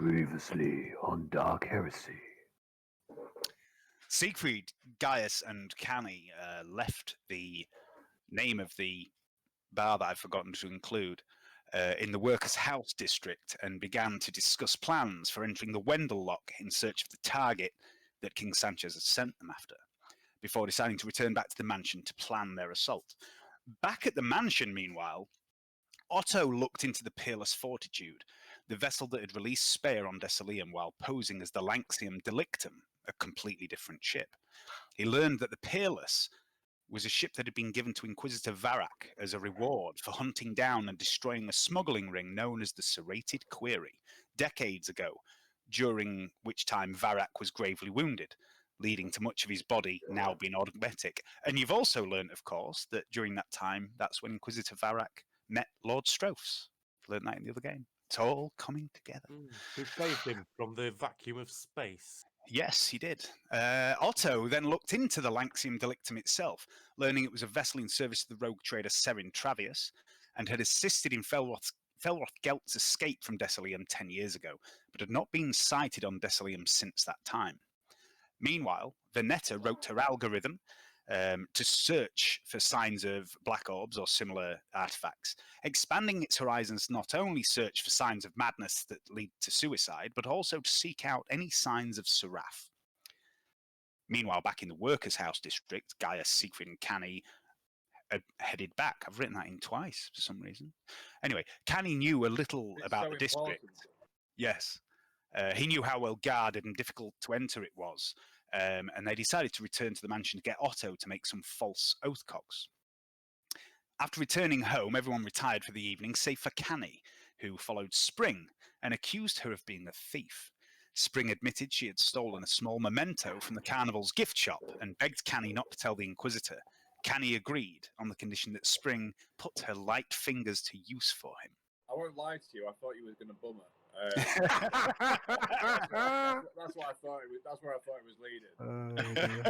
Previously on Dark Heresy. Seigfried, Gaius, and Canni left the name of the bar that I've forgotten to include in the Workers' House district and began to discuss plans for entering the Wendell Lock in search of the target that King Sanchez had sent them after, before deciding to return back to the mansion to plan their assault. Back at the mansion, meanwhile, Otto looked into the Peerless Fortitude, the vessel that had released Speyer on Desilium while posing as the Lanxium Delictum, a completely different ship. He learned that the Peerless was a ship that had been given to Inquisitor Varrak as a reward for hunting down and destroying a smuggling ring known as the Serrated Query, decades ago, during which time Varrak was gravely wounded, leading to much of his body now being automatic. And you've also learned, of course, that during that time, that's when Inquisitor Varrak met Lord Strophs. Learned that in the other game. It's all coming together. Who saved him from the vacuum of space? Yes, he did. Otto then looked into the Lanxium Delictum itself, learning it was a vessel in service of the rogue trader Serin Travius, and had assisted in Felroth Gelt's escape from Desilium 10 years ago, but had not been sighted on Desilium since that time. Meanwhile, Veneta wrote her algorithm to search for signs of black orbs or similar artifacts, expanding its horizons to not only search for signs of madness that lead to suicide, but also to seek out any signs of Seraph. Meanwhile, back in the Workers' House district, Gaius, Seigfried, and Canni headed back. I've written that in twice for some reason. Anyway, Canni knew a little about the district. Yes. He knew how well guarded and difficult to enter it was, and they decided to return to the mansion to get Otto to make some false oathcocks. After returning home, everyone retired for the evening, save for Canni, who followed Spring and accused her of being a thief. Spring admitted she had stolen a small memento from the Carnival's gift shop and begged Canni not to tell the Inquisitor. Canni agreed on the condition that Spring put her light fingers to use for him. I won't lie to you, I thought you was going to bum her. That's what I thought. That's where I thought it was leading.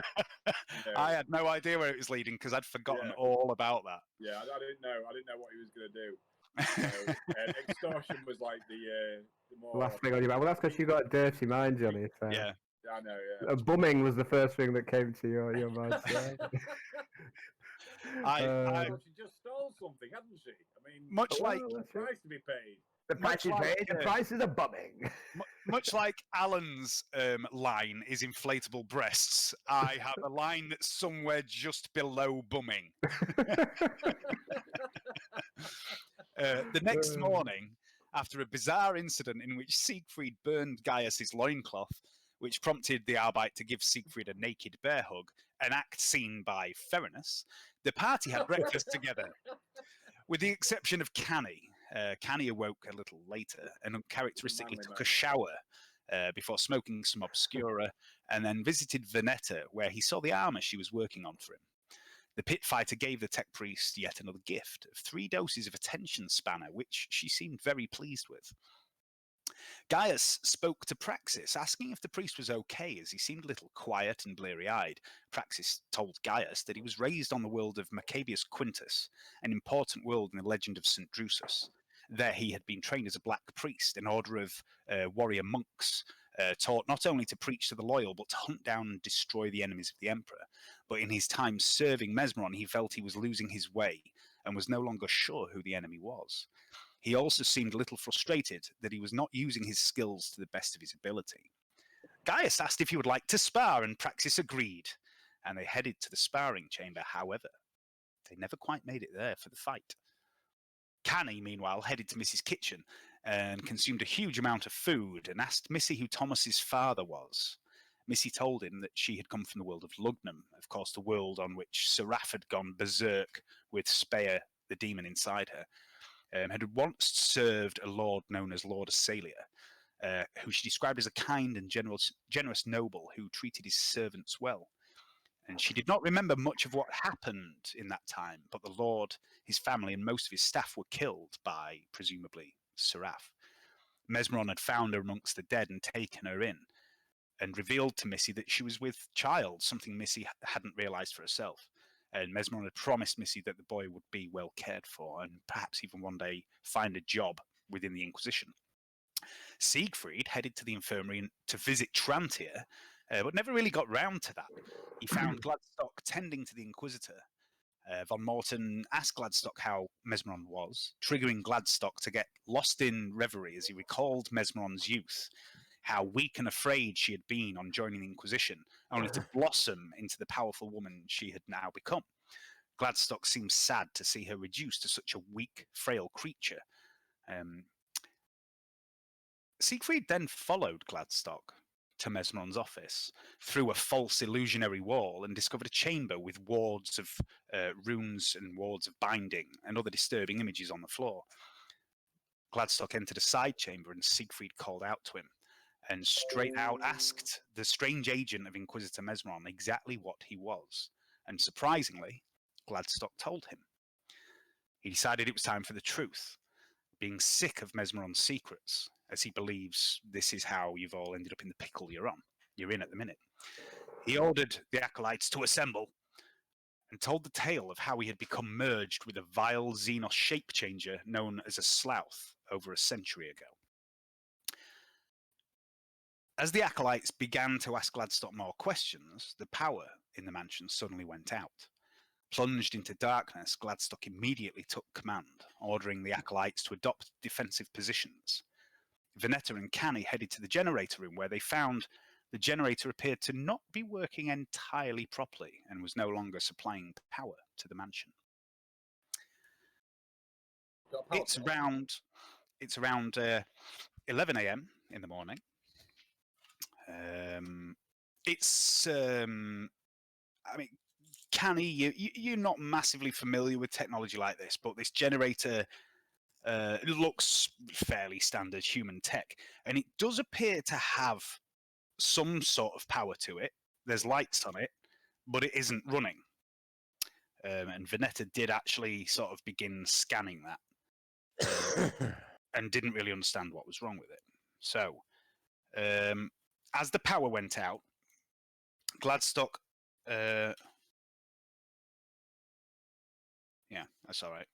I had no idea where it was leading because I'd forgotten all about that. Yeah, I didn't know. I didn't know what he was going to do. Extortion was like the more last thing on your mind. Well, that's because you got a dirty mind, Johnny. So. Yeah, I know. Yeah, bumming was the first thing that came to your mind. she just stole something, hadn't she? I mean, much like the price to be paid. The price is paid. The price is a bumming. Much like Alan's line is inflatable breasts, I have a line that's somewhere just below bumming. The next morning, after a bizarre incident in which Seigfried burned Gaius' loincloth, which prompted the Arbite to give Seigfried a naked bear hug, an act seen by Ferinus, the party had breakfast together. With the exception of Canni. Canni awoke a little later and uncharacteristically took a shower before smoking some Obscura, and then visited Veneta, where he saw the armour she was working on for him. The pit fighter gave the tech priest yet another gift of 3 doses of attention spanner, which she seemed very pleased with. Gaius spoke to Praxis, asking if the priest was okay, as he seemed a little quiet and bleary-eyed. Praxis told Gaius that he was raised on the world of Maccabeus Quintus, an important world in the legend of St. Drusus. There he had been trained as a black priest, an order of warrior monks, taught not only to preach to the loyal, but to hunt down and destroy the enemies of the emperor. But in his time serving Mesmeron, he felt he was losing his way, and was no longer sure who the enemy was. He also seemed a little frustrated that he was not using his skills to the best of his ability. Gaius asked if he would like to spar, and Praxis agreed, and they headed to the sparring chamber. However, they never quite made it there for the fight. Canni, meanwhile, headed to Missy's kitchen and consumed a huge amount of food and asked Missy who Thomas's father was. Missy told him that she had come from the world of Lugnum, of course the world on which Seraph had gone berserk with Speyer, the demon inside her, had once served a lord known as Lord Asalia, who she described as a kind and generous noble who treated his servants well. And she did not remember much of what happened in that time, but the Lord, his family, and most of his staff were killed by, presumably, Seraph. Mesmeron had found her amongst the dead and taken her in, and revealed to Missy that she was with child, something Missy hadn't realised for herself. And Mesmeron had promised Missy that the boy would be well cared for, and perhaps even one day find a job within the Inquisition. Seigfried headed to the infirmary to visit Trantia, but never really got round to that. He found Gladstock tending to the Inquisitor. Von Morton asked Gladstock how Mesmeron was, triggering Gladstock to get lost in reverie as he recalled Mesmeron's youth, how weak and afraid she had been on joining the Inquisition, only to blossom into the powerful woman she had now become. Gladstock seemed sad to see her reduced to such a weak, frail creature. Seigfried then followed Gladstock to Mesmeron's office through a false illusionary wall and discovered a chamber with wards of runes and wards of binding and other disturbing images on the floor. Gladstock entered a side chamber and Seigfried called out to him and straight out asked the strange agent of Inquisitor Mesmeron exactly what he was. And surprisingly, Gladstock told him. He decided it was time for the truth, being sick of Mesmeron's secrets, as he believes this is how you've all ended up in the pickle you're in at the minute. He ordered the Acolytes to assemble and told the tale of how he had become merged with a vile Xenos shape-changer known as a Slough over a century ago. As the Acolytes began to ask Gladstock more questions, the power in the mansion suddenly went out. Plunged into darkness, Gladstock immediately took command, ordering the Acolytes to adopt defensive positions. Venetta and Canni headed to the generator room, where they found the generator appeared to not be working entirely properly and was no longer supplying power to the mansion. It's around 11 a.m. in the morning. I mean, Canni, you're not massively familiar with technology like this, but this generator it looks fairly standard human tech, and it does appear to have some sort of power to it. There's lights on it, but it isn't running. And Venetta did actually sort of begin scanning that and didn't really understand what was wrong with it. So, as the power went out, Gladstock... yeah, that's all right.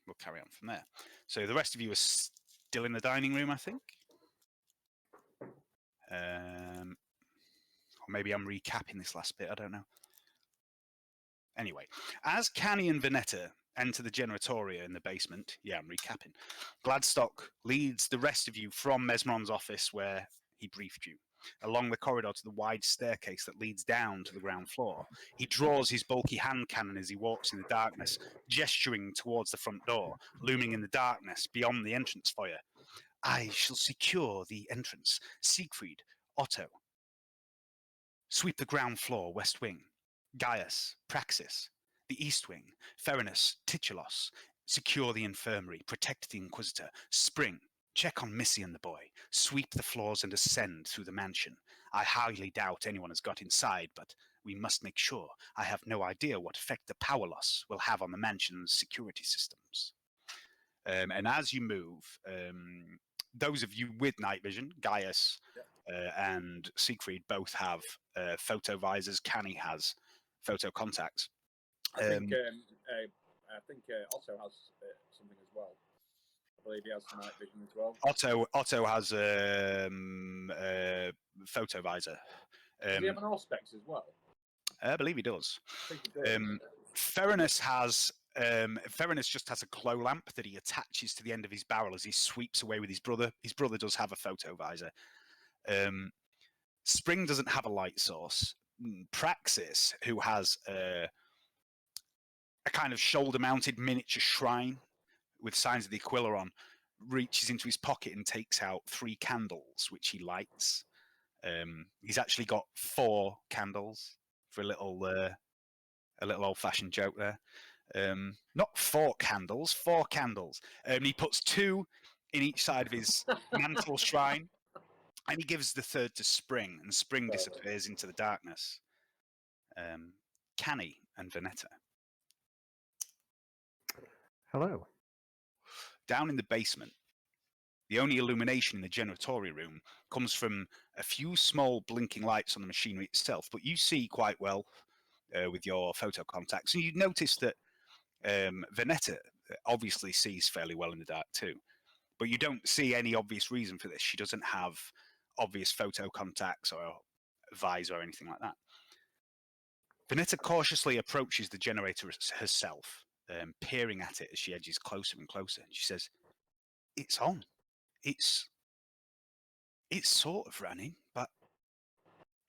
We'll carry on from there. So the rest of you are still in the dining room, I think. Or maybe I'm recapping this last bit, I don't know. Anyway, as Canni and Venetta enter the generatoria in the basement, yeah, I'm recapping, Gladstock leads the rest of you from Mesmeron's office where he briefed you, along the corridor to the wide staircase that leads down to the ground floor. He draws his bulky hand cannon as he walks in the darkness, gesturing towards the front door, looming in the darkness beyond the entrance foyer. I shall secure the entrance. Seigfried, Otto. Sweep the ground floor, west wing. Gaius, Praxis. The east wing. Ferinus, Titulos. Secure the infirmary. Protect the Inquisitor. Spring. Check on Missy and the boy. Sweep the floors and ascend through the mansion. I highly doubt anyone has got inside, but we must make sure. I have no idea what effect the power loss will have on the mansion's security systems. And as you move, those of you with night vision, Gaius and Seigfried both have photo visors. Canni has photo contacts. I think Otto has something as well. I believe he has night vision as well. Otto has photo visor. Does he have an Auspex as well? I believe he does. I think he does. Ferinus just has a glow lamp that he attaches to the end of his barrel as he sweeps away with his brother. His brother does have a photo visor. Spring doesn't have a light source. Praxis, who has a kind of shoulder-mounted miniature shrine with signs of the Aquila on, reaches into his pocket and takes out 3 candles, which he lights. He's actually got 4 candles for a little old-fashioned joke there. Not 4 candles, 4 candles. He puts 2 in each side of his mantle shrine, and he gives the 3rd to Spring, and Spring disappears into the darkness. Canni and Venetta. Hello. Down in the basement, the only illumination in the generatory room comes from a few small blinking lights on the machinery itself, but you see quite well with your photo contacts, and you notice that Venetta obviously sees fairly well in the dark too, but you don't see any obvious reason for this. She doesn't have obvious photo contacts or visor or anything like that. Vanetta cautiously approaches the generator herself, peering at it as she edges closer and closer. And she says, "It's on. It's sort of running, but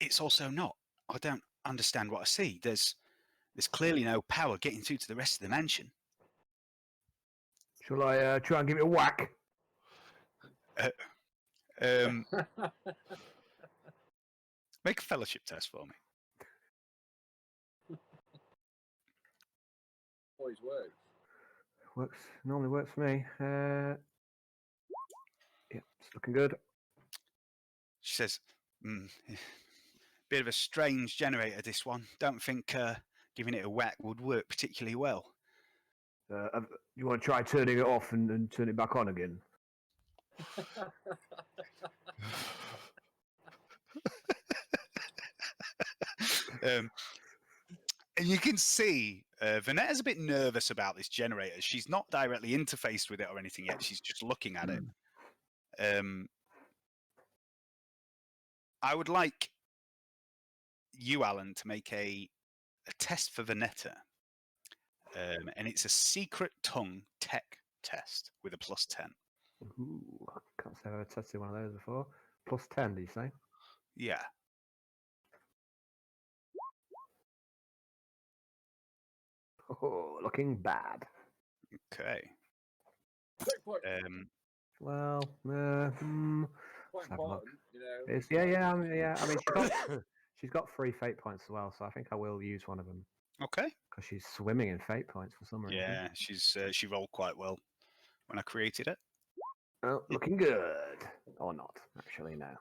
it's also not. I don't understand what I see. There's clearly no power getting through to the rest of the mansion." Shall I try and give it a whack? Make a fellowship test for me. Always works. Normally works for me. Yeah, it's looking good. She says, "Bit of a strange generator, this one. Don't think giving it a whack would work particularly well." You want to try turning it off and turn it back on again? And you can see Vanetta's a bit nervous about this generator. She's not directly interfaced with it or anything yet. She's just looking at it. I would like you, Alan, to make a test for Vanetta. And it's a secret tongue tech test with a +10. Ooh, I can't say I've ever tested one of those before. +10, do you say? Yeah. Oh, looking bad. Okay. Quite Well, important, let's have a look. you know. It's, yeah. I mean, she's got 3 fate points as well, so I think I will use one of them Okay. because she's swimming in fate points for some reason. Yeah, she rolled quite well when I created it. Oh, looking good, or not? Actually, no.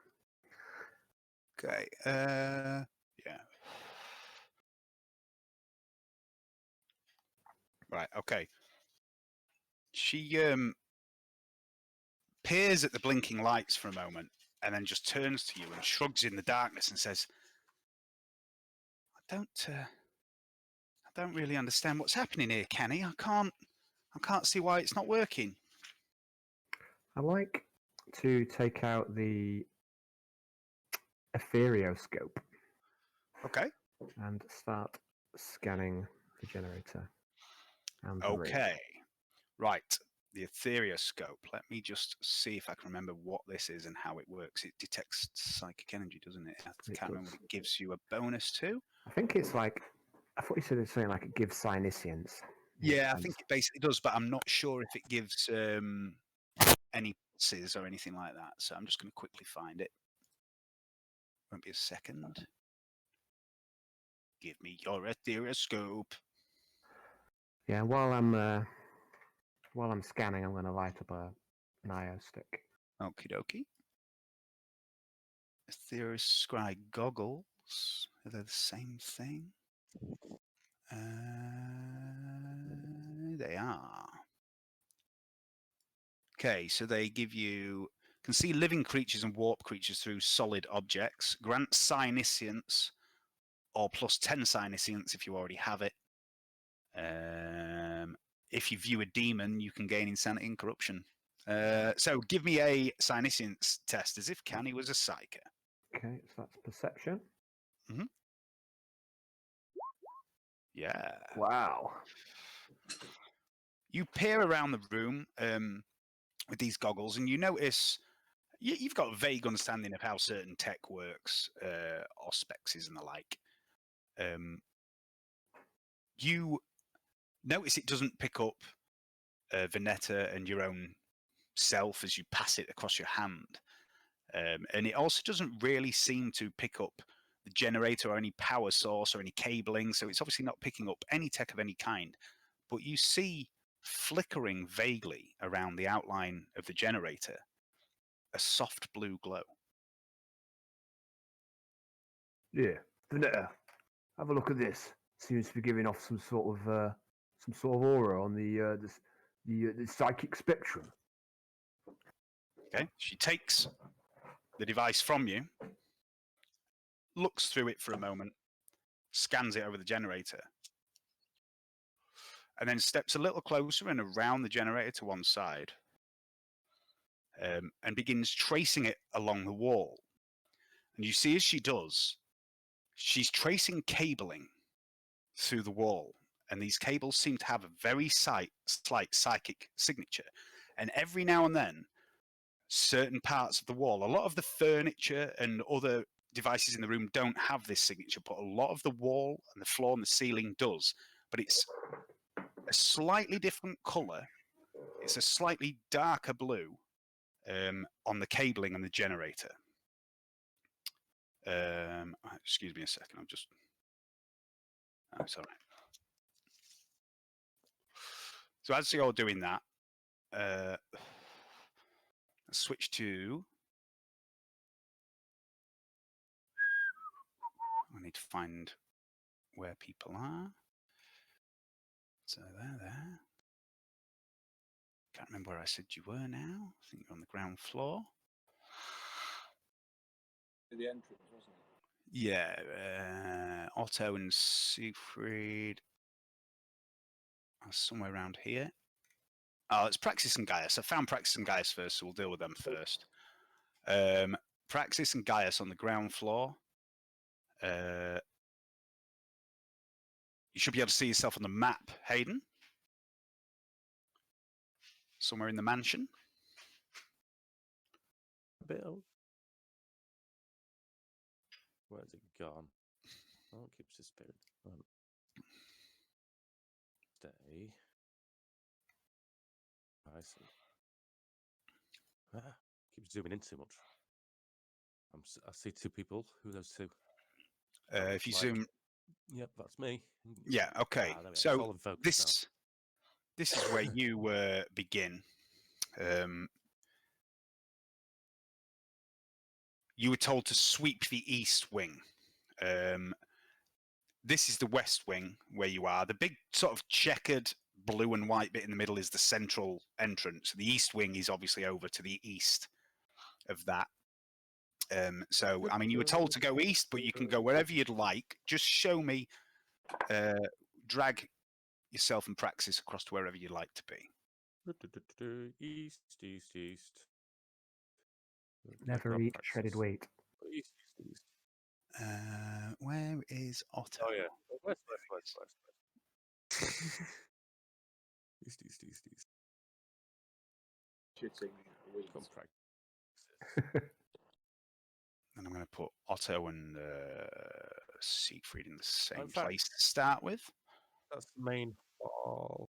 Okay. Yeah. Right. Okay. She peers at the blinking lights for a moment, and then just turns to you and shrugs in the darkness and says, I don't really understand what's happening here, Canni. I can't see why it's not working." I like to take out the ethereoscope Okay. and start scanning the generator. And the rig. Okay. Right. The ethereoscope. Let me just see if I can remember what this is and how it works. It detects psychic energy, doesn't it? I can't remember what it gives you a bonus to. I think it's like, I thought you said it's something like it gives psiniscience. Yeah, I think it basically does, but I'm not sure if it gives any pulses or anything like that. So I'm just going to quickly find it. Won't be a second. Give me your ethereoscope. Yeah, while I'm scanning, I'm going to light up an IO stick. Okie dokie. Ethereoscribe goggles. Are they the same thing? They are. Okay, so they give you can see living creatures and warp creatures through solid objects. Grant psiniscience or +10 psiniscience if you already have it. If you view a demon, you can gain insanity and corruption. So give me a psiniscience test as if Canni was a psyker. Okay, so that's perception. Mm-hmm. Yeah. Wow. You peer around the room with these goggles, and you notice you've got a vague understanding of how certain tech works, or specs and the like. You notice it doesn't pick up Vanetta and your own self as you pass it across your hand. And it also doesn't really seem to pick up the generator or any power source or any cabling, so it's obviously not picking up any tech of any kind. But you see flickering vaguely around the outline of the generator a soft blue glow. Yeah, Vanetta, have a look at this. Seems to be giving off some sort of aura on the psychic spectrum. Okay, she takes the device from you, looks through it for a moment, scans it over the generator, and then steps a little closer and around the generator to one side. and begins tracing it along the wall. And you see as she does, she's tracing cabling through the wall. And these cables seem to have a very slight psychic signature. And every now and then, certain parts of the wall, a lot of the furniture and other devices in the room don't have this signature, but a lot of the wall and the floor and the ceiling does. But it's a slightly different colour. It's a slightly darker blue on the cabling and the generator. Excuse me a second. I'm just... Oh, sorry. So as you're doing that, let's switch to... I need to find where people are. So there. Can't remember where I said you were now. I think you're on the ground floor. The entrance, wasn't it? Yeah, Otto and Seigfried are somewhere around here. Oh, it's Praxis and Gaius. I found Praxis and Gaius first, so we'll deal with them first. Praxis and Gaius on the ground floor. You should be able to see yourself on the map, Hayden. Somewhere in the mansion. Bill. Where's it gone? Oh, it keeps his spirit. Stay. I see. Keeps zooming in too much. I see two people. Who are those two? If you zoom... Yep, that's me. Yeah, okay. So this is where you begin. You were told to sweep the east wing. This is the west wing where you are. The big sort of checkered blue and white bit in the middle is the central entrance. The east wing is obviously over to the east of that. So, I mean, you were told to go east, but you can go wherever you'd like. Just show me, drag yourself and Praxis across to wherever you'd like to be. East. Never eat shredded wheat. East. Where is Otto? Oh, yeah. West. East. Shitting wheat. Come practice. And I'm going to put Otto and Seigfried in the same In fact, place to start with. That's the main hall.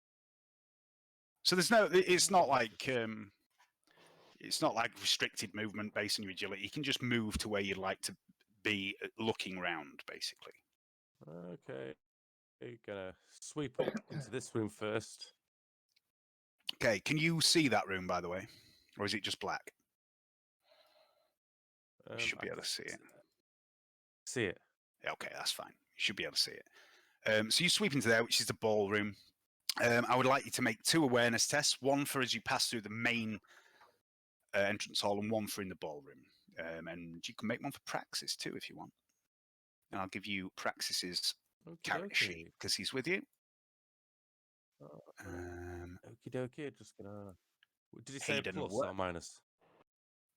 So there's no. It's not like restricted movement based on your agility. You can just move to where you'd like to be, looking round, basically. Okay. You're gonna sweep up into this room first. Okay. Can you see that room, by the way, or is it just black? You should be able to see it. See it. Okay, that's fine. You should be able to see it. So you sweep into there, which is the ballroom. I would like you to make 2 awareness tests, one for as you pass through the main entrance hall and one for in the ballroom. And you can make one for Praxis too if you want. And I'll give you Praxis's character sheet because he's with you. Okie dokie, just gonna... Did you say Hayden, plus what? or minus?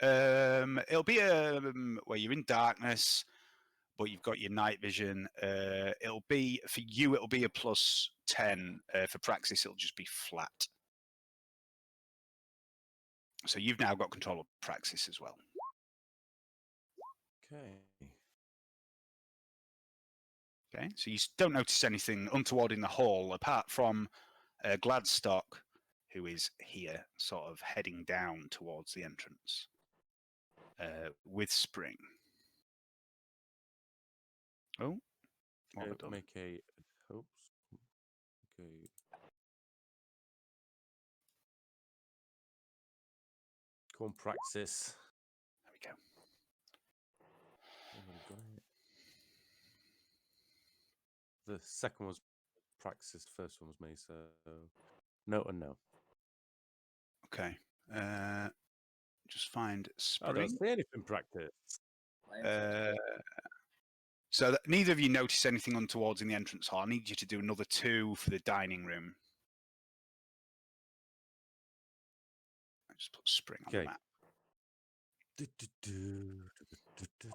It'll be where you're in darkness, but you've got your night vision. It'll be for you. It'll be a plus 10. For Praxis, it'll just be flat. So you've now got control of Praxis as well. Okay. So you don't notice anything untoward in the hall apart from Gladstock, who is here, sort of heading down towards the entrance. With Spring. Oh, what have I done? Make a... Oops. Okay. Come on, Praxis. There we go. The second was Praxis, the first one was me, so no and no. Okay. Just find Spring. I don't see anything, Practice. So that neither of you notice anything untowards in the entrance hall. I need you to do another 2 for the dining room. I just put Spring on the map. I'll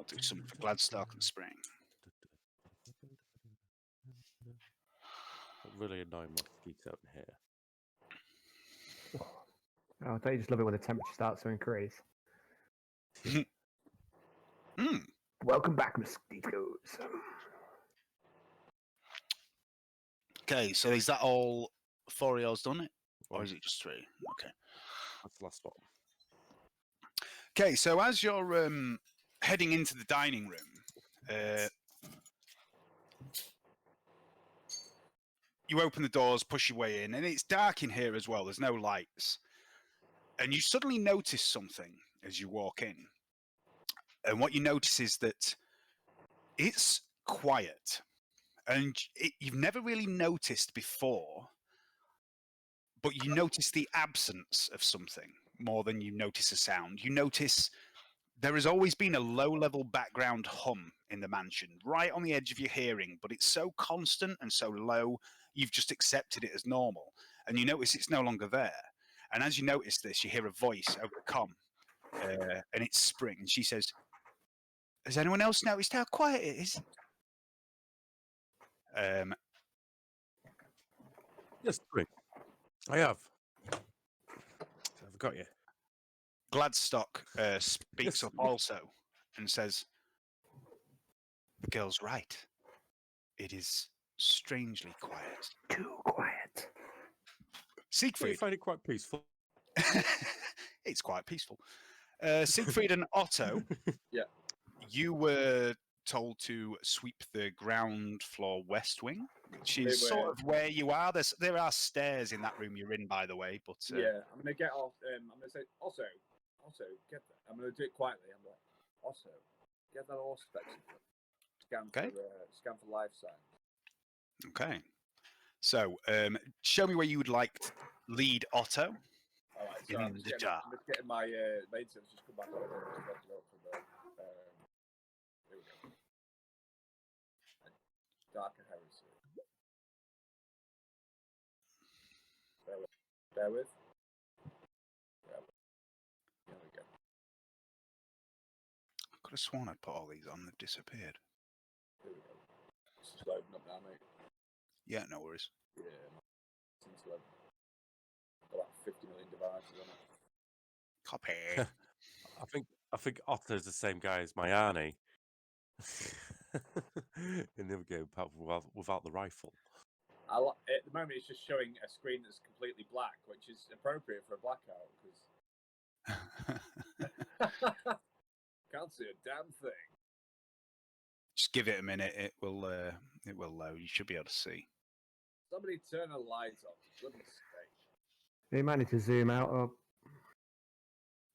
do something for Gladstock and Spring. Really annoying mosquito in here. Oh, don't you just love it when the temperature starts to increase? Welcome back, mosquitoes. Okay, so is that all 4 of yours done it? Or One. is it just 3? Okay. That's the last one. Okay, so as you're heading into the dining room, you open the doors, push your way in, and it's dark in here as well. There's no lights. And you suddenly notice something as you walk in. And what you notice is that it's quiet. And you've never really noticed before, but you notice the absence of something more than you notice a sound. You notice there has always been a low-level background hum in the mansion, right on the edge of your hearing, but it's so constant and so low, you've just accepted it as normal. And you notice it's no longer there. And as you notice this, you hear a voice over the comm, and it's Spring. And she says, "Has anyone else noticed how quiet it is?" Yes, Spring. I have. I've got you. Gladstock speaks Yes. up also and says, "The girl's right. It is strangely quiet." Too quiet. Do you Seigfried. find it quite peaceful? It's quite peaceful. Seigfried and Otto, Yeah. you were told to sweep the ground floor west wing, which is They sort were. of where you are. There are stairs in that room you're in, by the way. But Yeah, I'm gonna get off. I'm gonna say also, get that. I'm gonna do it quietly. I'm like, also, get that all spectrum. Okay. Scan for life signs. Okay. So, show me where you would like to lead Otto. All right, so In I'm the just jar. getting my maintenance just come back over and just it up for the. Here we go. Darker Heresy. Bear with. There we go. I could have sworn I'd put all these on. They've disappeared. Here we go. It's just loading up now, mate. Yeah, no worries. Yeah, since loading. Got like 50 million devices on it. Copy. I think Otto's the same guy as my Arnie. In the other game, apart from without the rifle. At the moment, it's just showing a screen that's completely black, which is appropriate for a blackout because can't see a damn thing. Just give it a minute. It will load. You should be able to see. Somebody turn the lights off. For goodness sake. You might need to zoom out. Or...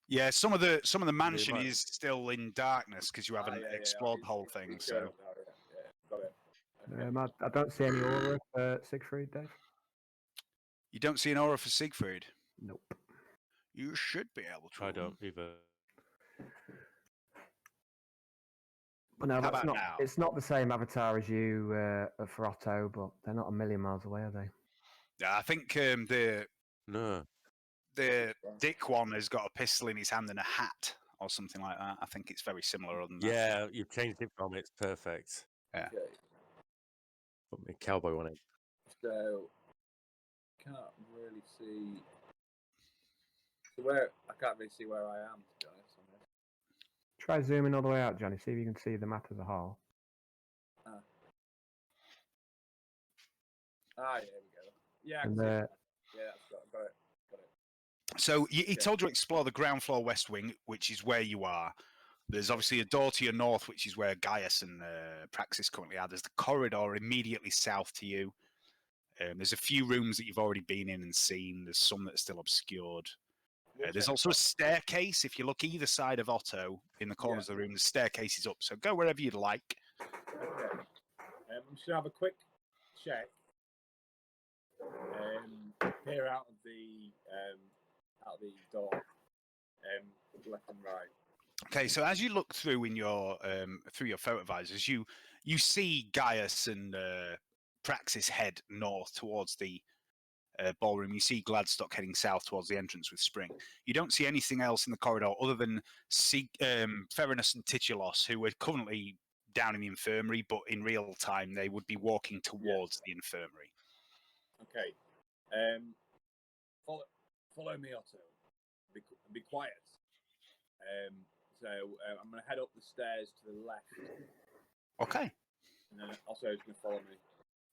Yeah, some of the mansion might- is still in darkness because you haven't explored the whole thing. It's So going up now, yeah, got it. Okay. I don't see any aura for Seigfried, Dave. you don't see an aura for Seigfried. Nope. You should be able to. I don't either. But no, How that's about not. now? It's not the same avatar as you for Otto, but they're not a million miles away, are they? Yeah, I think No. the Dick one has got a pistol in his hand and a hat or something like that. I think it's very similar. Other than that. Yeah, you've changed it from it's perfect. Yeah. Okay. Put me a cowboy on it. So can't really see. So I can't really see where I am, to be honest. On this. Try zooming all the way out, Johnny. See if you can see the map as a whole. Here we go. Yeah, I And can see it. Yeah, got it. So he told you to explore the ground floor west wing, which is where you are. There's obviously a door to your north, which is where Gaius and Praxis currently are. There's the corridor immediately south to you. There's a few rooms that you've already been in and seen. There's some that are still obscured. There's also a staircase. If you look either side of Otto, in the corners of the room, the staircase is up. So go wherever you'd like. Okay. I'm just gonna have a quick check. Peer out of the door, left and right. Okay, so as you look through in your through your photo visors, you see Gaius and Praxis head north towards the ballroom. You see Gladstock heading south towards the entrance with Spring. You don't see anything else in the corridor other than Theranos and Titulos, who are currently down in the infirmary, but in real time they would be walking towards the infirmary. Okay. Follow me, Otto. Be quiet. So I'm going to head up the stairs to the left. Okay. And then Otto is going to follow me.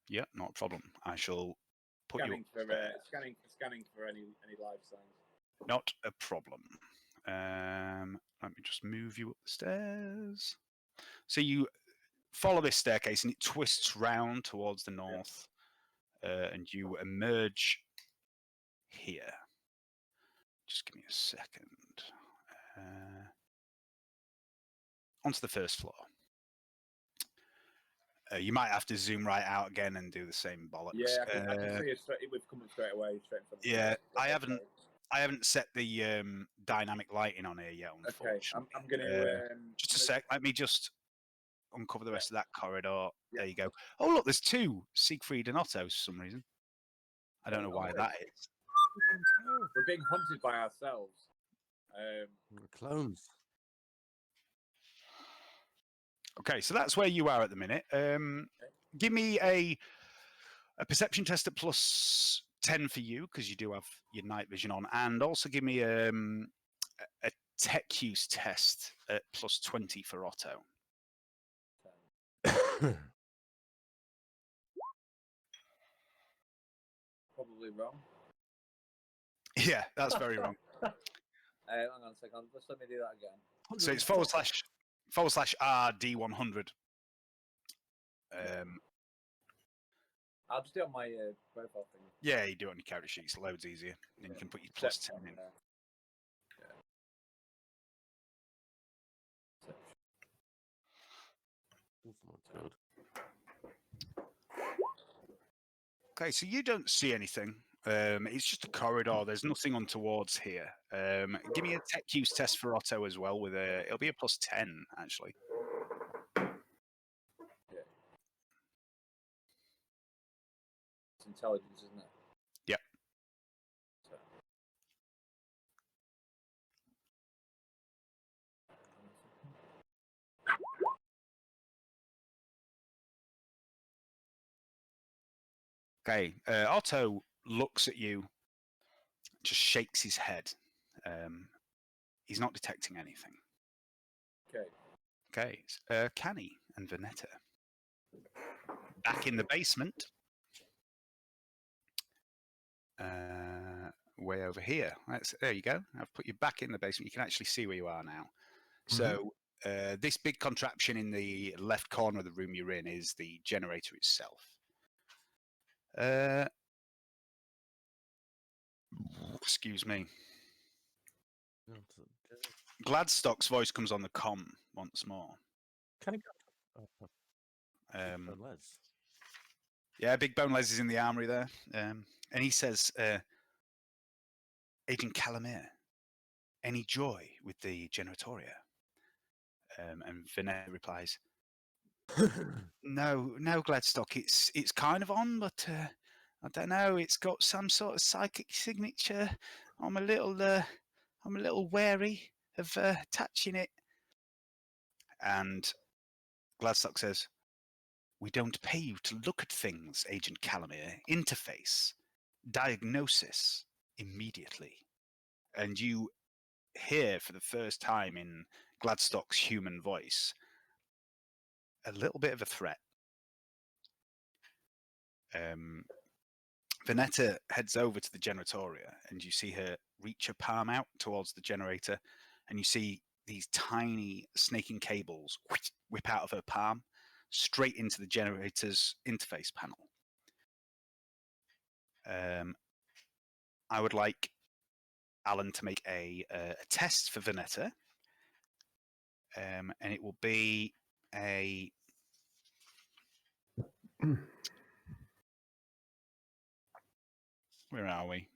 Yeah, not a problem. I shall put Scanning you scanning for any live signs. Not a problem. Let me just move you up the stairs. So you follow this staircase and it twists round towards the north, and you emerge here. Just give me a second. Onto the first floor. You might have to zoom right out again and do the same bollocks. Yeah, I can see it. We've come straight away. Straight from yeah, I haven't set the dynamic lighting on here yet, unfortunately. Okay, I'm going to... just a sec. Let me just uncover the rest of that corridor. There you go. Oh, look, there's two Seigfried and Otto for some reason. I don't know why that is. We're being hunted by ourselves. Clones. Okay, so that's where you are at the minute. Give me a perception test at +10 for you, because you do have your night vision on, and also give me a tech use test at +20 for Otto. Probably wrong. Yeah, that's very wrong. Hang on a second. Just let me do that again. So it's /RD100. I'll just do it on my profile thing. Yeah, you do it on your character sheet. It's loads easier. Then you can put your +10 in. Okay, so you don't see anything. It's just a corridor. There's nothing untowards here. Give me a tech use test for Otto as well. It'll be a +10 actually. Yeah. It's intelligence, isn't it? Yep. So. Okay, Otto looks at you, just shakes his head. He's not detecting anything. Okay. Okay, Canni and Veneta. Back in the basement. Way over here. There you go. I've put you back in the basement. You can actually see where you are now. Mm-hmm. So this big contraption in the left corner of the room you're in is the generator itself. Excuse me. Gladstock's voice comes on the comm once more. Can he go? Yeah, Big Bone Les is in the armory there. And he says, Agent Calamere, any joy with the Generatoria? And Veneta replies, No, Gladstock, it's kind of on, but I don't know. It's got some sort of psychic signature. I'm a little wary of touching it. And Gladstock says, we don't pay you to look at things, Agent Calamere. Interface, diagnosis, immediately. And you hear for the first time in Gladstock's human voice a little bit of a threat. Veneta heads over to the Generatoria, and you see her reach her palm out towards the generator, and you see these tiny snaking cables whip out of her palm straight into the generator's interface panel. I would like Alan to make a test for Veneta, and it will be a... Where are we?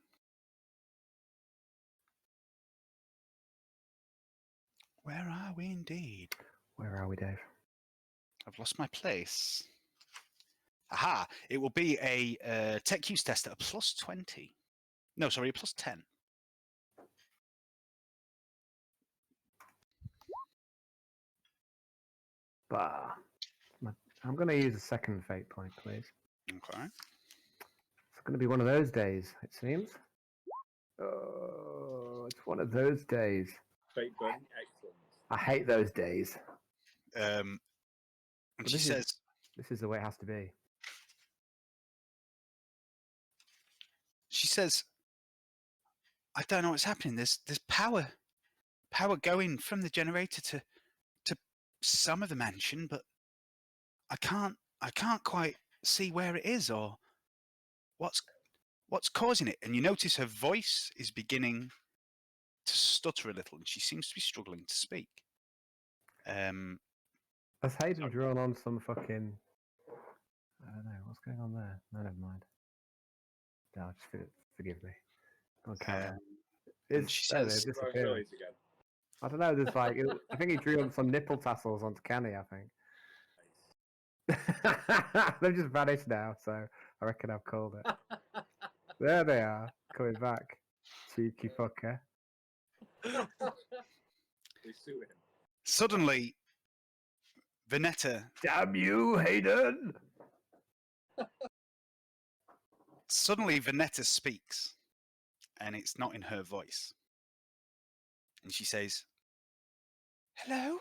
Where are we indeed? Where are we, Dave? I've lost my place. Aha! It will be a tech use test at a +20. No, sorry, a +10. Bah. I'm going to use a second fate point, please. Okay. It's going to be one of those days, it seems. Oh, it's one of those days. Fate burning, excellent. I hate those days. And But she says, this is the way it has to be. I don't know what's happening. There's power going from the generator to some of the mansion, but I can't quite see where it is or what's causing it. And you notice her voice is beginning to stutter a little, and she seems to be struggling to speak. Has Hayden drawn on some fucking... I don't know, what's going on there? No, never mind. No, just forgive me. Okay. And she says, disappeared. I don't know, there's like... I think he drew on some nipple tassels onto Canni, I think. They've just vanished now, so I reckon I've called it. There they are, coming back. Cheeky fucker. Suddenly, Venetta... Damn you, Hayden! Suddenly, Venetta speaks, and it's not in her voice. And she says, "Hello?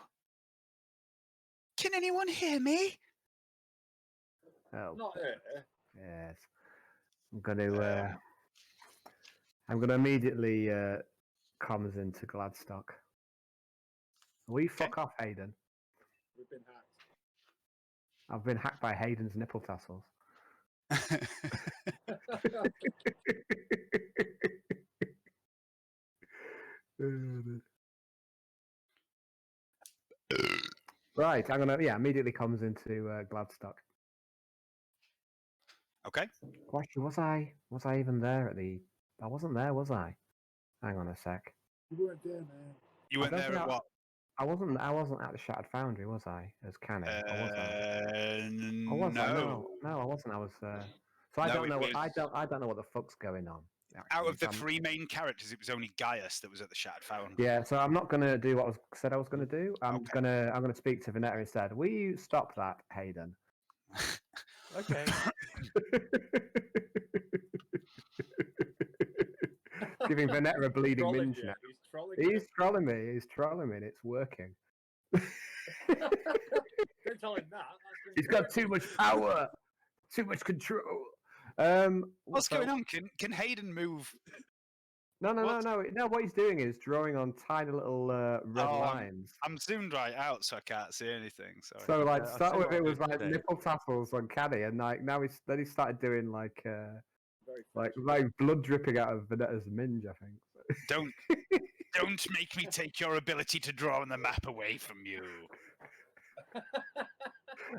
Can anyone hear me?" Oh, Not here. yes. I'm gonna immediately comms into Gladstock. Will you fuck off, Hayden? We've been hacked. I've been hacked by Hayden's nipple tassels. Right, I'm gonna immediately comes into Gladstock. Okay. Question: was I even there at the? I wasn't there, was I? Hang on a sec. You weren't there, man. You weren't there at what? I wasn't at the Shattered Foundry, was I? As Canni? Or was I? No. No, I wasn't. I was. So I don't know. I don't know what the fuck's going on. Actually. Out of the three main characters, it was only Gaius that was at the Shattered Foundry. Yeah, so I'm not gonna do what I said I was gonna do. I'm gonna speak to Venetta instead. Will you stop that, Hayden? Okay. Giving Venetta a bleeding minge now. He's trolling me. And it's working. Don't tell him that. He's got too much power, too much control. What's going on? Can Hayden move? No. What he's doing is drawing on tiny little red lines. I'm zoomed right out, so I can't see anything. Sorry. So like, start with it was like nipple tassels on Canni, and like now he started doing like blood dripping out of Venetta's minge, I think. Don't make me take your ability to draw on the map away from you.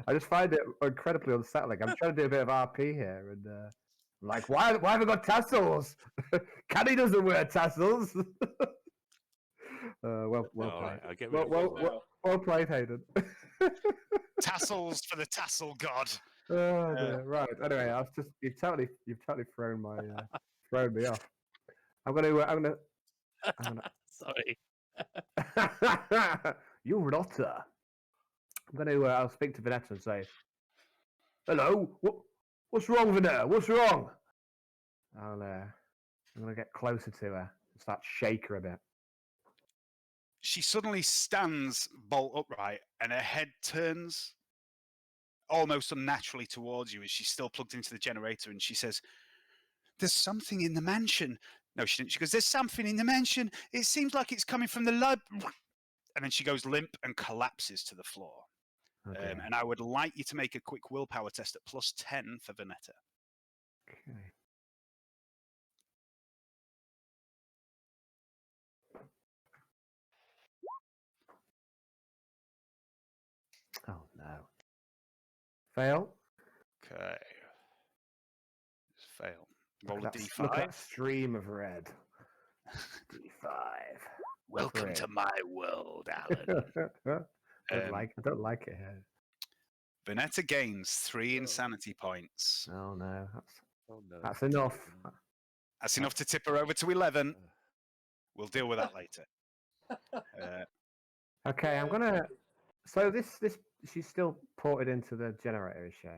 I just find it incredibly unsettling. I'm trying to do a bit of RP here, and like, why have I got tassels? Canni doesn't wear tassels. Well played. I get well played, Hayden. Tassels for the tassel god. Right. Anyway, you've totally thrown me off. I'm gonna. Sorry. You rotter. I'll speak to Venetta and say, "Hello. What's wrong, Venetta? What's wrong?" I'm gonna get closer to her and start shake her a bit. She suddenly stands bolt upright, and her head turns almost unnaturally towards you as she's still plugged into the generator, and she says, "There's something in the mansion." No, she didn't. She goes, "There's something in the mansion. It seems like it's coming from the lab." And then she goes limp and collapses to the floor. Okay. And I would like you to make a quick willpower test at +10 for Venetta. Okay. Oh no. Fail. Okay. Just fail. Roll a Look D5. at that stream of red. D5. Welcome to my world, Alan. I don't like it here. Bonetta gains 3 insanity points. Oh no, Oh no. that's enough. That's enough to tip her over to 11. We'll deal with that later. Okay, I'm gonna. So this she's still ported into the generator, is she?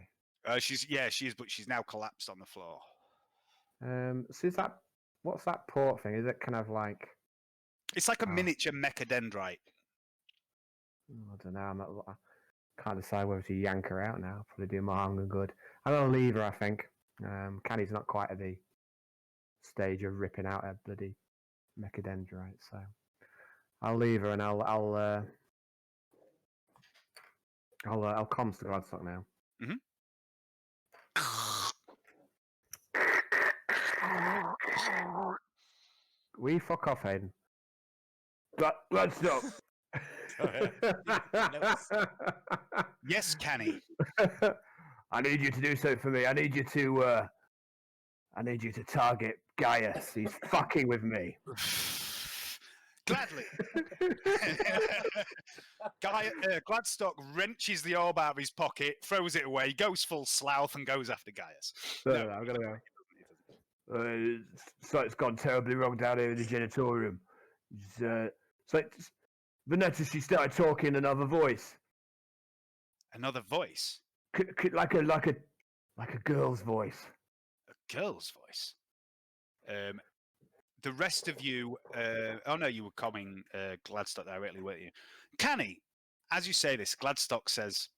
She is, but she's now collapsed on the floor. So is that what's that port thing? Is it kind of like It's like a Oh. miniature mechadendrite. I don't know. I can't decide whether to yank her out now. Probably do more harm than good. I'm gonna leave her. I think. Canny's not quite at the stage of ripping out a bloody mechadendrite, so I'll leave her and I'll comms to Gladstock now. We fuck off, Hayden. Gladstock. Yes, Canni. I need you to do something for me. I need you to target Gaius. He's fucking with me. Gladly. Gladstock wrenches the orb out of his pocket, throws it away, goes full Slough, and goes after Gaius. No, I'm gonna go. Something's gone terribly wrong down here in the janitorium. Vanessa, she started talking in another voice, Another voice? like a girl's voice. A girl's voice? The rest of you... oh, no, you were coming Gladstock directly, weren't you? Canni, as you say this, Gladstock says,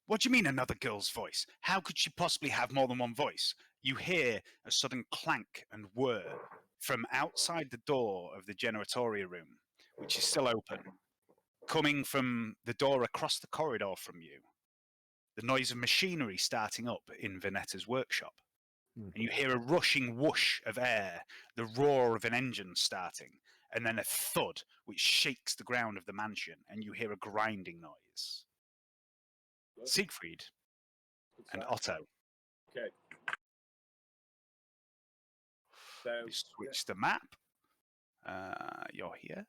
"What do you mean another girl's voice? How could she possibly have more than one voice?" You hear a sudden clank and whir from outside the door of the generatoria room, which is still open, coming from the door across the corridor from you. The noise of machinery starting up in Venetta's workshop. And you hear a rushing whoosh of air, the roar of an engine starting, and then a thud which shakes the ground of the mansion, and you hear a grinding noise. Seigfried and Otto. Okay. So We switch the map. You're here.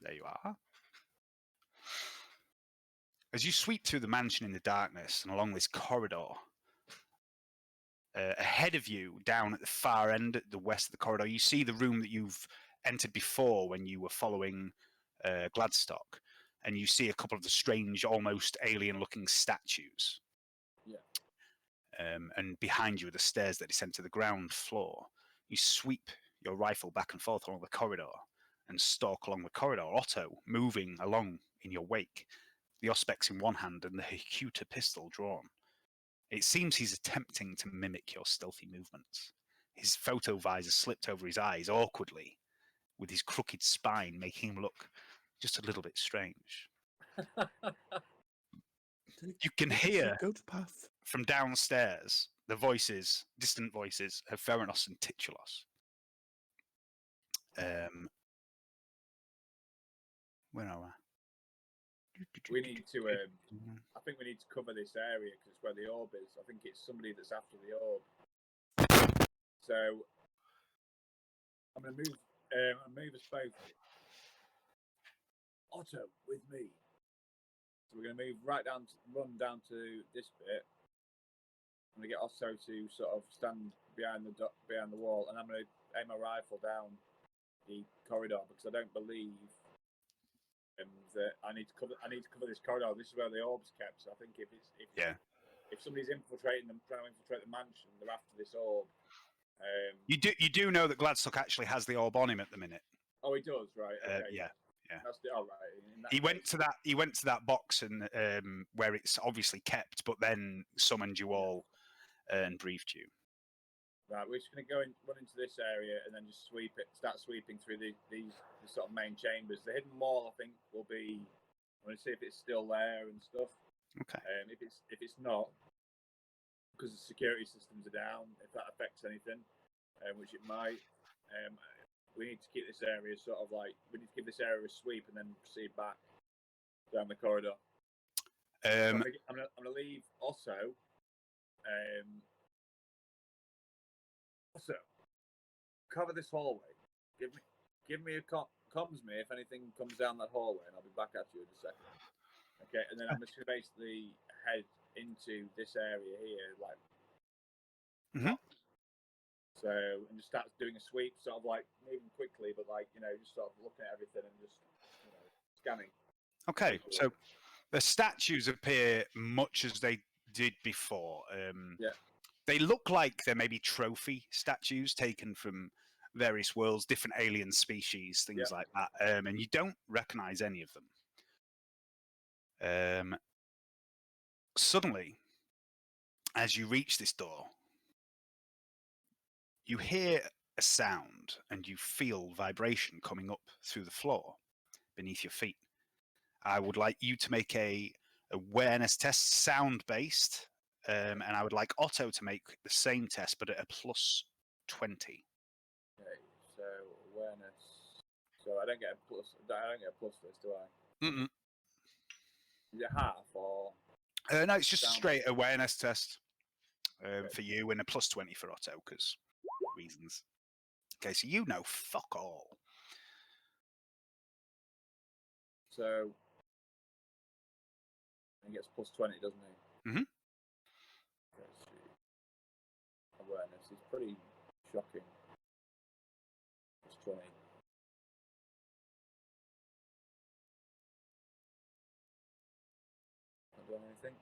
There you are. As you sweep through the mansion in the darkness and along this corridor, ahead of you, down at the far end, at the west of the corridor, you see the room that you've entered before when you were following Gladstock, and you see a couple of the strange, almost alien-looking statues. Yeah. And behind you are the stairs that descend to the ground floor. You sweep your rifle back and forth along the corridor and stalk along the corridor, Otto moving along in your wake, the Auspex in one hand and the Hecuta pistol drawn. It seems he's attempting to mimic your stealthy movements. His photo visor slipped over his eyes awkwardly, with his crooked spine making him look just a little bit strange. You can hear from downstairs the voices, distant voices, of Theranos and Titulos. Where are we? we need to. I think we need to cover this area because it's where the orb is. I think it's somebody that's after the orb. So I'm going to move. Move us both. Otto, with me. So we're going to move right down, run down to this bit. I'm going to get Otto to sort of stand behind the wall, and I'm going to aim my rifle down the corridor because I don't believe that I need to cover this corridor. This is where the orb's kept. So I think if somebody's infiltrating them, trying to infiltrate the mansion, they're after this orb. You do know that Gladstock actually has the orb on him at the minute. Oh, he does, right? Okay. Yeah. That's the, right. He went to that box and where it's obviously kept, but then summoned you all and briefed you. Right, we're just going to run into this area and then just start sweeping through these sort of main chambers. The hidden wall, I think, will be. I'm going to see if it's still there and stuff. Okay. If it's not, because the security systems are down, if that affects anything, which it might, we need to keep this area we need to give this area a sweep and then proceed back down the corridor. I'm going to leave Otto. Also, cover this hallway. Give me a comms me if anything comes down that hallway, and I'll be back at you in a second. Okay, and then I'm just gonna basically head into this area here, like. Mhm. So, and just start doing a sweep, sort of like moving quickly, but like just sort of looking at everything and just scanning. Okay, so the statues appear much as they did before. Yeah. They look like they're maybe trophy statues taken from various worlds, different alien species, things like that. And you don't recognize any of them. Suddenly, as you reach this door, you hear a sound and you feel vibration coming up through the floor beneath your feet. I would like you to make a awareness test, sound based, and I would like Otto to make the same test, but at a +20. Okay, so awareness. So I don't get a plus. I don't get a plus for this, do I? Mm-mm. Is it half or? No, it's just a Sound straight awareness test Okay. for you, and a +20 for Otto, because reasons. Okay, so you know fuck all. So he gets +20, doesn't he? Mhm. Let's see. Awareness is pretty shocking. +20. Not doing anything.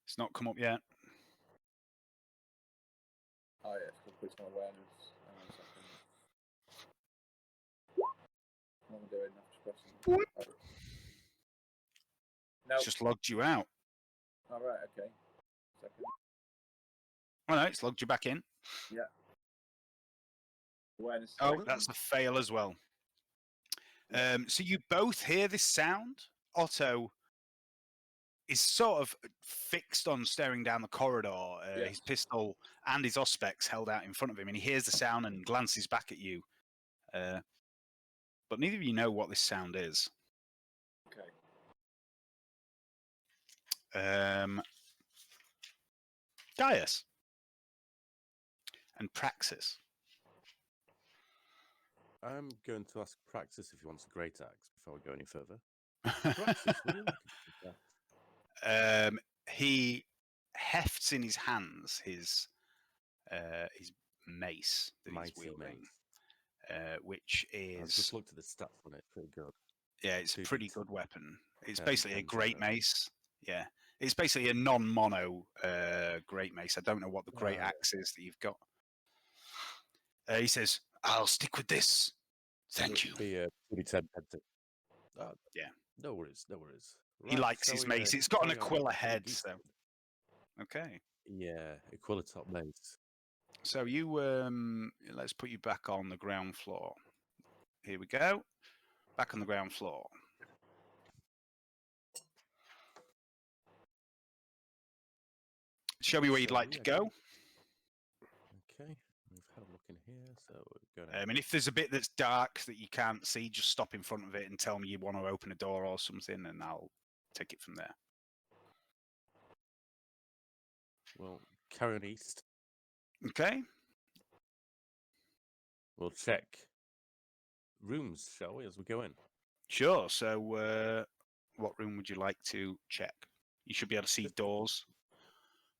It's not come up yet. Oh yeah, it's got +20 awareness. Hang on a second. What am I doing? I'm just pressing. No. It's just logged you out. All right. Okay. Second. Oh no, it's logged you back in. Yeah. Awareness. Oh, that's a fail as well. So you both hear this sound. Otto is sort of fixed on staring down the corridor, his pistol and his auspex held out in front of him, and he hears the sound and glances back at you. But neither of you know what this sound is. Okay. Gaius and Praxis. I'm going to ask Praxis if he wants a great axe before we go any further. Praxis, would you like a great axe? He hefts in his hands his mace that he's Mighty wielding, mace. which I've just is looked at the stats on it. Pretty good. yeah, it's a 2d10. pretty good weapon. It's 10, basically a 10, great 0. mace. Yeah, it's basically a non-mono great mace. I don't know what the great axe is that you've got. He says, "I'll stick with this. Thank you." Be a 2d10 penalty. Yeah. No worries. No worries. He Right, likes his shall we, mace. It's got an carry on Aquila with the head, geese so then? okay. Yeah, Aquila top mace. So you let's put you back on the ground floor. Here we go. Back on the ground floor. Show me where you'd So, like to yeah, go. Okay, we've had a look in here, so we're going And if there's a bit that's dark that you can't see, just stop in front of it and tell me you want to open a door or something, and I'll take it from there. Well, carry on east. Okay. We'll check rooms, shall we, as we go in? Sure. So, what room would you like to check? You should be able to see This one. doors.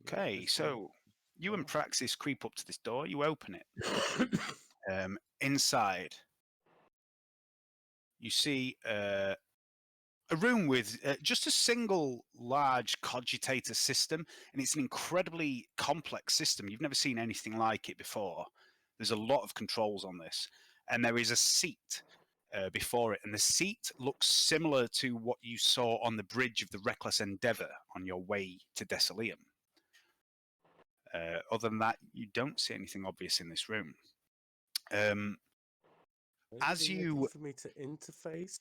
Yeah, Okay. this So one. you and Praxis creep up to this door. You open it. Inside, you see a room with just a single large cogitator system, and it's an incredibly complex system. You've never seen anything like it before. There's a lot of controls on this, and there is a seat before it, and the seat looks similar to what you saw on the bridge of the Reckless Endeavour on your way to Desolium. Other than that, you don't see anything obvious in this room. As you, for me to interface.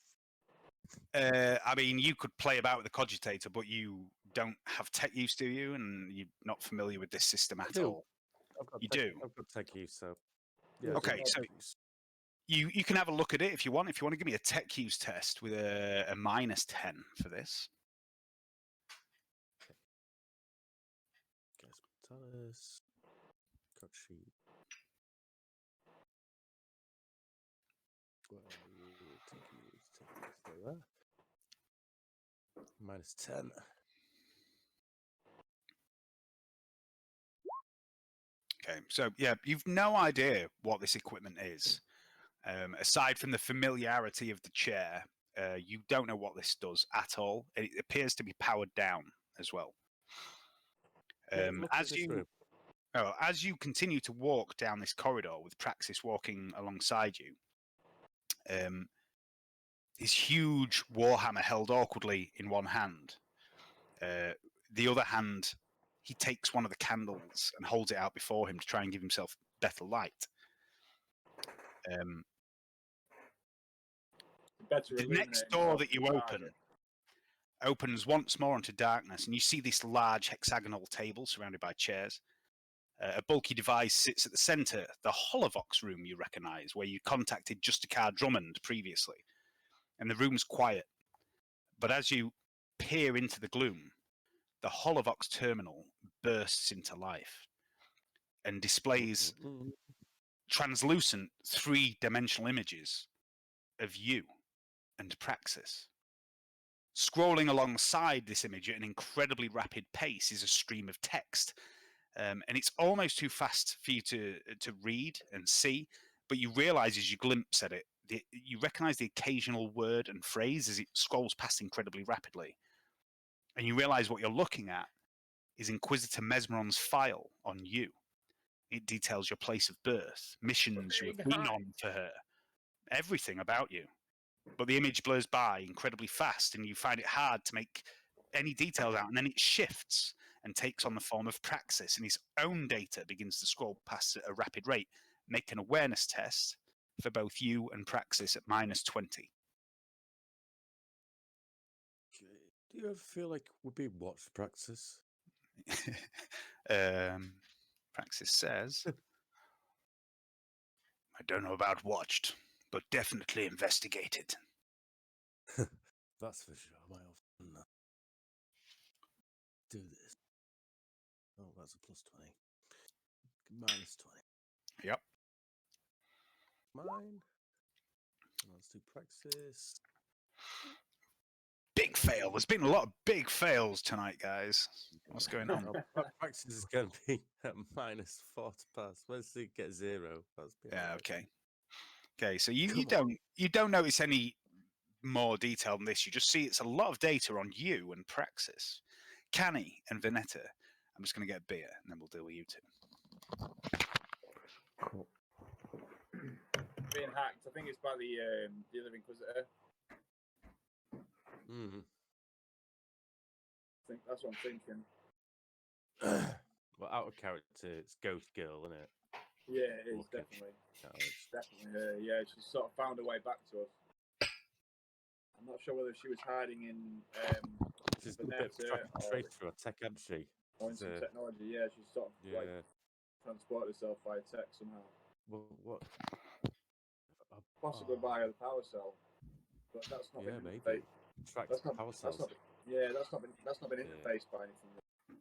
I mean, you could play about with the cogitator, but you don't have tech use, do you? And you're not familiar with this system at all. You do. I've got tech use, so yeah. Okay, so you can have a look at it if you want. If you want to give me a tech use test with a -10 for this. Guess Talis, cut sheet. There we are. -10. Okay, so yeah, you've no idea what this equipment is. Aside from the familiarity of the chair, you don't know what this does at all. It appears to be powered down as well. Look at this room. As you continue to walk down this corridor with Praxis walking alongside you, his huge warhammer held awkwardly in one hand. The other hand, he takes one of the candles and holds it out before him to try and give himself better light. The next door that you open opens once more into darkness, and you see this large hexagonal table surrounded by chairs. A bulky device sits at the centre, the Holovox room you recognise, where you contacted Justicar Drummond previously. And the room's quiet. But as you peer into the gloom, the Holovox terminal bursts into life and displays translucent three-dimensional images of you and Praxis. Scrolling alongside this image at an incredibly rapid pace is a stream of text. And it's almost too fast for you to read and see, but you realise as you glimpse at it, you recognise the occasional word and phrase as it scrolls past incredibly rapidly. And you realise what you're looking at is Inquisitor Mesmeron's file on you. It details your place of birth, missions you have been on for her, everything about you. But the image blurs by incredibly fast, and you find it hard to make any details out, and then it shifts and takes on the form of Praxis, and his own data begins to scroll past at a rapid rate. Make an awareness test for both you and Praxis at -20. Do you ever feel like we're being watched, Praxis? Praxis says, I don't know about watched, but definitely investigated. That's for sure. I might often do this. Oh, that's a +20. -20. Yep. Mine. Let's do Praxis. Big fail. There's been a lot of big fails tonight, guys. What's going on? Praxis is going to be at -4 to pass. Let's see, get 0. Yeah. Okay. Okay. So you don't notice any more detail than this. You just see it's a lot of data on you and Praxis, Canni and Veneta. I'm just going to get a beer and then we'll deal with you two. Cool. Being hacked, I think it's by the other Inquisitor. I think that's what I'm thinking. Well, out of character, it's Ghost Girl, isn't it? Yeah, it is, definitely. Definitely her. Yeah, she sort of found her way back to us. I'm not sure whether she was hiding in. She's done a bit of track and trace through her tech, hasn't she? Or in some technology, yeah. She's sort of like transported herself by tech somehow. Well, what? Possibly via the power cell, but that's not been maybe. That's not been interfaced by anything.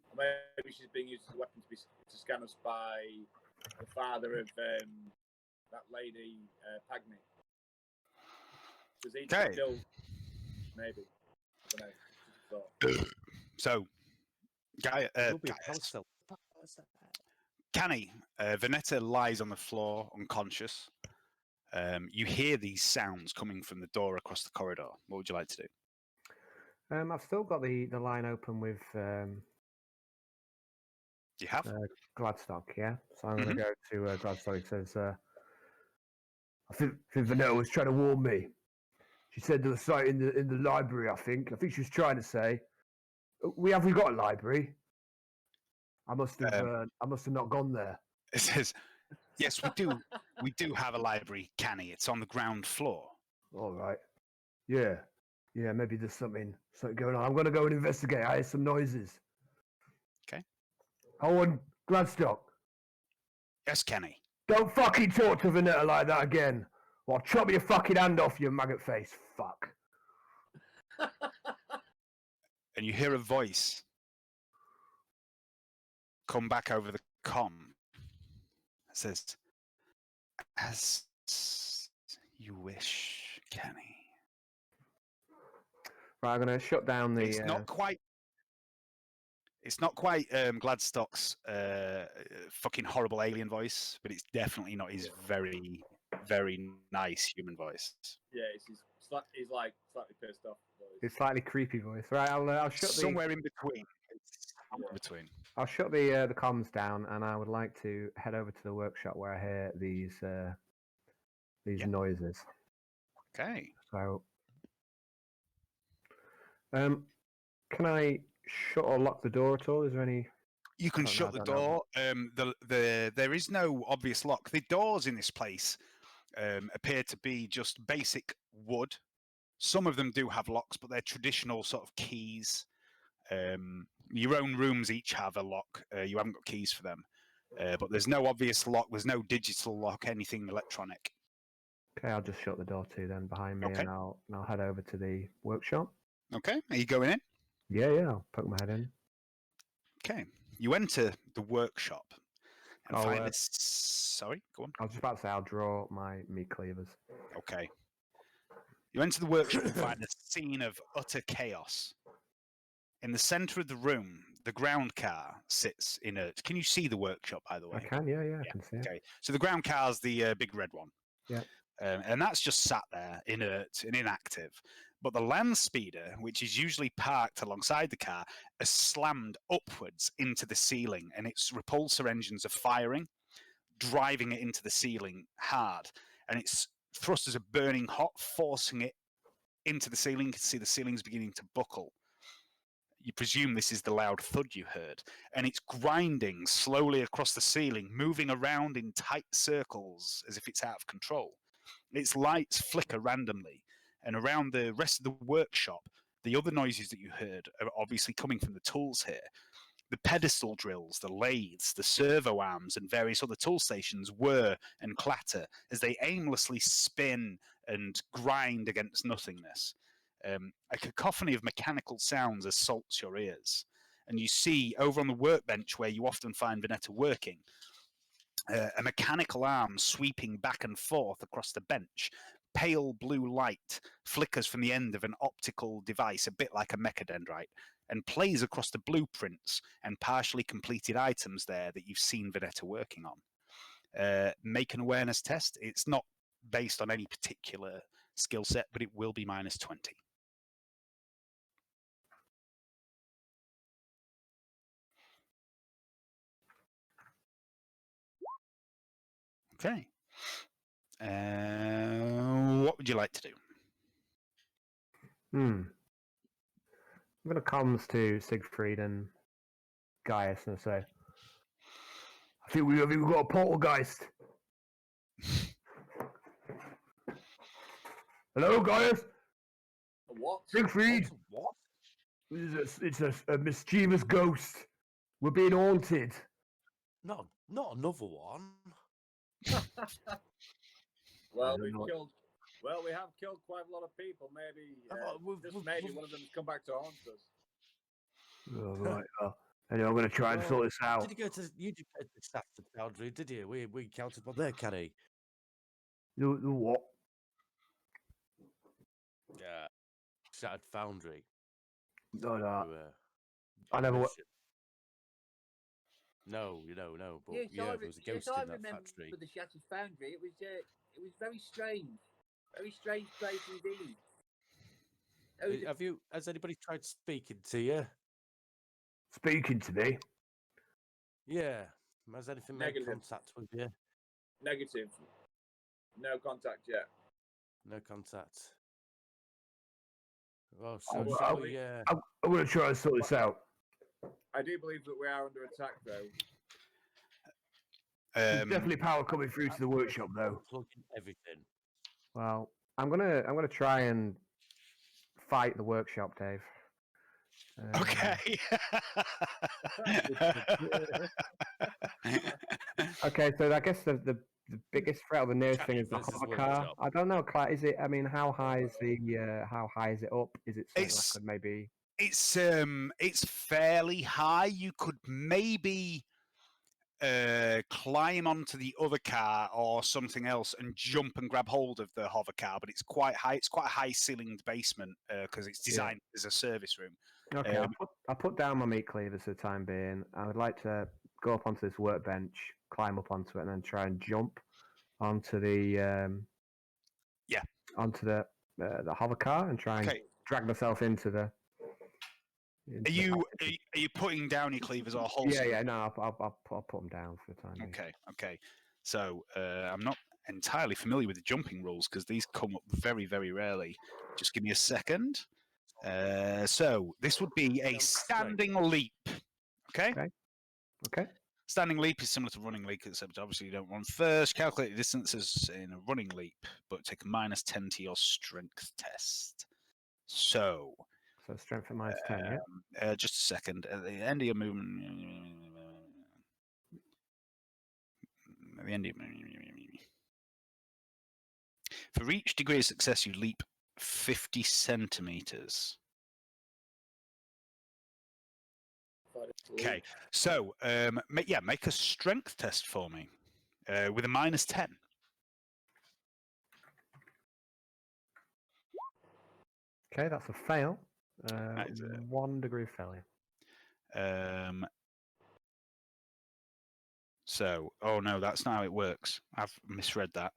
Or maybe she's being used as a weapon to scan us by the father of that lady Pagni. Does he still? Maybe. I don't know. So, Gaius. Canni, Veneta lies on the floor, unconscious. You hear these sounds coming from the door across the corridor. What would you like to do? I've still got the line open with You have? Gladstock, yeah. So I'm going to go to Gladstock. It says, I think Veneta was trying to warn me. She said there was site in the library. I think she was trying to say, we got a library. I must have not gone there. It says, yes, we do. We do have a library, Canni. It's on the ground floor. All right. Yeah. Maybe there's something going on. I'm going to go and investigate. I hear some noises. Okay. Owen Gladstock. Yes, Canni. Don't fucking talk to Veneta like that again. Or I'll chop your fucking hand off, you maggot face. Fuck. And you hear a voice come back over the comm. It says, as you wish, Canni. Right, I'm going to shut down the. It's not quite. It's not quite Gladstock's fucking horrible alien voice, but it's definitely not his very, very nice human voice. Yeah, he's like slightly pissed off. His slightly creepy voice. Right, I'll shut Somewhere in between. It's somewhere in between. I'll shut the comms down, and I would like to head over to the workshop where I hear these Yeah. noises. Okay. So, can I shut or lock the door at all? Is there any? You can Oh, no, shut I the don't know. door. There is no obvious lock. The doors in this place appear to be just basic wood. Some of them do have locks, but they're traditional sort of keys. Your own rooms each have a lock. You haven't got keys for them, but there's no obvious lock. There's no digital lock, anything electronic. Okay, I'll just shut the door too then behind me, Okay. and I'll head over to the workshop. Okay, are you going in? Yeah, I'll poke my head in. Okay, you enter the workshop and I'll, find this. Sorry, go on. I was just about to say I'll draw my meat cleavers. Okay. You enter the workshop and find a scene of utter chaos. In the center of the room, the ground car sits inert. Can you see the workshop, by the way? I can, yeah, I can see it. Okay, so the ground car's the big red one. Yeah. And that's just sat there, inert and inactive. But the land speeder, which is usually parked alongside the car, has slammed upwards into the ceiling, and its repulsor engines are firing, driving it into the ceiling hard. And its thrusters are burning hot, forcing it into the ceiling. You can see the ceiling's beginning to buckle. You presume this is the loud thud you heard, and it's grinding slowly across the ceiling, moving around in tight circles as if it's out of control. Its lights flicker randomly, and around the rest of the workshop, the other noises that you heard are obviously coming from the tools here. The pedestal drills, the lathes, the servo arms, and various other tool stations whir and clatter as they aimlessly spin and grind against nothingness. A cacophony of mechanical sounds assaults your ears. And you see, over on the workbench where you often find Vinetta working, a mechanical arm sweeping back and forth across the bench. Pale blue light flickers from the end of an optical device, a bit like a mechadendrite, and plays across the blueprints and partially completed items there that you've seen Vinetta working on. Make an awareness test. It's not based on any particular skill set, but it will be minus 20. Okay. What would you like to do? I'm going to comms to Seigfried and Gaius and say, I think we've got a poltergeist. Hello, Gaius? What? Siegfried? What? It's a mischievous ghost. We're being haunted. Not another one. Well, don't know. we have killed quite a lot of people. Maybe, maybe one of them has come back to haunt us. Oh, right. Anyway, I'm going to try and sort this out. Did you did go to the Stafford Foundry, did you? We counted on there, Canni. The what? Yeah. Shattered Foundry. No. who, I never. No. But Yes, yeah, there was a ghost I in that remember factory. the Shattered Foundry. It was very strange place indeed. Has anybody tried speaking to you? Speaking to me? Yeah. Has anything made Negative. contact with you? Negative. No contact yet. No contact. Well, Oh, so well, shall we? I'm going to try and sort this out. I do believe that we are under attack, though. There's definitely power coming through to the workshop, though. Plug in everything. Well, I'm gonna try and fight the workshop, Dave. Okay. Okay, so I guess the biggest threat or the nearest thing is the versus hover car. workshop. I don't know, Clyde. Is it? I mean, how high is it up? Is it something It's- like maybe? It's fairly high. You could maybe climb onto the other car or something else and jump and grab hold of the hover car, but it's quite high. It's quite a high-ceilinged basement because it's designed as a service room. Okay, I'll put down my meat cleavers for the time being. I would like to go up onto this workbench, climb up onto it, and then try and jump onto the onto the hover car and try and drag myself into the. Are you putting down your cleavers or holding? Yeah. No, I'll put them down for the time being. Okay. So I'm not entirely familiar with the jumping rules because these come up very, very rarely. Just give me a second. So this would be a standing leap. Okay. Standing leap is similar to running leap, except obviously you don't run first. Calculate the distances in a running leap, but take a -10 to your strength test. So strength at -10, yeah? Just a second. At the end of your movement... At the end of your For each degree of success, you leap 50 centimeters. Okay, so make a strength test for me with a -10. Okay, that's a fail. 1 degree of failure. So, oh no, that's not how it works. I've misread that.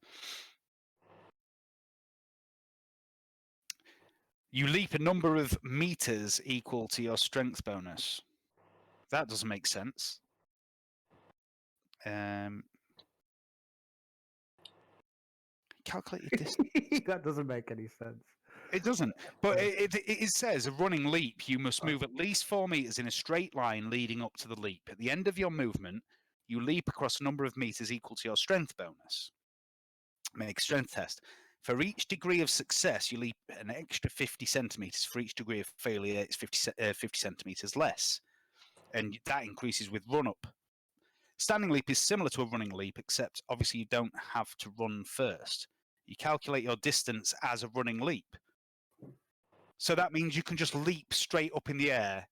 You leap a number of meters equal to your strength bonus. That doesn't make sense. Calculate your distance. That doesn't make any sense. It doesn't. But it says a running leap. You must move at least 4 meters in a straight line leading up to the leap. At the end of your movement, you leap across a number of meters equal to your strength bonus. Make a strength test. For each degree of success, you leap an extra 50 centimeters. For each degree of failure, it's 50 centimeters less. And that increases with run-up. Standing leap is similar to a running leap, except obviously you don't have to run first. You calculate your distance as a running leap. So that means you can just leap straight up in the air,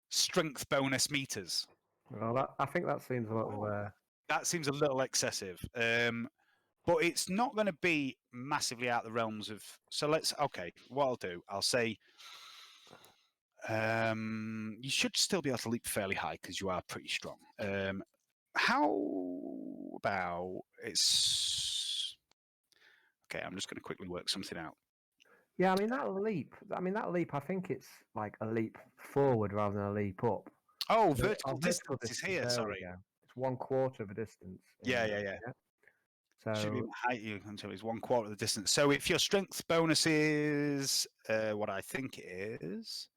strength bonus meters. Well, I think that seems a little... That seems a little excessive. But it's not going to be massively out the realms of... So what I'll do, I'll say... you should still be able to leap fairly high because you are pretty strong. How about it's... Okay, I'm just going to quickly work something out. Yeah, I mean, that leap, I think it's like a leap forward rather than a leap up. Oh, vertical distance is here, sorry. It's 1/4 of a distance. Yeah. So should be height you until it's 1/4 of the distance. So if your strength bonus is what I think it is,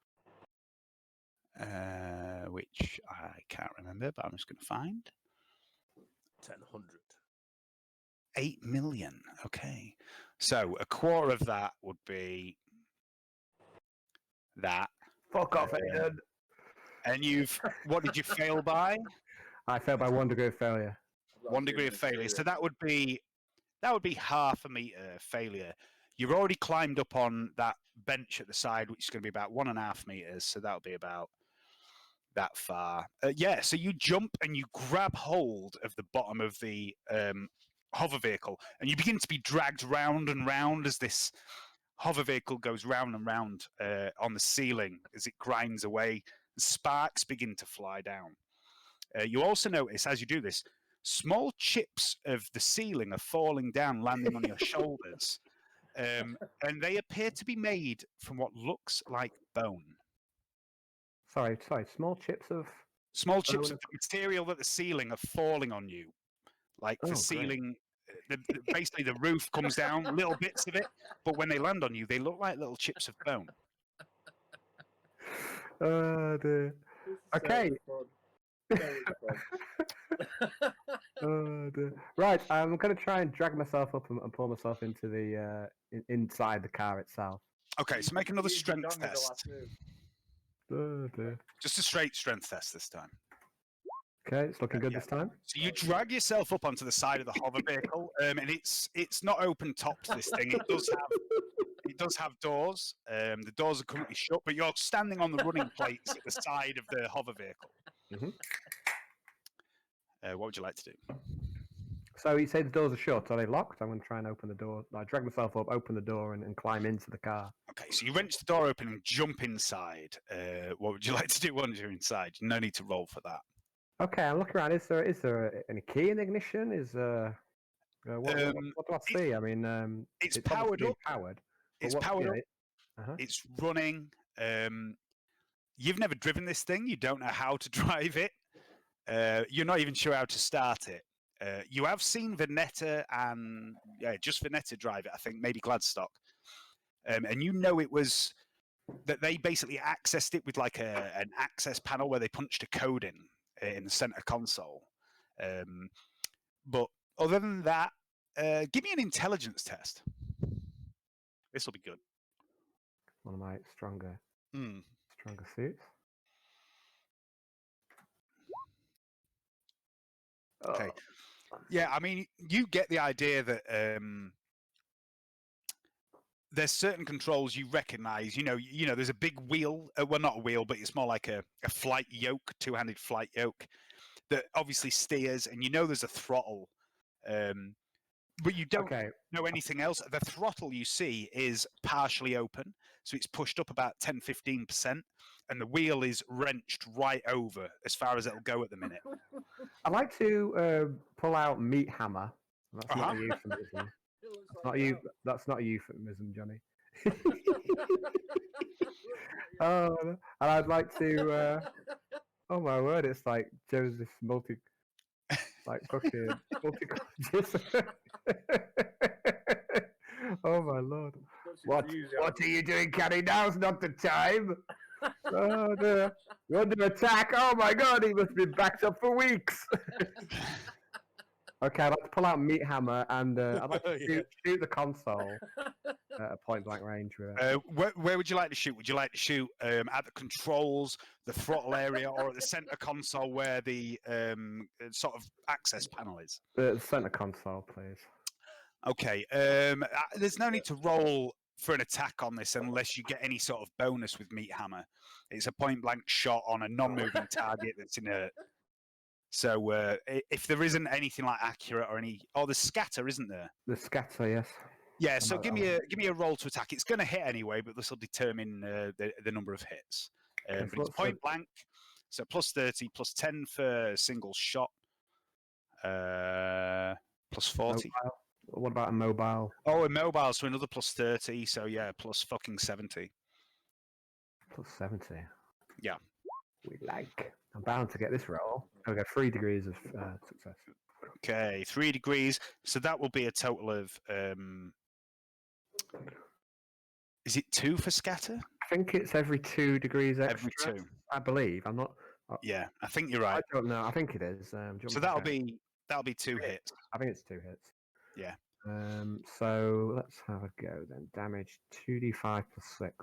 which I can't remember, but I'm just going to find 1000. 8 million. Okay, so 1/4 of that would be that. Fuck off, Aiden. And what did you fail by? I failed by 1 degree of failure. 1 degree of failure. So that would be half a meter failure. You've already climbed up on that bench at the side, which is going to be about 1.5 meters. So that'll be about that far. So you jump and you grab hold of the bottom of the hover vehicle, and you begin to be dragged round and round as this hover vehicle goes round and round on the ceiling as it grinds away. Sparks begin to fly down. You also notice as you do this, small chips of the ceiling are falling down, landing on your shoulders, and they appear to be made from what looks like bone. Sorry. Small chips of the material that the ceiling are falling on you. Like the ceiling, basically the roof comes down, little bits of it, but when they land on you, they look like little chips of bone. Oh, dear. Okay. Oh, dear. Right, I'm going to try and drag myself up and pull myself into the inside the car itself. Okay, so make another strength test. Oh, dear. Just a straight strength test this time. Okay, it's looking good this time. So you drag yourself up onto the side of the hover vehicle, and it's not open top to this thing. It does have doors. The doors are currently shut, but you're standing on the running plates at the side of the hover vehicle. What would you like to do? So you say the doors are shut. Are they locked? I'm going to try and open the door. I drag myself up, open the door, and climb into the car. Okay, so you wrench the door open and jump inside. What would you like to do once you're inside? No need to roll for that. Okay, I'm looking around. Is there any key in the ignition? What do I see? I mean, It's obviously powered being up. Powered. but It's what- powered up. Uh-huh. It's running. You've never driven this thing. You don't know how to drive it. You're not even sure how to start it. You have seen Veneta and just Veneta drive it. I think maybe Gladstock, and you know it was that they basically accessed it with like an access panel where they punched a code in the center console. But other than that, give me an intelligence test. This will be good. One of my stronger Hmm. suits. Okay. Yeah, I mean, you get the idea that there's certain controls you recognize. You know, there's a big wheel. Well, not a wheel, but it's more like a flight yoke, two-handed flight yoke that obviously steers, and you know there's a throttle. But you don't know anything else. The throttle you see is partially open, so it's pushed up about 10-15%, and the wheel is wrenched right over as far as it'll go at the minute. I'd like to pull out meat hammer. That's not a euphemism. That's not a euphemism, Johnny. Oh, and I'd like to. Oh my word! It's like Joseph like fucking Oh my lord! What are you doing, Canni? Now's not the time. Oh, you're under attack. Oh my god! He must be backed up for weeks. Okay, I'd like to pull out meat hammer and I'd like to shoot the console at a point blank range with it. Where would you like to shoot? Would you like to shoot at the controls, the throttle area, or at the center console where the sort of access panel is? The center console, please. Okay. There's no need to roll for an attack on this unless you get any sort of bonus with meat hammer. It's a point blank shot on a non-moving target that's inert. So if there isn't anything like accurate or the scatter, isn't there? The scatter, yes. Yeah. So give me a roll to attack. It's going to hit anyway, but this will determine the number of hits. But it's point blank, so plus 30, plus 10 for single shot, plus 40. Mobile. What about a mobile? Oh, a mobile, so another plus 30. So yeah, plus fucking 70. Plus 70. Yeah. We like. I'm bound to get this roll. I've got 3 degrees of success. Okay, 3 degrees. So that will be a total of. Is it 2 for scatter? I think it's every 2 degrees extra. Every 2. I believe. I'm not. Yeah, I think you're right. I don't know. I think it is. So that'll be 2 hits. I think it's 2 hits. Yeah. So let's have a go then. Damage 2d5 plus 6.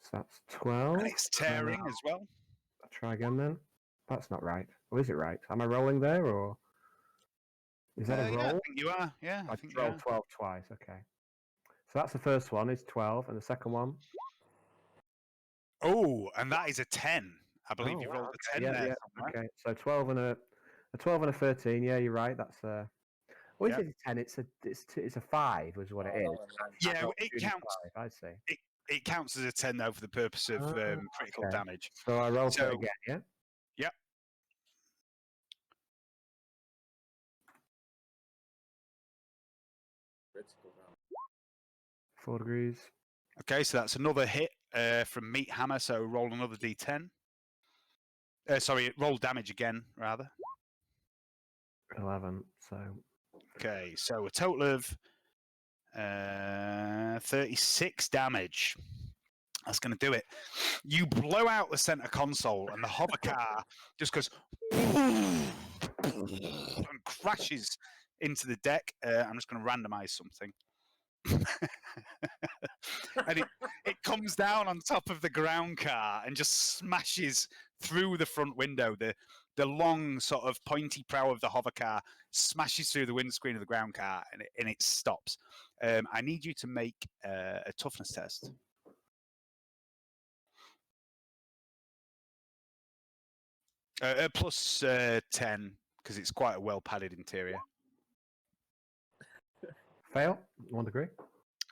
So that's 12. And it's tearing as well. I'll try again then. That's not right. Or is it right? Am I rolling there or is that a roll? Yeah, I think you are. Yeah, I think you rolled are. 12 twice. Okay. So that's the first one is 12, and the second one. Oh, and that is a 10. I believe you rolled a 10 there. Yeah. Okay. So 12 and a 13. Yeah, you're right. That's What is it? 10? It's a 5, is what it is. Yeah, it counts. 5, I see. It counts as a 10 though for the purpose of critical damage. So I roll it again. Yeah. Yep. Critical damage. 4 degrees. Okay, so that's another hit from Meat Hammer. So roll another d10. Sorry, roll damage again, rather. 11. So. Okay, so a total of 36 damage. That's going to do it. You blow out the center console, and the hover car just goes and crashes into the deck. I'm just going to randomize something. And it comes down on top of the ground car and just smashes through the front window. The long sort of pointy prow of the hover car smashes through the windscreen of the ground car, and it stops. I need you to make a toughness test. Plus 10, because it's quite a well padded interior. Fail. 1 degree.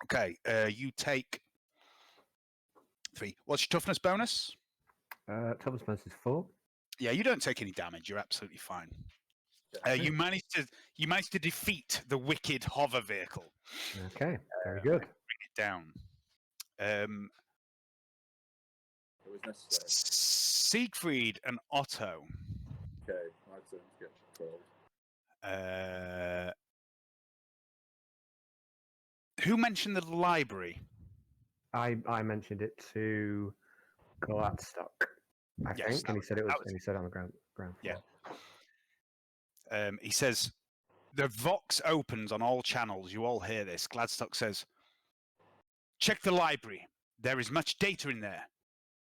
Okay, you take 3. What's your toughness bonus? Toughness bonus is 4. Yeah, you don't take any damage. You're absolutely fine. You managed to defeat the wicked hover vehicle. Okay, very good. Bring it down. It was necessary. Seigfried and Otto. Okay, my turn to get called. Who mentioned the library? I mentioned it to Gladstock, I Yes, think, and he said it was. that was And he said on the ground floor. Yeah. He says, the Vox opens on all channels. You all hear this. Gladstock says, check the library. There is much data in there.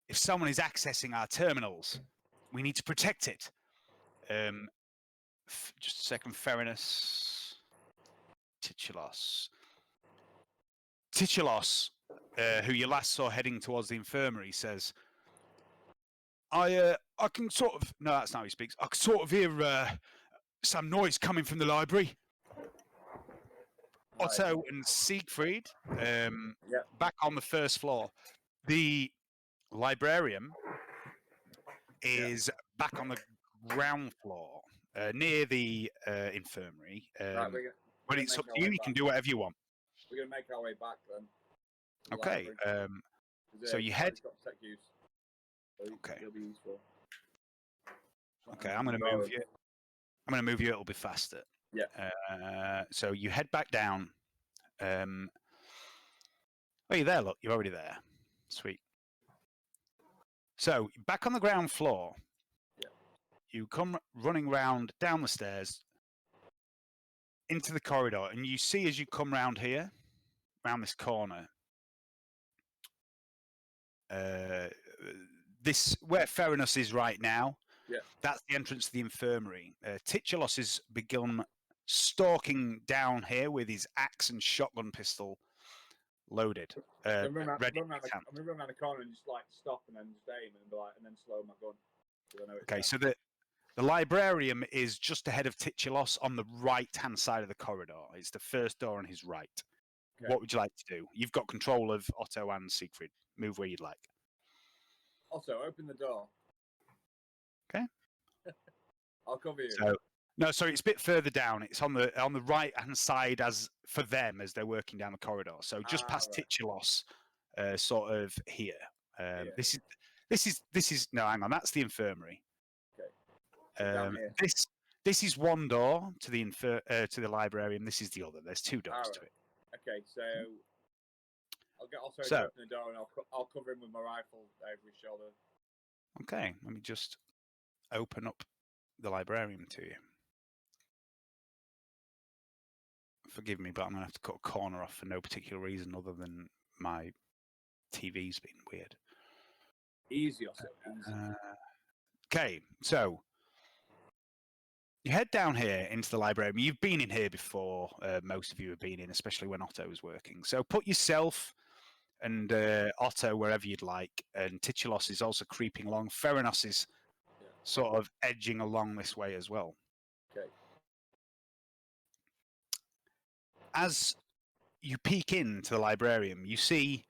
If someone is accessing our terminals, we need to protect it. Just a second. Ferinus. Titulos, who you last saw heading towards the infirmary, says, I can sort of... No, that's not how he speaks. I can sort of hear some noise coming from the library. Otto and Seigfried, back on the first floor. The librarian is back on the ground floor, near the infirmary. But it's up to you. You can do whatever you want. We're going to make our way back then. Okay. So you head... Okay. Okay, I'm going to move you. I'm going to move you a little bit faster. Yeah. So you head back down. Oh, you're there, look. You're already there. Sweet. So, back on the ground floor. Yeah. You come running round down the stairs into the corridor, and you see as you come round here, round this corner, this where Ferinus is right now. Yeah. That's the entrance to the infirmary. Titulos has begun stalking down here with his axe and shotgun pistol loaded. I'm going to ready run around the corner and just like stop and then just aim and then slow my gun. Okay, so the librarian is just ahead of Titulos on the right-hand side of the corridor. It's the first door on his right. Okay. What would you like to do? You've got control of Otto and Seigfried. Move where you'd like. Otto, open the door. Okay. I'll cover you. No, sorry, it's a bit further down. It's on the right-hand side as for them as they're working down the corridor. So just past right. Titulos, sort of here. This is no, hang on. That's the infirmary. Okay. This is one door to the librarian. This is the other. There's 2 doors to it. Okay, so I'll get Otto to open the door and I'll cover him with my rifle over his shoulder. Okay, let me just open up the librarian to you. Forgive me, but I'm going to have to cut a corner off for no particular reason other than my TV's been weird. Easy, also. Okay, so you head down here into the library. You've been in here before. Most of you have been in, especially when Otto was working. So put yourself and Otto wherever you'd like. And Titulos is also creeping along. Ferinus is sort of edging along this way as well. Okay. As you peek into the librarian, you see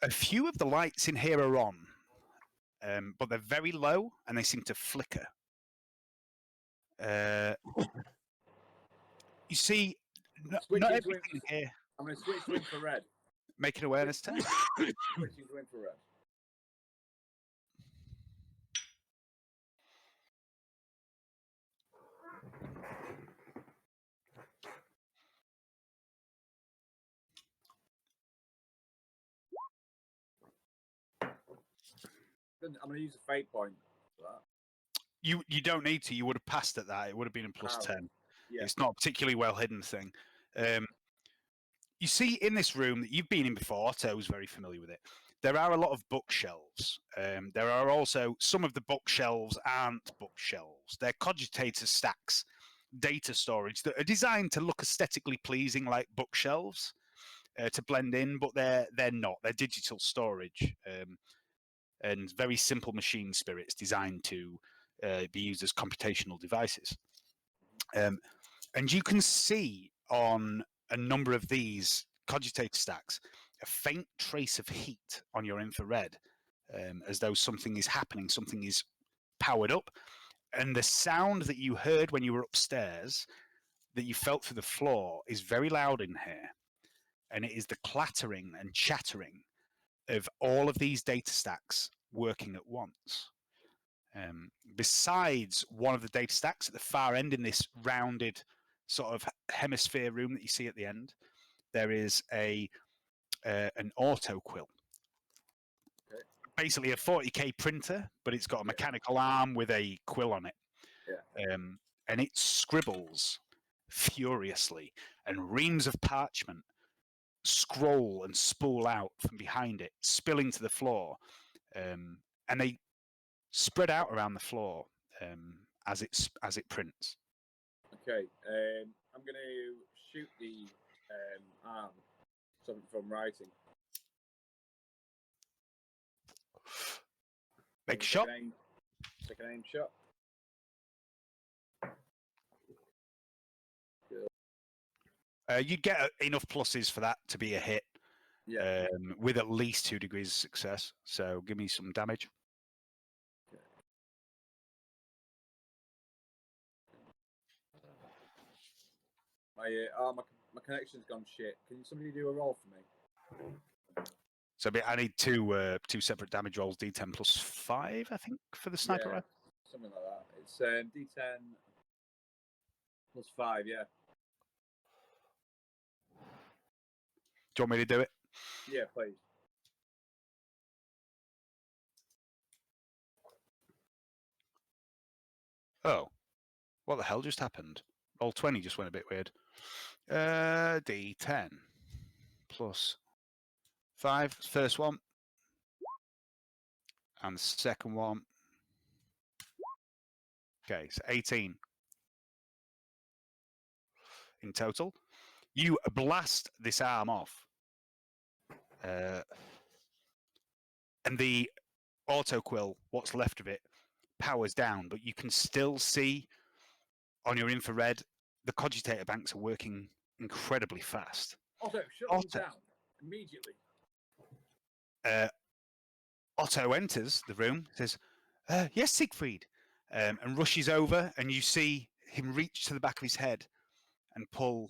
a few of the lights in here are on, but they're very low and they seem to flicker. You see, not everything here. I'm going to switch to infrared. Make an awareness test. Switching to infrared. I'm going to use a fate point for that. You don't need to. You would have passed at that. It would have been a plus 10. Yeah. It's not a particularly well hidden thing. You see in this room that you've been in before, Otto's very familiar with it. There are a lot of bookshelves. There are also some of the bookshelves aren't bookshelves. They're cogitator stacks, data storage that are designed to look aesthetically pleasing like bookshelves to blend in, but they're not. They're digital storage and very simple machine spirits designed to be used as computational devices. And you can see on a number of these cogitator stacks a faint trace of heat on your infrared, as though something is happening, something is powered up. And the sound that you heard when you were upstairs, that you felt through the floor, is very loud in here. And it is the clattering and chattering of all of these data stacks working at once. Besides one of the data stacks at the far end in this rounded sort of hemisphere room that you see at the end, there is an auto quill. Okay. Basically a 40k printer, but it's got a mechanical arm with a quill on it. Yeah. And it scribbles furiously, and reams of parchment scroll and spool out from behind it, spilling to the floor, and they spread out around the floor as it prints. Okay, I'm going to shoot the arm from writing. Make a shot. Second aim shot. You'd get enough pluses for that to be a hit, Yeah. with at least 2 degrees of success. So give me some damage. My connection's gone shit. Can somebody do a roll for me? So I need two separate damage rolls, D10 plus 5, I think, for the sniper rifle. Something like that. It's D10 plus 5, yeah. Do you want me to do it? Yeah, please. Oh, what the hell just happened? Roll 20 just went a bit weird. D10 plus 5, first one, and the second one. Okay, so 18 in total. You blast this arm off, and the autoquill, what's left of it, powers down, but you can still see on your infrared the cogitator banks are working incredibly fast. Otto, shut them down immediately. Otto enters the room, says, yes, Seigfried, and rushes over, and you see him reach to the back of his head and pull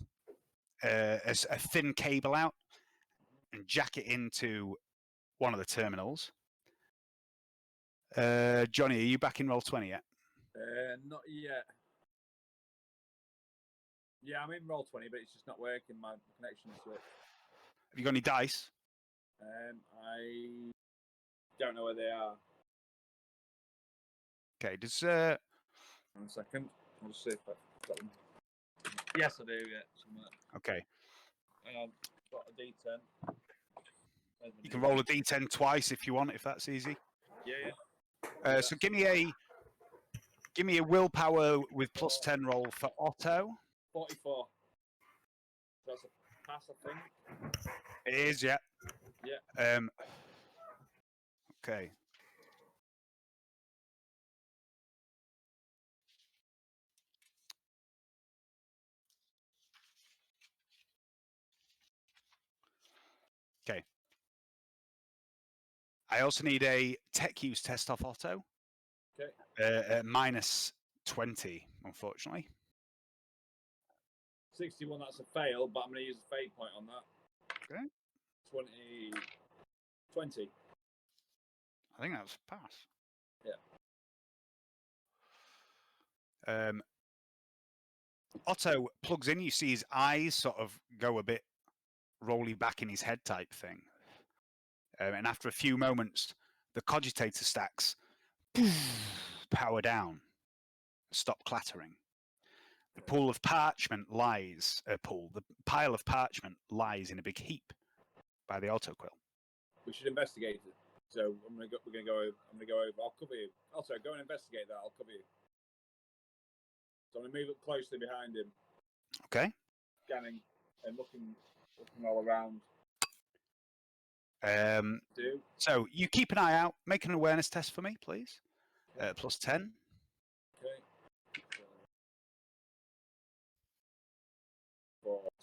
a thin cable out and jack it into one of the terminals. Johnny, are you back in roll 20 yet? Not yet. Yeah, I'm in roll 20, but it's just not working. My connection switched. Have you got any dice? I don't know where they are. Okay, does 1 second. I'll just see if I've got them. Yes, I do. Yeah, somewhere. okay. Got a D10. You can roll a D10 twice if you want, if that's easy. Yeah. So give me a willpower with plus 10 roll for Otto. 44. That's a pass, I think. It is, yeah. Yeah. Okay. Okay. I also need a tech use test off Otto. Okay. Minus 20, unfortunately. 61, that's a fail, but I'm going to use a fate point on that. Okay. 20. I think that's a pass. Yeah. Otto plugs in. You see his eyes sort of go a bit rolly back in his head type thing. And after a few moments, the cogitator stacks power down, stop clattering. The pool of parchment lies, the pile of parchment lies in a big heap by the autoquill. We should investigate it. So we're gonna go over. I'll cover you. Also, go and investigate that. I'll cover you. So I'm gonna move up closely behind him. Okay. Scanning and looking all around. So you keep an eye out. Make an awareness test for me, please. Plus 10.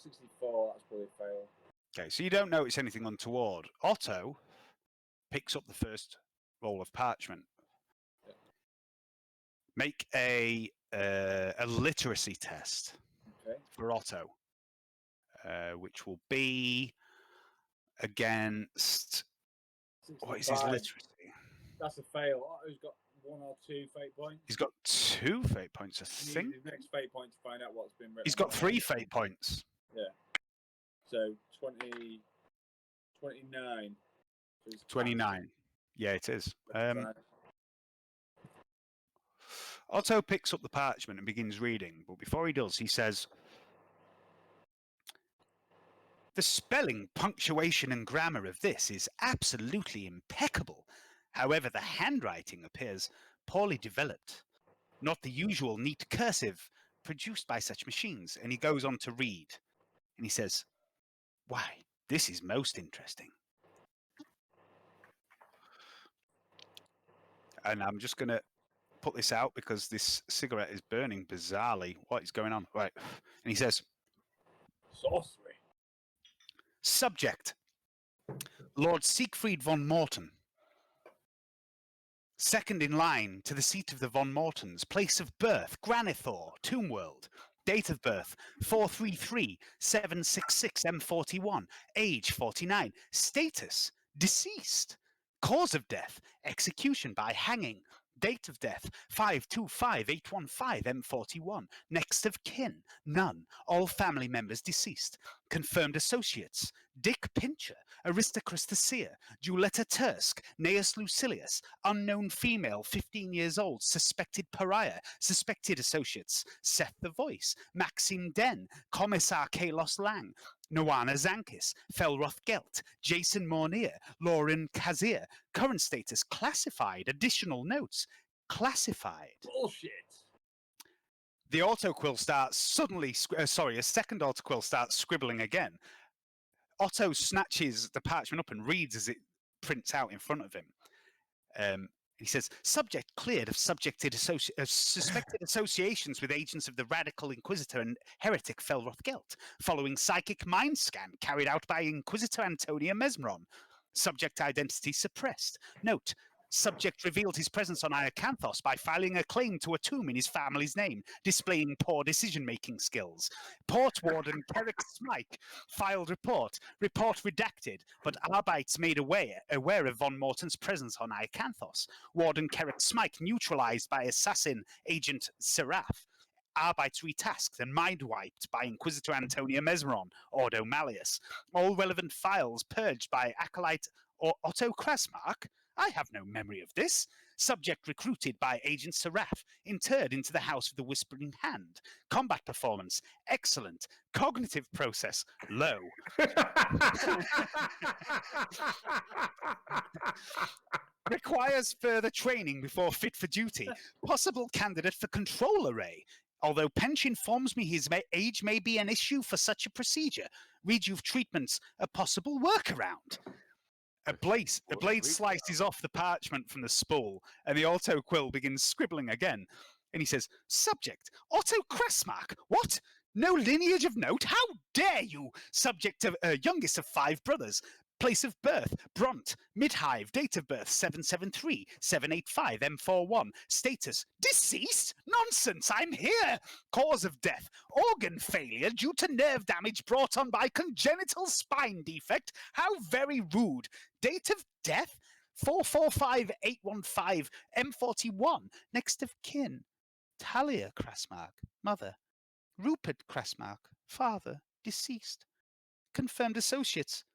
64, that's probably a fail. Okay, so you don't notice anything untoward. Otto picks up the first roll of parchment. Yeah. Make a literacy test Okay. for Otto, which will be against... What is his 65. literacy? That's a fail. Otto's got 1 or 2 fate points. He's got 2 fate points, I He think. needs his next fate point to find out what's been written. He's got on 3 it. fate points. Yeah. So 20, 29. So it's 29. Yeah, it is. right. Otto picks up the parchment and begins reading, but before he does, he says, "The spelling, punctuation, and grammar of this is absolutely impeccable. However, the handwriting appears poorly developed. Not the usual neat cursive produced by such machines." And he goes on to read. And he says, "Why, this is most interesting." And I'm just going to put this out because this cigarette is burning bizarrely. What is going on? Right. And he says, Sorcery. "Subject, Lord Seigfried von Morten. Second in line to the seat of the von Mortens. Place of birth, Granithor, Tomb World. Date of birth, 433-766 M41. Age, 49. Status, deceased. Cause of death, execution by hanging. Date of death, 525-815 M41. Next of kin, none. All family members deceased. Confirmed associates, Dick Pincher, Aristocras the Seer, Giulietta Tursk, Gnaeus Lucilius, unknown female, 15 years old, suspected pariah, suspected associates, Seth the Voice, Maxim Den, Commissar Kalos Lang, Noana Zankis, Felroth Gelt, Jason Mornier, Lauren Kazir. Current status, classified. Additional notes, classified." Bullshit. The autoquill starts suddenly, a second autoquill starts scribbling again. Otto snatches the parchment up and reads as it prints out in front of him. He says, "Subject cleared of suspected associations with agents of the radical Inquisitor and heretic Felroth Gelt, following psychic mind scan carried out by Inquisitor Antonia Mesmeron. Subject identity suppressed. Note, subject revealed his presence on Iacanthos by filing a claim to a tomb in his family's name, displaying poor decision-making skills. Port Warden Kerrick Smike filed report redacted, but Arbeits made aware of von Morten's presence on Iacanthos. Warden Kerrick Smike neutralized by assassin agent Seraph. Arbeits retasked and mind-wiped by Inquisitor Antonia Mesmeron, Ordo Malleus. All relevant files purged by Acolyte or Otto Krasmark. I have no memory of this. Subject recruited by Agent Seraph, interred into the House of the Whispering Hand. Combat performance, excellent. Cognitive process, low. Requires further training before fit for duty. Possible candidate for control array. Although Pench informs me his age may be an issue for such a procedure. Rejuve treatments, a possible workaround." A blade slices off the parchment from the spool, and the autoquill begins scribbling again. And he says, "Subject, Otto Krasmark. What? No lineage of note? How dare you? Subject of youngest of 5 brothers. Place of birth, Bront, Midhive. Date of birth, 773-785 M41. Status, deceased? Nonsense, I'm here. Cause of death, organ failure due to nerve damage brought on by congenital spine defect. How very rude. Date of death, 445-815 M41. Next of kin, Talia Krasmark, mother. Rupert Krasmark, father, deceased. Confirmed associates,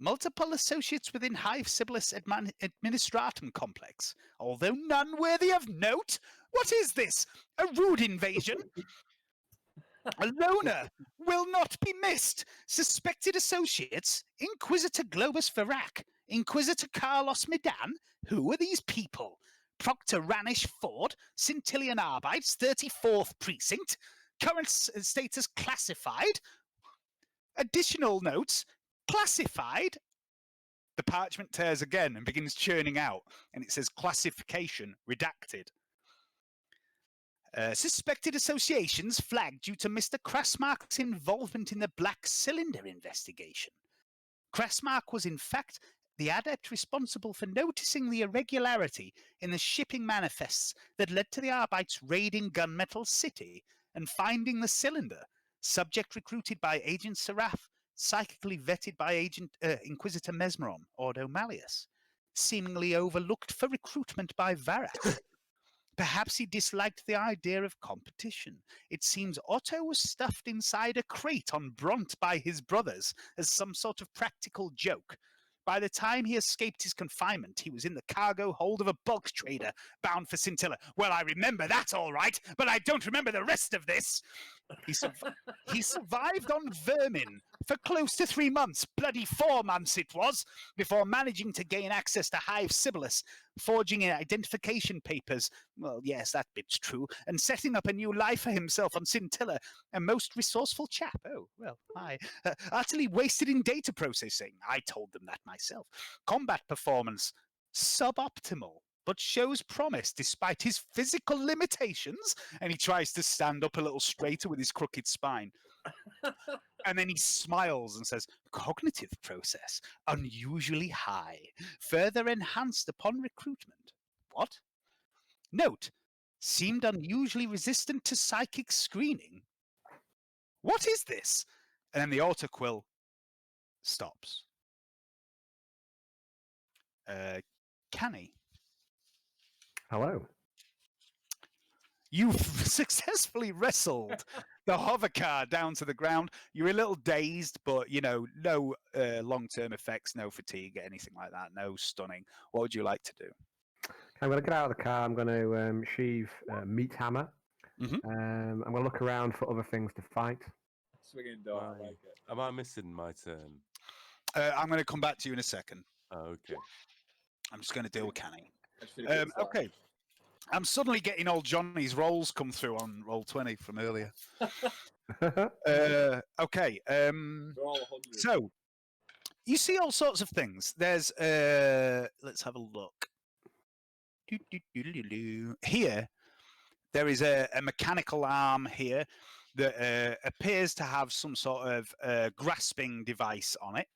multiple associates within Hive Sibilis Administratum complex, although none worthy of note. What is this? A rude invasion? A loner will not be missed. Suspected associates, Inquisitor Globus Verac, Inquisitor Carlos Medan. Who are these people? Proctor Ranish Ford, Scintilian Arbeits, 34th Precinct. Current status classified. Additional notes, classified. The parchment tears again and begins churning out, and it says classification redacted. Suspected associations flagged due to Mr. Krassmark's involvement in the Black Cylinder investigation. Krassmark was, in fact, the adept responsible for noticing the irregularity in the shipping manifests that led to the Arbeits raiding Gunmetal City and finding the cylinder, subject recruited by Agent Seraph, psychically vetted by Inquisitor Mesmeron, Ordo Malleus, seemingly overlooked for recruitment by Varak. Perhaps he disliked the idea of competition. It seems Otto was stuffed inside a crate on Bront by his brothers as some sort of practical joke. By the time he escaped his confinement, he was in the cargo hold of a bulk trader bound for Scintilla. Well, I remember that all right, but I don't remember the rest of this. He survived on vermin for close to 3 months, bloody 4 months it was, before managing to gain access to Hive Sibyllus, forging in identification papers, well, yes, that bit's true, and setting up a new life for himself on Scintilla, a most resourceful chap. Oh, well, utterly wasted in data processing. I told them that myself. Combat performance, suboptimal, but shows promise despite his physical limitations. And he tries to stand up a little straighter with his crooked spine. And then he smiles and says, cognitive process, unusually high, further enhanced upon recruitment. What? Note, seemed unusually resistant to psychic screening. What is this? And then the autoquill stops. Canni. Hello. You've successfully wrestled the hover car down to the ground. You're a little dazed, but, you know, no long-term effects, no fatigue, anything like that, no stunning. What would you like to do? I'm going to get out of the car. I'm going to sheave meat hammer. Mhm. I'm going to look around for other things to fight. Swinging door, I like it. Am I missing my turn? I'm going to come back to you in a second. Oh, okay. I'm just going to deal with Canni. Let's finish it off. Okay. I'm suddenly getting old Johnny's rolls come through on Roll20 from earlier. Okay. We're all 100. So, you see all sorts of things. There's, let's have a look. Here, there is a mechanical arm here that appears to have some sort of grasping device on it.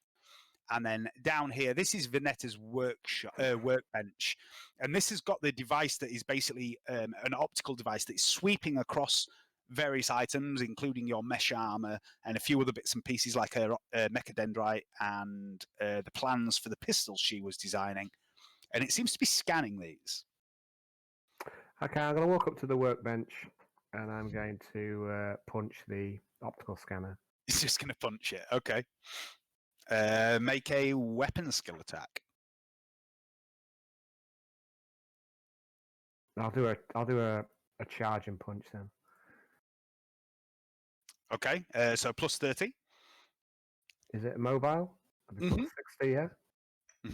And then down here, this is Venetta's workbench. And this has got the device that is basically an optical device that is sweeping across various items, including your mesh armor and a few other bits and pieces like a mechadendrite and the plans for the pistols she was designing. And it seems to be scanning these. Okay, I'm going to walk up to the workbench and I'm going to punch the optical scanner. It's just going to punch it. Okay. Make a weapon skill attack. I'll do a charge and punch then. Okay. So plus 30. Is it mobile? Plus 60, yeah. I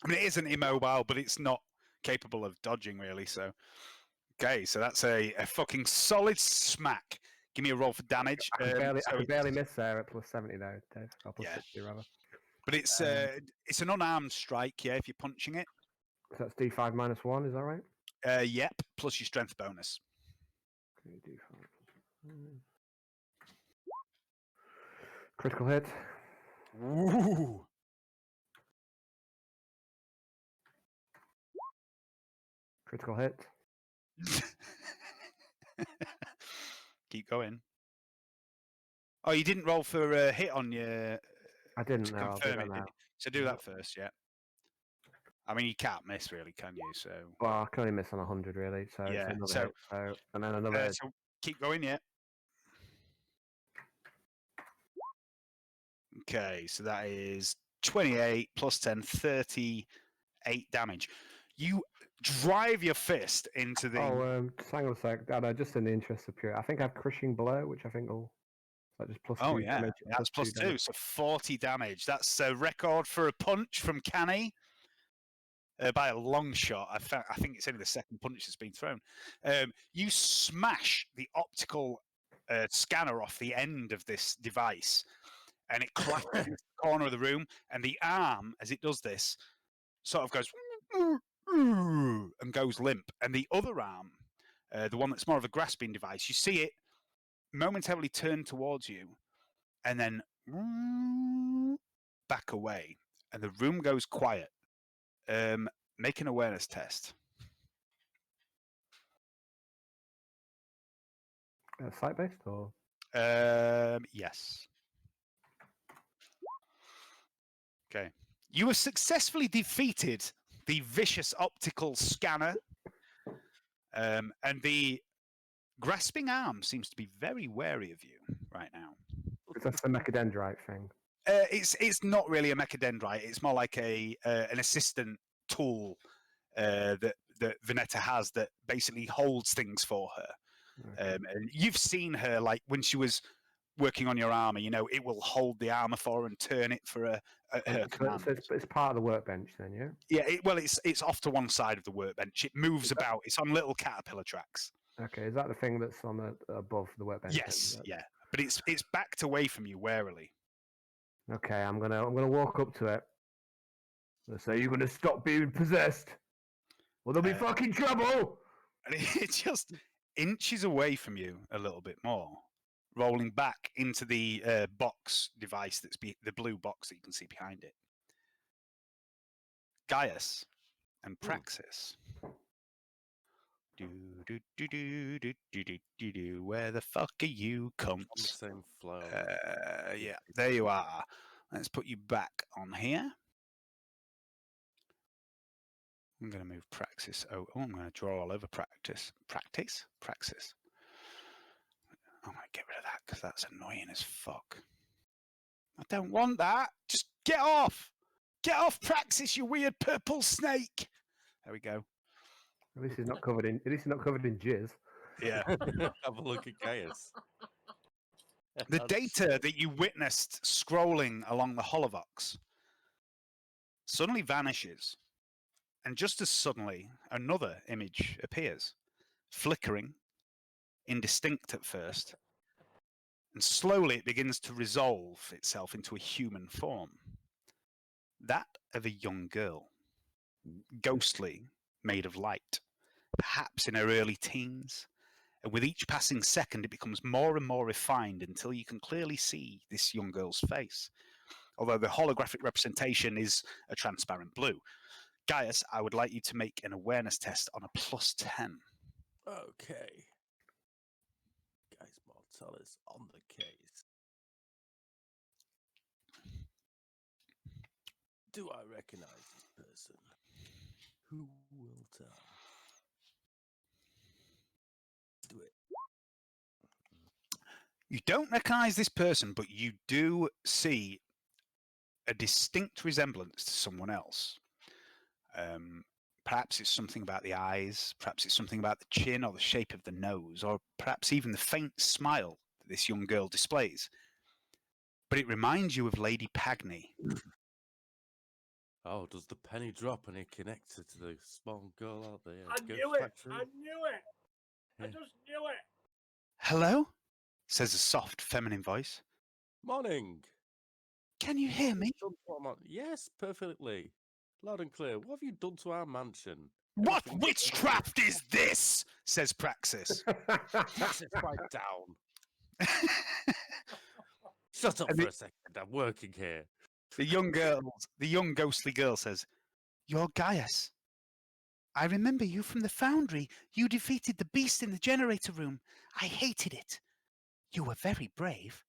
mean, it isn't immobile, but it's not capable of dodging really. So, okay. So that's a fucking solid smack. Give me a roll for damage. I can barely miss there at plus 70 though, Dave. Or plus 60 rather. But it's an unarmed strike, yeah, if you're punching it. So that's D5 minus 1, is that right? Yep, plus your strength bonus. Okay, D5. Critical hit. Ooh. Critical hit. Keep going. Oh, you didn't roll for a hit on your... I didn't know. Confirm it, did you? So do that first, yeah. I mean, you can't miss, really, can you? So Well, I can only miss on 100, really. So Yeah, it's another so- hit, so and then another. so keep going, yeah. Okay, so that is 28 plus 10, 38 damage. You drive your fist into the... Hang on a sec. Just in the interest of purity, I think I have crushing blow, which I think will. That just plus Oh, 2 yeah, damage. that's plus 2, damage. so 40 damage. That's a record for a punch from Canni. By a long shot. I think it's only the second punch that's been thrown. You smash the optical scanner off the end of this device, and it clatters into the corner of the room, and the arm, as it does this, sort of goes and goes limp, and the other arm the one that's more of a grasping device. You see it momentarily turn towards you, and then back away, and the room goes quiet. Make an awareness test. Site-based or? Yes. Okay. You have successfully defeated the vicious optical scanner, and the grasping arm seems to be very wary of you right now. That's the mechadendrite thing. It's not really a mechadendrite. It's more like an assistant tool that Vanetta has that basically holds things for her. Okay. And you've seen her, like when she was working on your armor. You know, it will hold the armor for her and turn it for her command. So it's part of the workbench then, yeah? Yeah, it's off to one side of the workbench. It moves about. It's on little caterpillar tracks. Okay, is that the thing that's on the above the workbench? Yes, yeah, but it's backed away from you warily. Okay, I'm gonna walk up to it. So you're gonna stop being possessed, or there'll be fucking trouble. And it just inches away from you a little bit more, rolling back into the box device that's the blue box that you can see behind it. Gaius and Praxis. Where the fuck are you, On the cunts? same flow. Yeah, there you are. Let's put you back on here. I'm going to move Praxis. Oh, I'm going to draw all over Praxis. Praxis? I'm going to get rid of that because that's annoying as fuck. I don't want that. Just get off. Get off, Praxis, you weird purple snake. There we go. At least he's not covered in jizz. Yeah. Have a look at Gaius. The data that you witnessed scrolling along the holovox suddenly vanishes. And just as suddenly, another image appears, flickering, indistinct at first, and slowly it begins to resolve itself into a human form. That of a young girl, ghostly, made of light, perhaps in her early teens. And with each passing second, it becomes more and more refined until you can clearly see this young girl's face, although the holographic representation is a transparent blue. Gaius, I would like you to make an awareness test on a +10. Okay. Gaius Mortalis on the case. Do I recognize this person? Who will tell? Do it. You don't recognize this person, but you do see a distinct resemblance to someone else. Perhaps it's something about the eyes, perhaps it's something about the chin or the shape of the nose, or perhaps even the faint smile that this young girl displays. But it reminds you of Lady Pagny. Oh, does the penny drop and it connects it to the small girl out there? I knew it. I knew it. I just knew it. Hello? Says a soft, feminine voice. Morning. Can you hear me? Yes, perfectly. Loud and clear. What have you done to our mansion? What witchcraft is this? Says Praxis. Praxis, quiet down. Shut up for a second. I'm working here. The young ghostly girl says, "You're Gaius. I remember you from the foundry. You defeated the beast in the generator room. I hated it. You were very brave."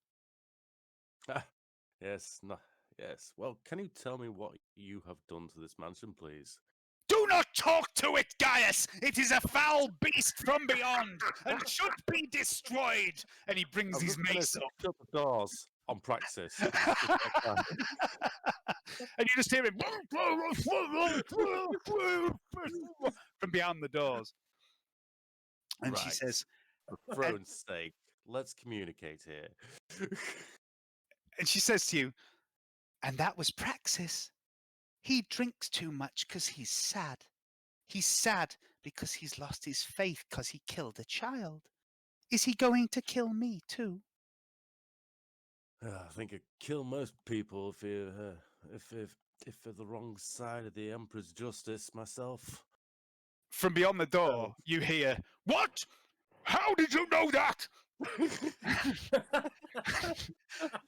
Yes, no, yes. Well, can you tell me what you have done to this mansion, please? Do not talk to it, Gaius! It is a foul beast from beyond and should be destroyed. And he brings his mace up. Shut the doors on Praxis. And you just hear him from behind the doors. And she says, For throne's sake, let's communicate here. and she says to you, "And that was Praxis. He drinks too much because he's sad. He's sad because he's lost his faith because he killed a child. Is he going to kill me too?" I think I'd kill most people if they're the wrong side of the Emperor's justice myself. From beyond the door, you hear, "What? How did you know that?"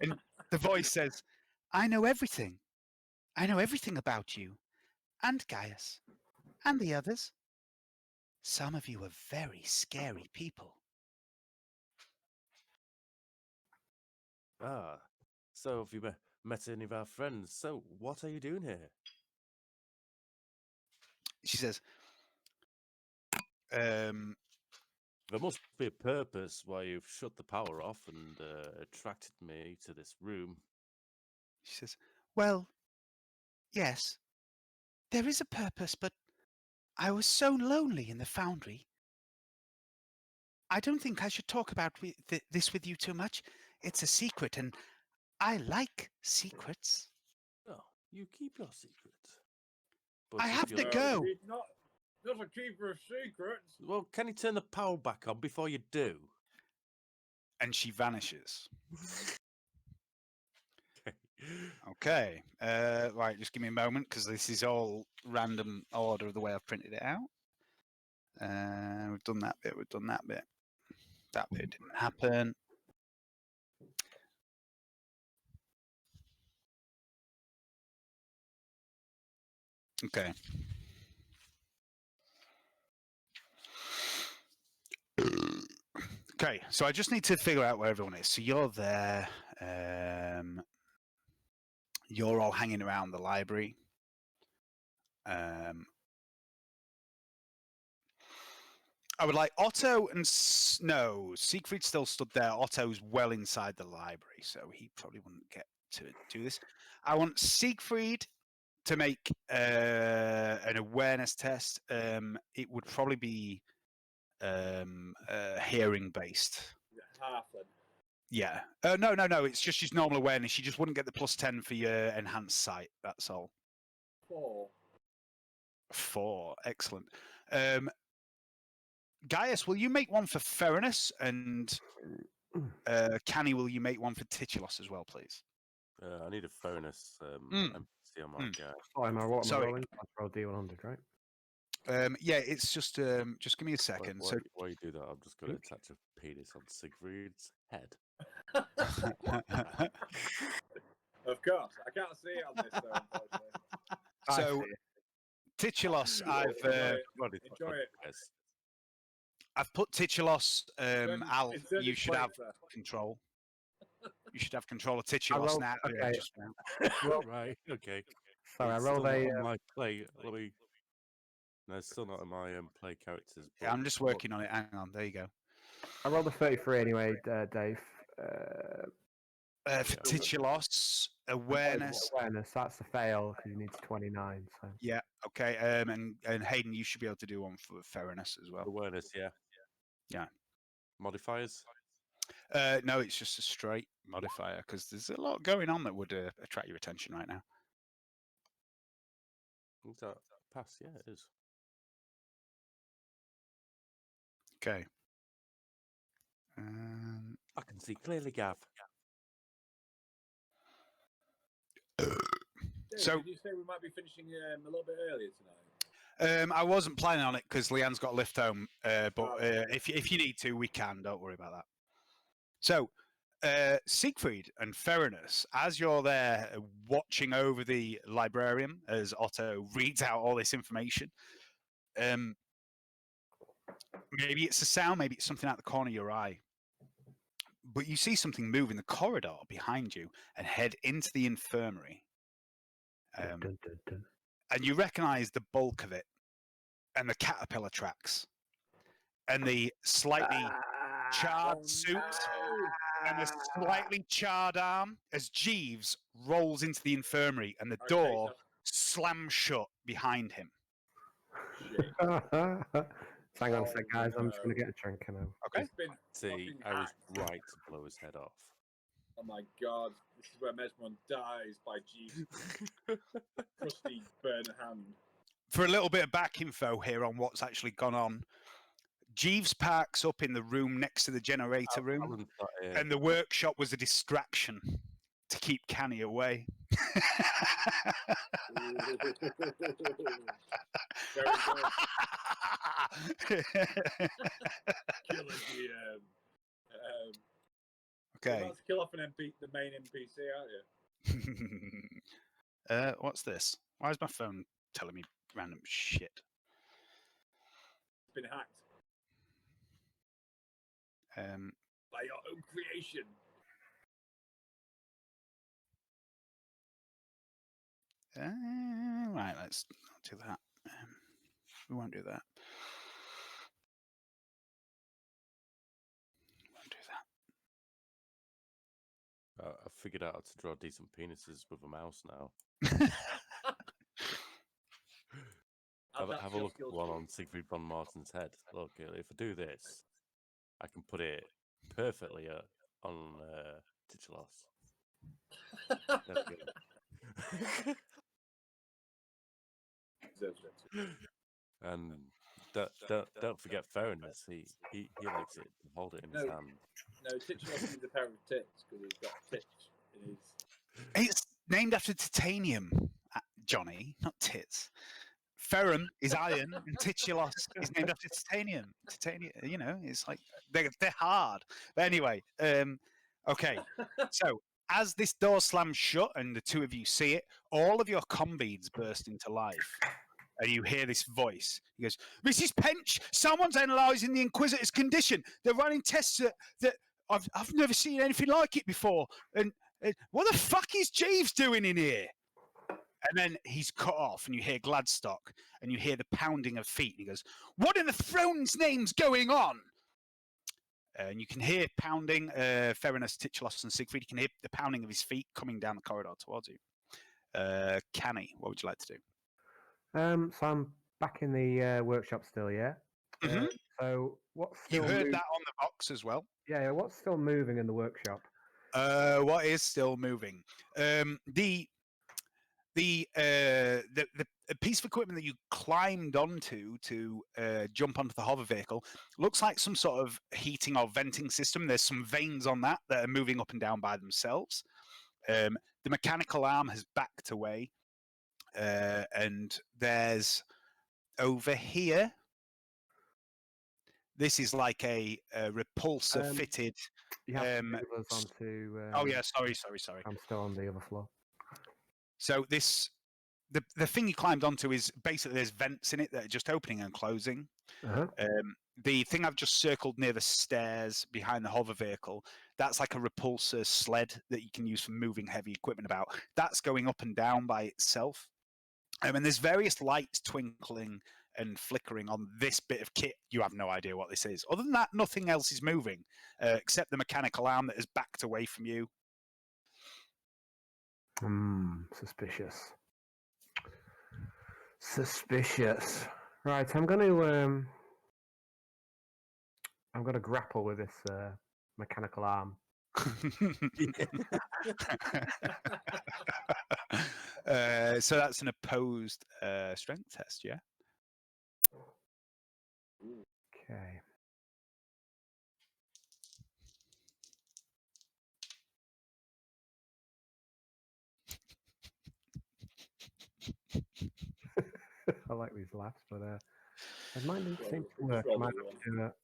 And the voice says, "I know everything. I know everything about you, and Gaius, and the others. Some of you are very scary people." Ah, so have you met any of our friends? So what are you doing here? She says, There must be a purpose why you've shut the power off and attracted me to this room. "Well, yes, there is a purpose, but I was so lonely in the foundry. I don't think I should talk about this with you too much. It's a secret, and I like secrets." Oh, you keep your secrets. But I if have you're- to go. He's not a keeper of secrets. Well, can you turn the power back on before you do? And she vanishes. Okay. Okay. Right, just give me a moment, because this is all random order of the way I've printed it out. We've done that bit, we've done that bit. That bit didn't happen. Okay. Okay, so I just need to figure out where everyone is. So you're there. You're all hanging around the library. I would like Otto and no, Seigfried still stood there. Otto's well inside the library, so he probably wouldn't get to do this. I want Seigfried to make an awareness test. It would probably be hearing based. Halfling. Yeah. No. It's just his normal awareness. You just wouldn't get the +10 for your enhanced sight. That's all. 4. 4. Excellent. Gaius, will you make one for Theranos? And Canni, will you make one for Titulos as well, please? I need a bonus. Mm. See on my guy. What am I Sorry. rolling? I'll roll D100, right? Yeah, it's just give me a second. While you do that, I'm just going to attach a penis on Seigfried's head. Of course. I can't see it on this, though, unfortunately. So, Titulos, Enjoy it. I've put Titulos. Al, Insert you his should have place control. You should have control of Titulos now. okay. Just now. Right, okay. Sorry, I It's rolled still not a. on my play. Let me. No, it's still not in my play characters. Yeah, I'm just working on it. Hang on. There you go. I rolled a 33 anyway, Dave. For Titulos, awareness. Awareness, that's a fail because you need 29. So Yeah. Okay. And Hayden, you should be able to do one for Theranos as well. Awareness, yeah. Yeah. Modifiers? No, it's just a straight modifier because there's a lot going on that would attract your attention right now. Is that pass? Yeah, it is. Okay. I can see clearly, Gav. Dave, So- did you say we might be finishing a little bit earlier tonight? I wasn't planning on it because Leanne's got a lift home, but Okay. if you need to, we can. Don't worry about that. So, Seigfried and Theranos, as you're there watching over the librarian as Otto reads out all this information, maybe it's a sound, maybe it's something out the corner of your eye, but you see something move in the corridor behind you and head into the infirmary. dun, dun, dun. And you recognize the bulk of it and the caterpillar tracks and the slightly charred suit and the slightly charred arm as Jeeves rolls into the infirmary and the Okay, door so- slams shut behind him. Shit. Hang on a sec, guys. I'm just no. going to get a drink now. Okay. It's been See, fucking I was hacked. right to blow his head off. Oh my god, this is where Mesmon dies by Jeeves' crusty burnt hand. For a little bit of back info here on what's actually gone on, Jeeves parks up in the room next to the generator room, and the workshop was a distraction. to keep Canni away. Very good. Killer GM. You're Okay. about to kill off the main NPC, aren't you? What's this? Why is my phone telling me random shit? It's been hacked by your own creation. Right, let's not do that. We won't do that. Won't do that. I figured out how to draw decent penises with a mouse now. Have a look at one on Seigfried von Martin's head. Look, if I do this, I can put it perfectly on Titulos. There we go. And don't forget Ferrinus. He likes it. Hold it in his hand. No, Titulos needs a pair of tits because he's got tits in his. It's named after titanium, Johnny, not tits. Ferrum is iron, and Titulos is named after titanium. Titanium, you know, it's like they're hard. But anyway, okay. So as this door slams shut and the two of you see it, all of your combeads burst into life. And you hear this voice. He goes, "Mrs. Pench, someone's analysing the Inquisitor's condition. They're running tests that I've never seen anything like it before. And what the fuck is Jeeves doing in here?" And then he's cut off, and you hear Gladstock, and you hear the pounding of feet. And he goes, "What in the throne's name's going on?" And you can hear pounding, Ferrinus, Titulos, and Seigfried. You can hear the pounding of his feet coming down the corridor towards you. Canni, what would you like to do? So I'm back in the workshop still, yeah? Mhm. So what's still You heard that on the box as well. Yeah, what's still moving in the workshop? What is still moving? The piece of equipment that you climbed onto to jump onto the hover vehicle looks like some sort of heating or venting system. There's some vanes on that are moving up and down by themselves. The mechanical arm has backed away, and there's over here. This is like a repulsor fitted. You have to move us onto. Oh yeah, sorry. I'm still on the other floor. So this, the thing you climbed onto is basically there's vents in it that are just opening and closing. Uh-huh. The thing I've just circled near the stairs behind the hover vehicle, that's like a repulsor sled that you can use for moving heavy equipment about. That's going up and down by itself. And there's various lights twinkling and flickering on this bit of kit. You have no idea what this is. Other than that, nothing else is moving, except the mechanical arm that has backed away from you. Suspicious. Suspicious. Right, I'm going to grapple with this mechanical arm. So that's an opposed strength test, yeah? Okay. I like these laughs, but it might not seem to work. I might have to do that.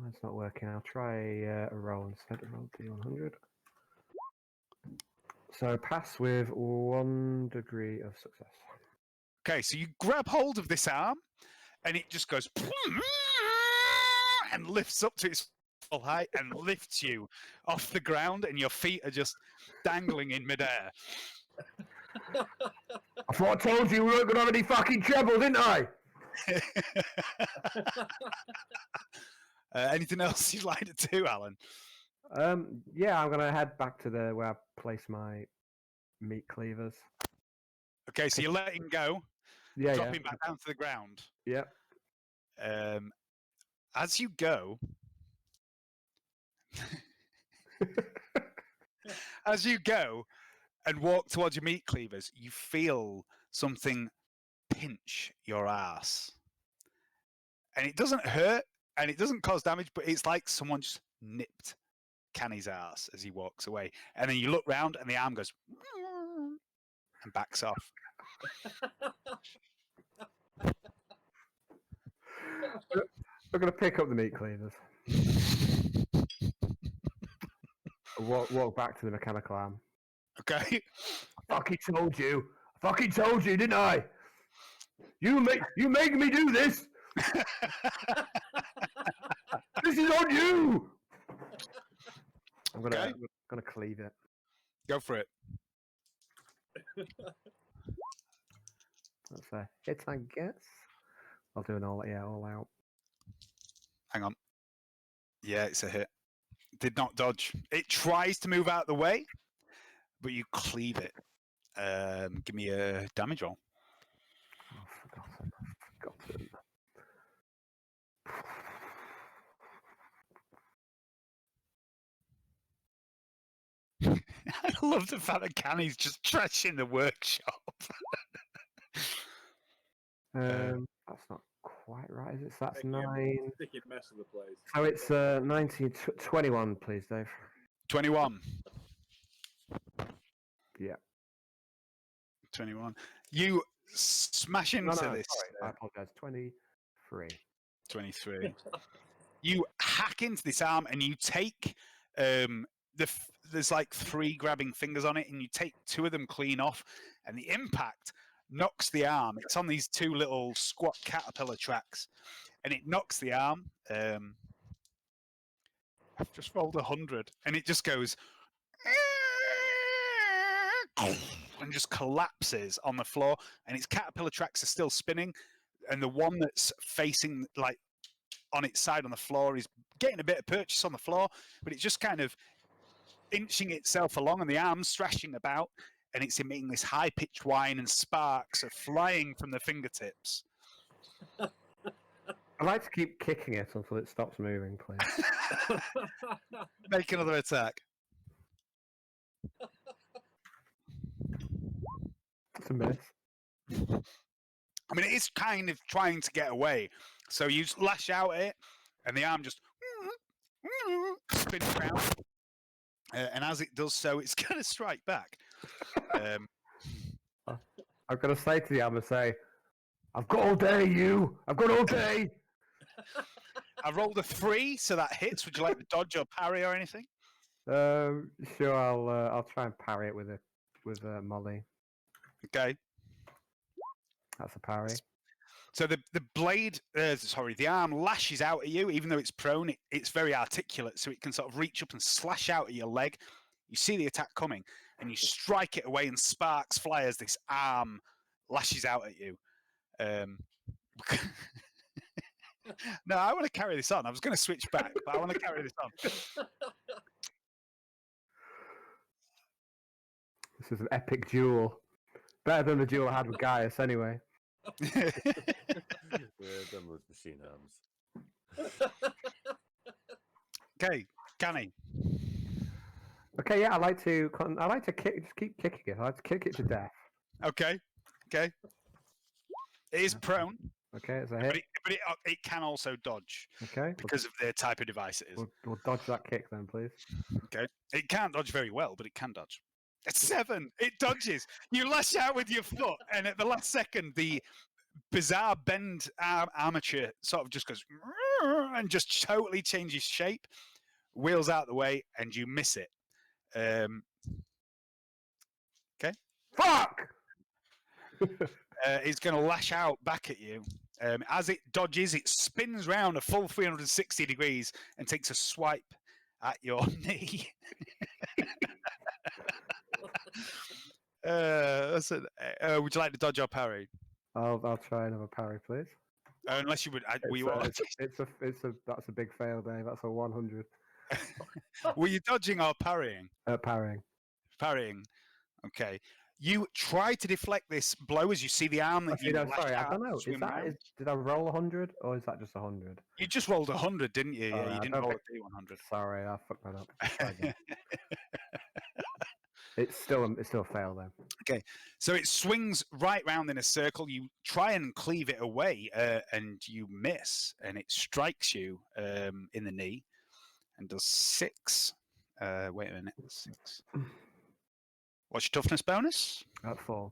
It's not working. I'll try a roll instead. Roll D100. So pass with 1 degree of success. Okay, so you grab hold of this arm, and it just goes and lifts up to its full height and lifts you off the ground, and your feet are just dangling in midair. I thought I told you we weren't going to have any fucking trouble, didn't I? Anything else you'd like to do, Alan? Yeah, I'm going to head back to where I place my meat cleavers. Okay, so you're letting go, dropping back down to the ground. Yep. As you go, and walk towards your meat cleavers, you feel something pinch your ass. And it doesn't hurt, and it doesn't cause damage, but it's like someone just nipped Canni's arse as he walks away. And then you look round and the arm goes and backs off. We're going to pick up the meat cleavers. Walk back to the mechanical arm. Okay. I fucking told you, didn't I? You make me do this. This is on you. I'm gonna cleave it. Go for it. That's a hit, I guess. I'll do an all out. Hang on. Yeah, it's a hit. Did not dodge. It tries to move out of the way, but you cleave it. Give me a damage roll. Oh, forgotten. I love the fact that Canni's just trashing the workshop. That's not quite right, is it? So that's Making a 9. Sticky mess of the place. So it's 19, 21, please, Dave. 21. Yeah. 21. You smash into this. Sorry, I apologize. 23. 23. You hack into this arm and you take there's like 3 grabbing fingers on it, and you take 2 of them clean off, and the impact knocks the arm. It's on these 2 little squat caterpillar tracks, and it knocks the arm. I've just rolled 100, and it just goes and just collapses on the floor, and its caterpillar tracks are still spinning, and the one that's facing like on its side on the floor is getting a bit of purchase on the floor, but it's just kind of inching itself along, and the arm's thrashing about, and it's emitting this high-pitched whine, and sparks are flying from the fingertips. I'd like to keep kicking it until it stops moving, please. Make another attack. It's a miss. I mean, it is kind of trying to get away, so you lash out at it, and the arm just spins around. And as it does so, it's going to strike back. I'm going to say to the arm, I've got all day, you! I've got all day! I rolled a 3, so that hits. Would you like to dodge or parry or anything? Sure, I'll try and parry it with Molly. Okay. That's a parry. So the arm lashes out at you, even though it's prone. It's very articulate, so it can sort of reach up and slash out at your leg. You see the attack coming, and you strike it away, and sparks fly as this arm lashes out at you. No, I want to carry this on. I was going to switch back, but I want to carry this on. This is an epic duel. Better than the duel I had with Gaius, anyway. Yeah, done with machine arms. Okay, Canni. Okay, yeah, I like to just keep kicking it. I like to kick it to death. Okay. It is prone. Okay, it's a hit. But it can also dodge. Okay. Because of the type of device it is. We'll dodge that kick then, please. Okay. It can't dodge very well, but it can dodge. It's 7. It dodges. You lash out with your foot, and at the last second, the bizarre bend armature sort of just goes and just totally changes shape, wheels out the way, and you miss it. Okay. Fuck! It's going to lash out back at you. As it dodges, it spins round a full 360 degrees and takes a swipe at your knee. Would you like to dodge or parry? I'll try another parry, please. Unless you would. That's a big fail, Dave. That's a 100. Were you dodging or parrying? Parrying. Parrying. Okay. You try to deflect this blow as you see the arm that you. Sorry, I don't know. Did I roll 100 or is that just 100? You just rolled 100, didn't you? Yeah, you didn't roll a D100. Sorry, I fucked that up. It's still a fail though. Okay, so it swings right round in a circle. You try and cleave it away, and you miss, and it strikes you in the knee, and does 6 Wait a minute. 6. What's your toughness bonus? At 4.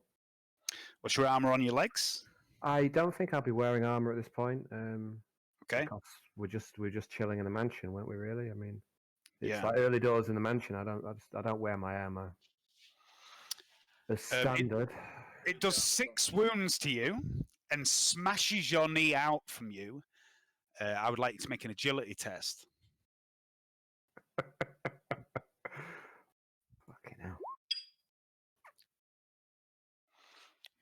What's your armor on your legs? I don't think I'll be wearing armor at this point. Okay. Because we're just chilling in the mansion, weren't we? Really? I mean, it's Yeah. like early doors in the mansion. I don't wear my armor as standard. It does 6 wounds to you and smashes your knee out from you. I would like you to make an agility test. Fucking hell.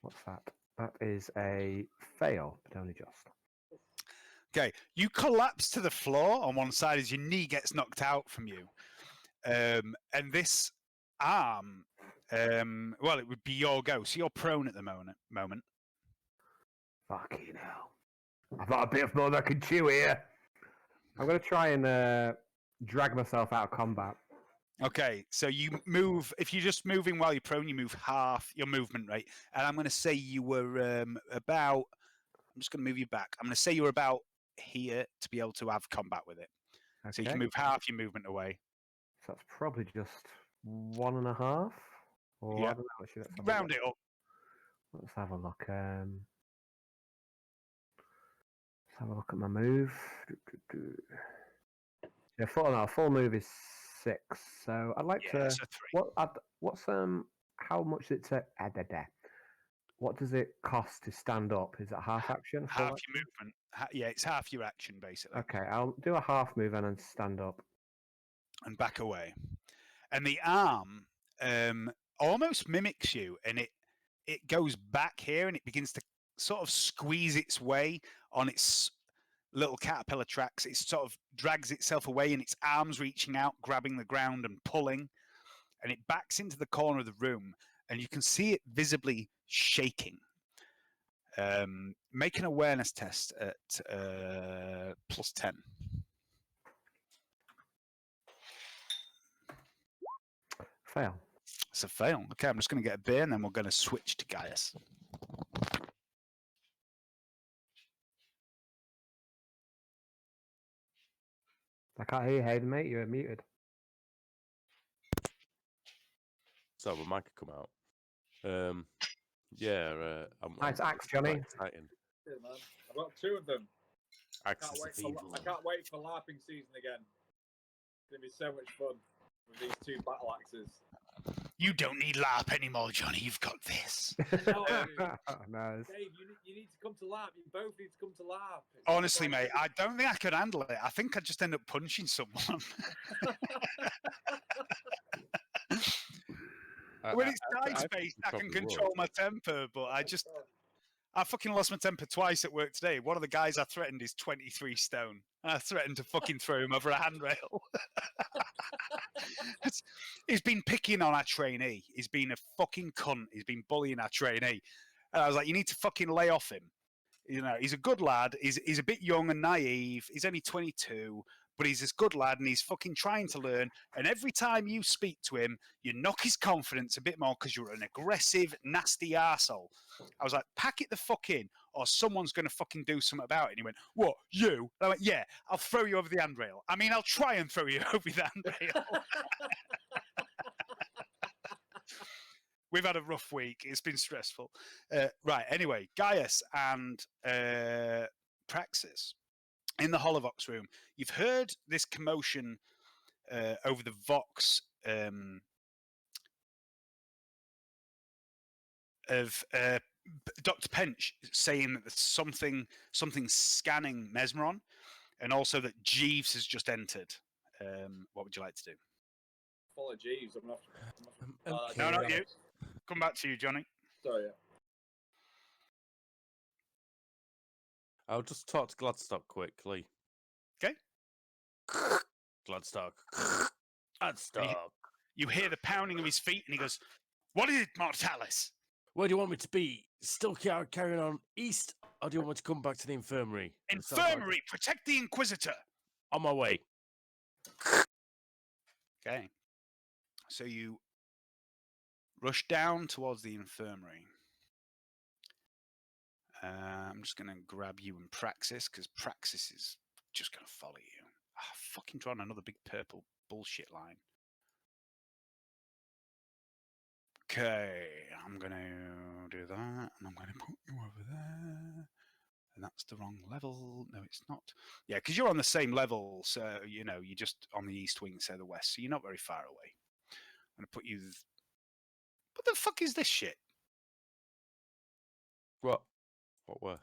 What's that? That is a fail, but only just. Okay, you collapse to the floor on one side as your knee gets knocked out from you. And this arm, well, it would be your go. So you're prone at the moment. Fucking hell. I've got a bit of blood I can chew here. I'm going to try and drag myself out of combat. Okay, so you move. If you're just moving while you're prone, you move half your movement rate. And I'm going to say you were about. I'm just going to move you back. I'm going to say you were about here to be able to have combat with it. Okay. So you can move half your movement away. So that's probably just 1.5. Or Yeah. I don't know. Actually, let's have a Round look. it up. Let's have a look. Let's have a look at my move. Yeah, full move is 6. So I'd like Yeah, to. so 3. What's how much does it take? What does it cost to stand up? Is it a half action? Full Half action? your movement. Yeah, it's half your action basically. Okay, I'll do a half move and then stand up. And back away. And the arm almost mimics you, and it goes back here and it begins to sort of squeeze its way on its little caterpillar tracks. It sort of drags itself away, and its arms reaching out, grabbing the ground and pulling, and it backs into the corner of the room, and you can see it visibly shaking. Make an awareness test at +10. Fail. It's a fail. Okay, I'm just going to get a beer, and then we're going to switch to Gaius. I can't hear you, Hayden, mate. You're muted. So my mic could come out. Yeah, Nice axe, quite Johnny. exciting. Yeah, man. I've got 2 of them. Axis of evil. I can't wait for LARPing season again. It's going to be so much fun with these 2 battle axes. You don't need LARP anymore, Johnny. You've got this. No, Nice. Dave, you need to come to LARP. You both need to come to LARP. It's Honestly, like- mate, I don't think I could handle it. I think I'd just end up punching someone. When it's dice-based, I can control my temper, but I fucking lost my temper twice at work today. One of the guys I threatened is 23 stone. I threatened to fucking throw him over a handrail. He's been picking on our trainee. He's been a fucking cunt. He's been bullying our trainee. And I was like, you need to fucking lay off him. You know, he's a good lad. He's a bit young and naive. He's only 22, but he's this good lad and he's fucking trying to learn. And every time you speak to him, you knock his confidence a bit more because you're an aggressive, nasty arsehole. I was like, pack it the fuck in or someone's going to fucking do something about it. And he went, what, you? And I went, yeah, I'll throw you over the handrail. I mean, I'll try and throw you over the handrail. We've had a rough week. It's been stressful. Right, anyway, Gaius and Praxis in the Holovox room. You've heard this commotion over the Vox of Dr. Pench saying that there's something scanning Mesmeron, and also that Jeeves has just entered. What would you like to do? Follow Jeeves. I'm not. Okay. No, not you. Come back to you, Johnny. Sorry. Yeah. I'll just talk to Gladstock quickly. Okay. Gladstock. Gladstock. You hear the pounding of his feet, and he goes, "What is it, Mortalis?" Where do you want me to be? Still carrying on east, or do you want me to come back to the infirmary? Infirmary, protect the Inquisitor. On my way. Okay. So you rush down towards the infirmary. I'm just going to grab you and Praxis, because Praxis is just going to follow you. Fucking drawn another big purple bullshit line. Okay, I'm going to do that, and I'm going to put you over there. And that's the wrong level. No, it's not. Yeah, because you're on the same level, so, you know, you're just on the east wing instead of the west, so you're not very far away. I'm going to put you... What the fuck is this shit? What? What were?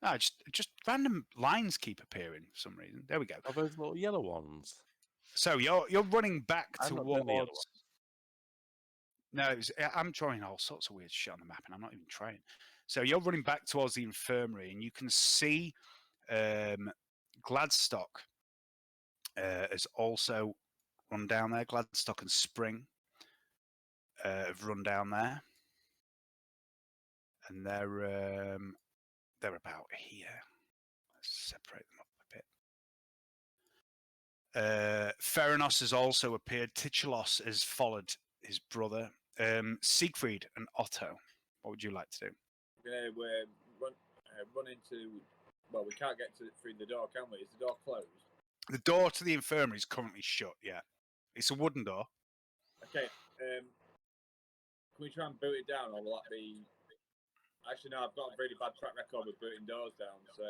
Ah, just random lines keep appearing for some reason. There we go. Are those little yellow ones? So you're running back I'm not doing the yellow towards... No, I'm drawing all sorts of weird shit on the map, and I'm not even trying. So you're running back towards the infirmary, and you can see Gladstock has also run down there. Gladstock and Spring have run down there, and they're about here. Let's separate them up a bit. Theranos has also appeared. Tichelos has followed his brother. Seigfried and Otto. What would you like to do? We're run into. Well, we can't get through the door, can we? Is the door closed? The door to the infirmary is currently shut. Yeah, it's a wooden door. Okay. Can we try and boot it down, or will that be? Actually, no. I've got a really bad track record with booting doors down, so.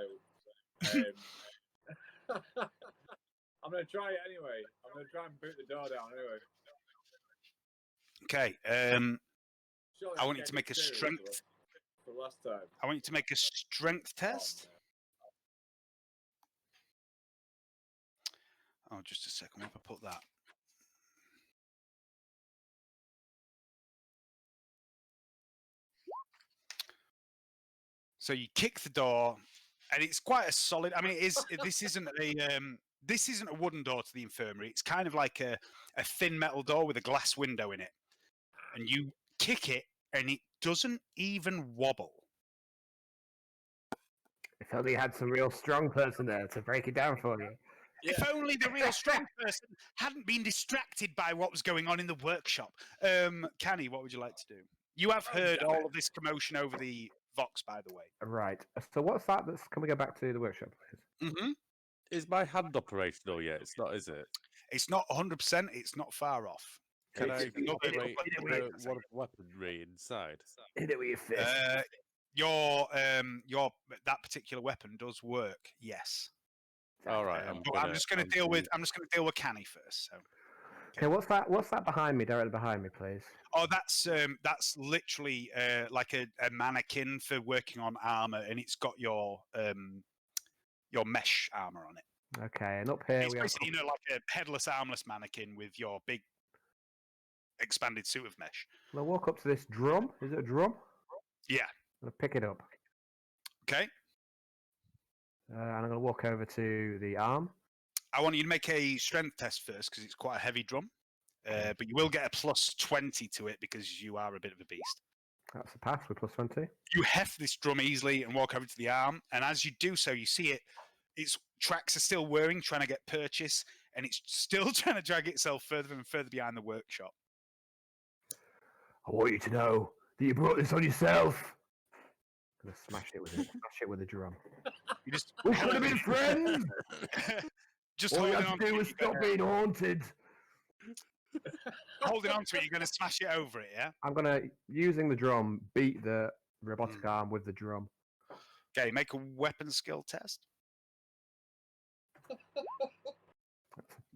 I'm gonna try it anyway. I'm gonna try and boot the door down anyway. Okay. Surely I want you can't to get make a serious strength. for last time. I want you to make a strength test. Oh, just a second. Where have I put that? So you kick the door, and it's quite a solid. I mean, it is. This isn't a wooden door to the infirmary. It's kind of like a thin metal door with a glass window in it, and you kick it, and it doesn't even wobble. If only you had some real strong person there to break it down for you. If only the real strong person hadn't been distracted by what was going on in the workshop. Canni, what would you like to do? You have heard all of this commotion over the Vox, by the way. Right. So what's that? Can we go back to the workshop, please? Mm-hmm. Is my hand operational yet? It's not, is it? It's not 100%. It's not far off. Can I Hit operate it one of the weaponry inside? Hit it with your fist. Your that particular weapon does work. Yes. All right. I'm just going to deal with Canni first. So. Okay, what's that behind me? Directly behind me, please. Oh, that's literally like a mannequin for working on armor, and it's got your mesh armor on it. Okay, and up here It's we have. basically like a headless, armless mannequin with your big expanded suit of mesh. I'm gonna walk up to this drum. Is it a drum? Yeah. I'm gonna pick it up. Okay. And I'm gonna walk over to the arm. I want you to make a strength test first because it's quite a heavy drum. But you will get a plus 20 to it because you are a bit of a beast. That's a pass with plus 20. You heft this drum easily and walk over to the arm. And as you do so, you see its tracks are still whirring, trying to get purchase. And it's still trying to drag itself further and further behind the workshop. I want you to know that you brought this on yourself. I'm gonna smash it with a drum. You just We should have been friends. just All you holding have on to do to is it. stop being haunted. Holding on to it, you're going to smash it over it, yeah? I'm gonna, using the drum, beat the robotic arm with the drum. Okay, make a weapon skill test.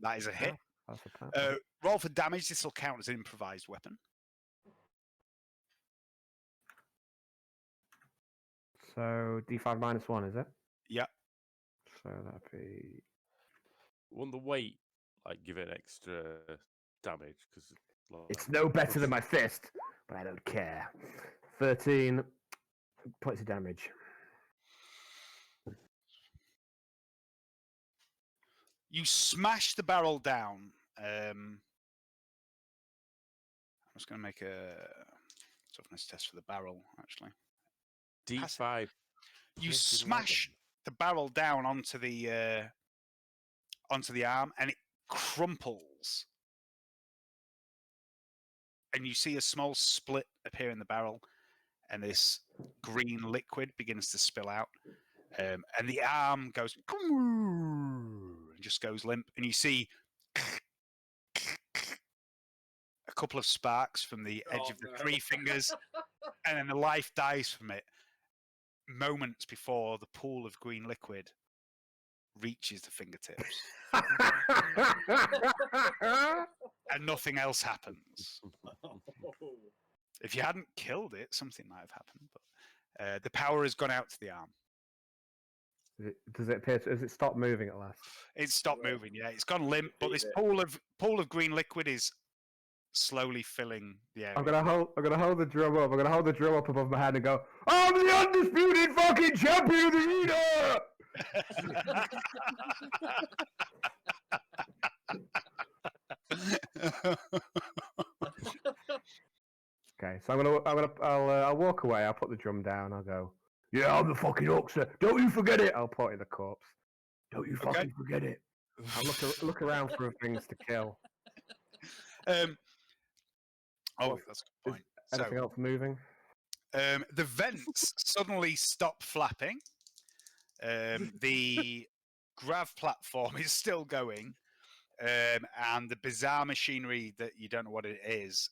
That is a hit. That's a pass. Roll for damage. This will count as an improvised weapon. So D5 minus 1, is it? Yeah. So that'd be. Won't the weight give it extra damage? Because It's no better than my fist, but I don't care. 13 points of damage. You smash the barrel down. I'm just going to make a toughness test for the barrel, actually. D5. You smash the barrel down onto the arm, and it crumples. And you see a small split appear in the barrel, and this green liquid begins to spill out. And the arm goes and just goes limp, and you see a a couple of sparks from the edge of the no. 3 fingers, and then the life dies from it moments before the pool of green liquid reaches the fingertips, and nothing else happens. If you hadn't killed it, something might have happened, but the power has gone out to the arm. Does it appear? Has it stopped moving at last? It's stopped moving. Yeah, it's gone limp, but this Repeat pool of green liquid is slowly filling the area. I'm gonna hold the drum up. I'm gonna hold the drum up above my head and go, "I'm the undisputed fucking champion of the arena!" Okay, so I'll walk away. I'll put the drum down. I'll go, "Yeah, I'm the fucking Oxer. Don't you forget it." I'll point at the corpse. Don't you fucking forget it. I'll look around for things to kill. Oh, that's a good point. Anything else moving? The vents suddenly stop flapping. The grav platform is still going, and the bizarre machinery that you don't know what it is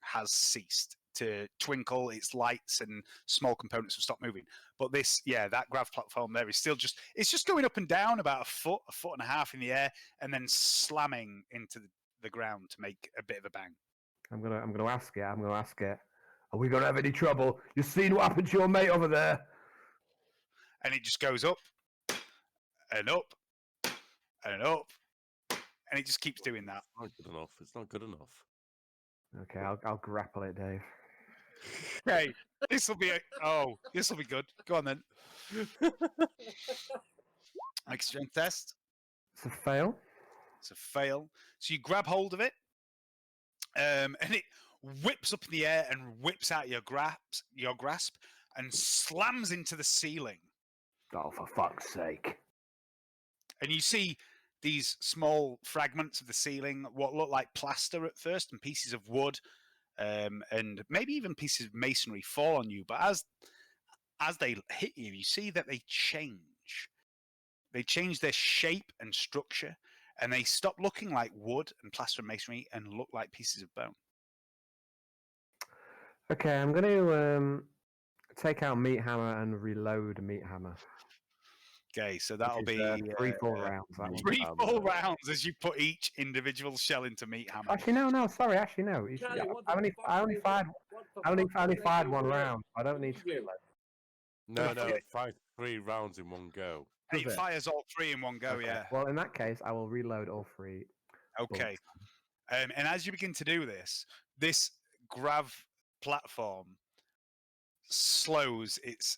has ceased to twinkle. Its lights and small components have stopped moving. But that grav platform there is still it's just going up and down about a foot and a half in the air, and then slamming into the ground to make a bit of a bang. I'm gonna ask it. Are we gonna have any trouble? You seen what happened to your mate over there? And it just goes up and up and up, and it just keeps doing that. It's not good enough. It's not good enough. Okay, I'll grapple it, Dave. Okay, this will be good. Go on then. Make a strength test. It's a fail. It's a fail. So you grab hold of it, and it whips up in the air and whips out your grasp, and slams into the ceiling. Oh, for fuck's sake! And you see these small fragments of the ceiling, what look like plaster at first, and pieces of wood, and maybe even pieces of masonry fall on you. But as they hit you, you see that they change. They change their shape and structure, and they stop looking like wood and plaster and masonry and look like pieces of bone. Okay, I'm going to take out Meat Hammer and reload Meat Hammer. Okay, so that'll Which is, be 3-4 rounds. That one. 3 full rounds as you put each individual shell into Meat Hammer. Actually, no. Sorry, no. I only fired 1 round. I don't need to reload. No, fire 3 rounds in one go. And it fires all 3 in one go, Okay. yeah. Well, in that case, I will reload all 3. Okay. And as you begin to do this grav platform slows its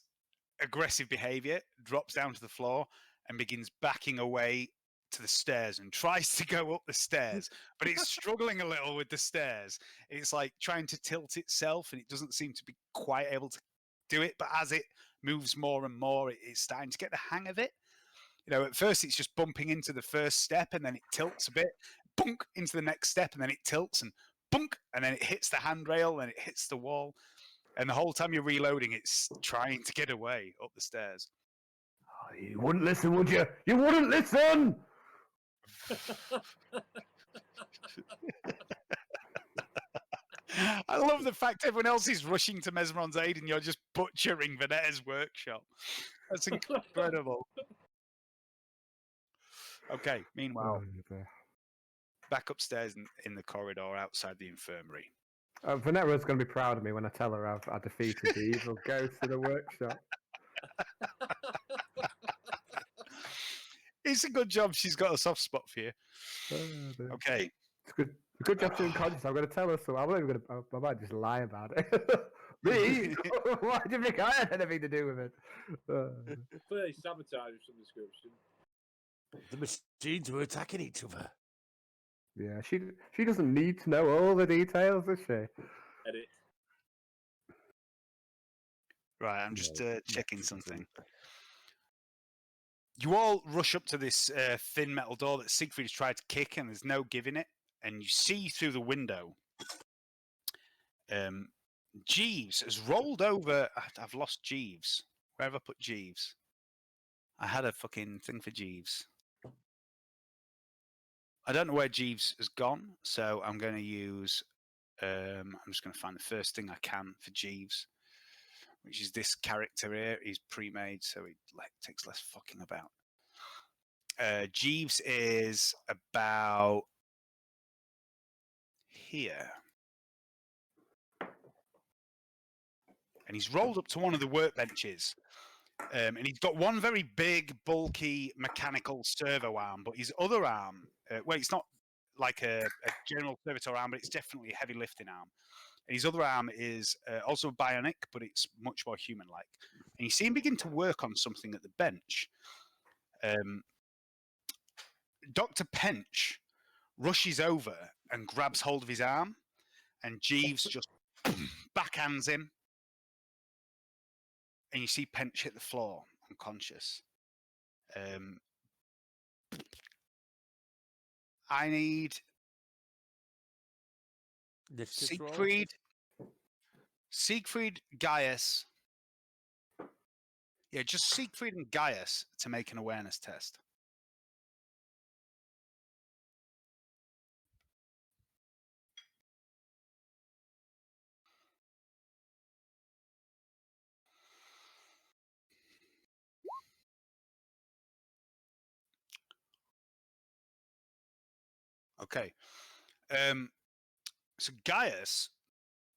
aggressive behavior, drops down to the floor, and begins backing away to the stairs and tries to go up the stairs, but it's struggling a little with the stairs. It's like trying to tilt itself, and it doesn't seem to be quite able to do it. But as it moves more and more, it's starting to get the hang of it. You know, at first it's just bumping into the first step, and then it tilts a bit, bunk into the next step, and then it tilts and bunk, and then it hits the handrail, and it hits the wall. And the whole time you're reloading, it's trying to get away up the stairs. Oh, you wouldn't listen, would you? You wouldn't listen! I love the fact everyone else is rushing to Mesmeron's aid and you're just butchering Venetta's workshop. That's incredible. Okay, meanwhile, back upstairs in the corridor outside the infirmary. Venetta's going to be proud of me when I tell her I defeated the evil ghost in the workshop. It's a good job she's got a soft spot for you. Okay. It's good. Good job being conscious. I'm going to tell her, so I'm not even going to. I might just lie about it. Me? Why do you think I had anything to do with it? Clearly sabotage of some description. The machines were attacking each other. Yeah, she doesn't need to know all the details, does she? Edit. Right, I'm just checking something. You all rush up to this thin metal door that Seigfried has tried to kick, and there's no giving it. And you see through the window, Jeeves has rolled over. I've lost Jeeves. Where have I put Jeeves? I had a fucking thing for Jeeves. I don't know where Jeeves has gone, so I'm going to use I'm just going to find the first thing I can for Jeeves, which is this character here. He's pre-made, so he takes less fucking about. Jeeves is about here. And he's rolled up to one of the workbenches. And he's got one very big, bulky, mechanical servo arm, but his other arm, well, it's not like a general servitor arm, but it's definitely a heavy lifting arm. And his other arm is also bionic, but it's much more human-like. And you see him begin to work on something at the bench. Dr. Pench rushes over and grabs hold of his arm, and Jeeves just backhands him. And you see Pench hit the floor, unconscious. I need Seigfried, Gaius. Yeah, just Seigfried and Gaius to make an awareness test. Okay. So Gaius,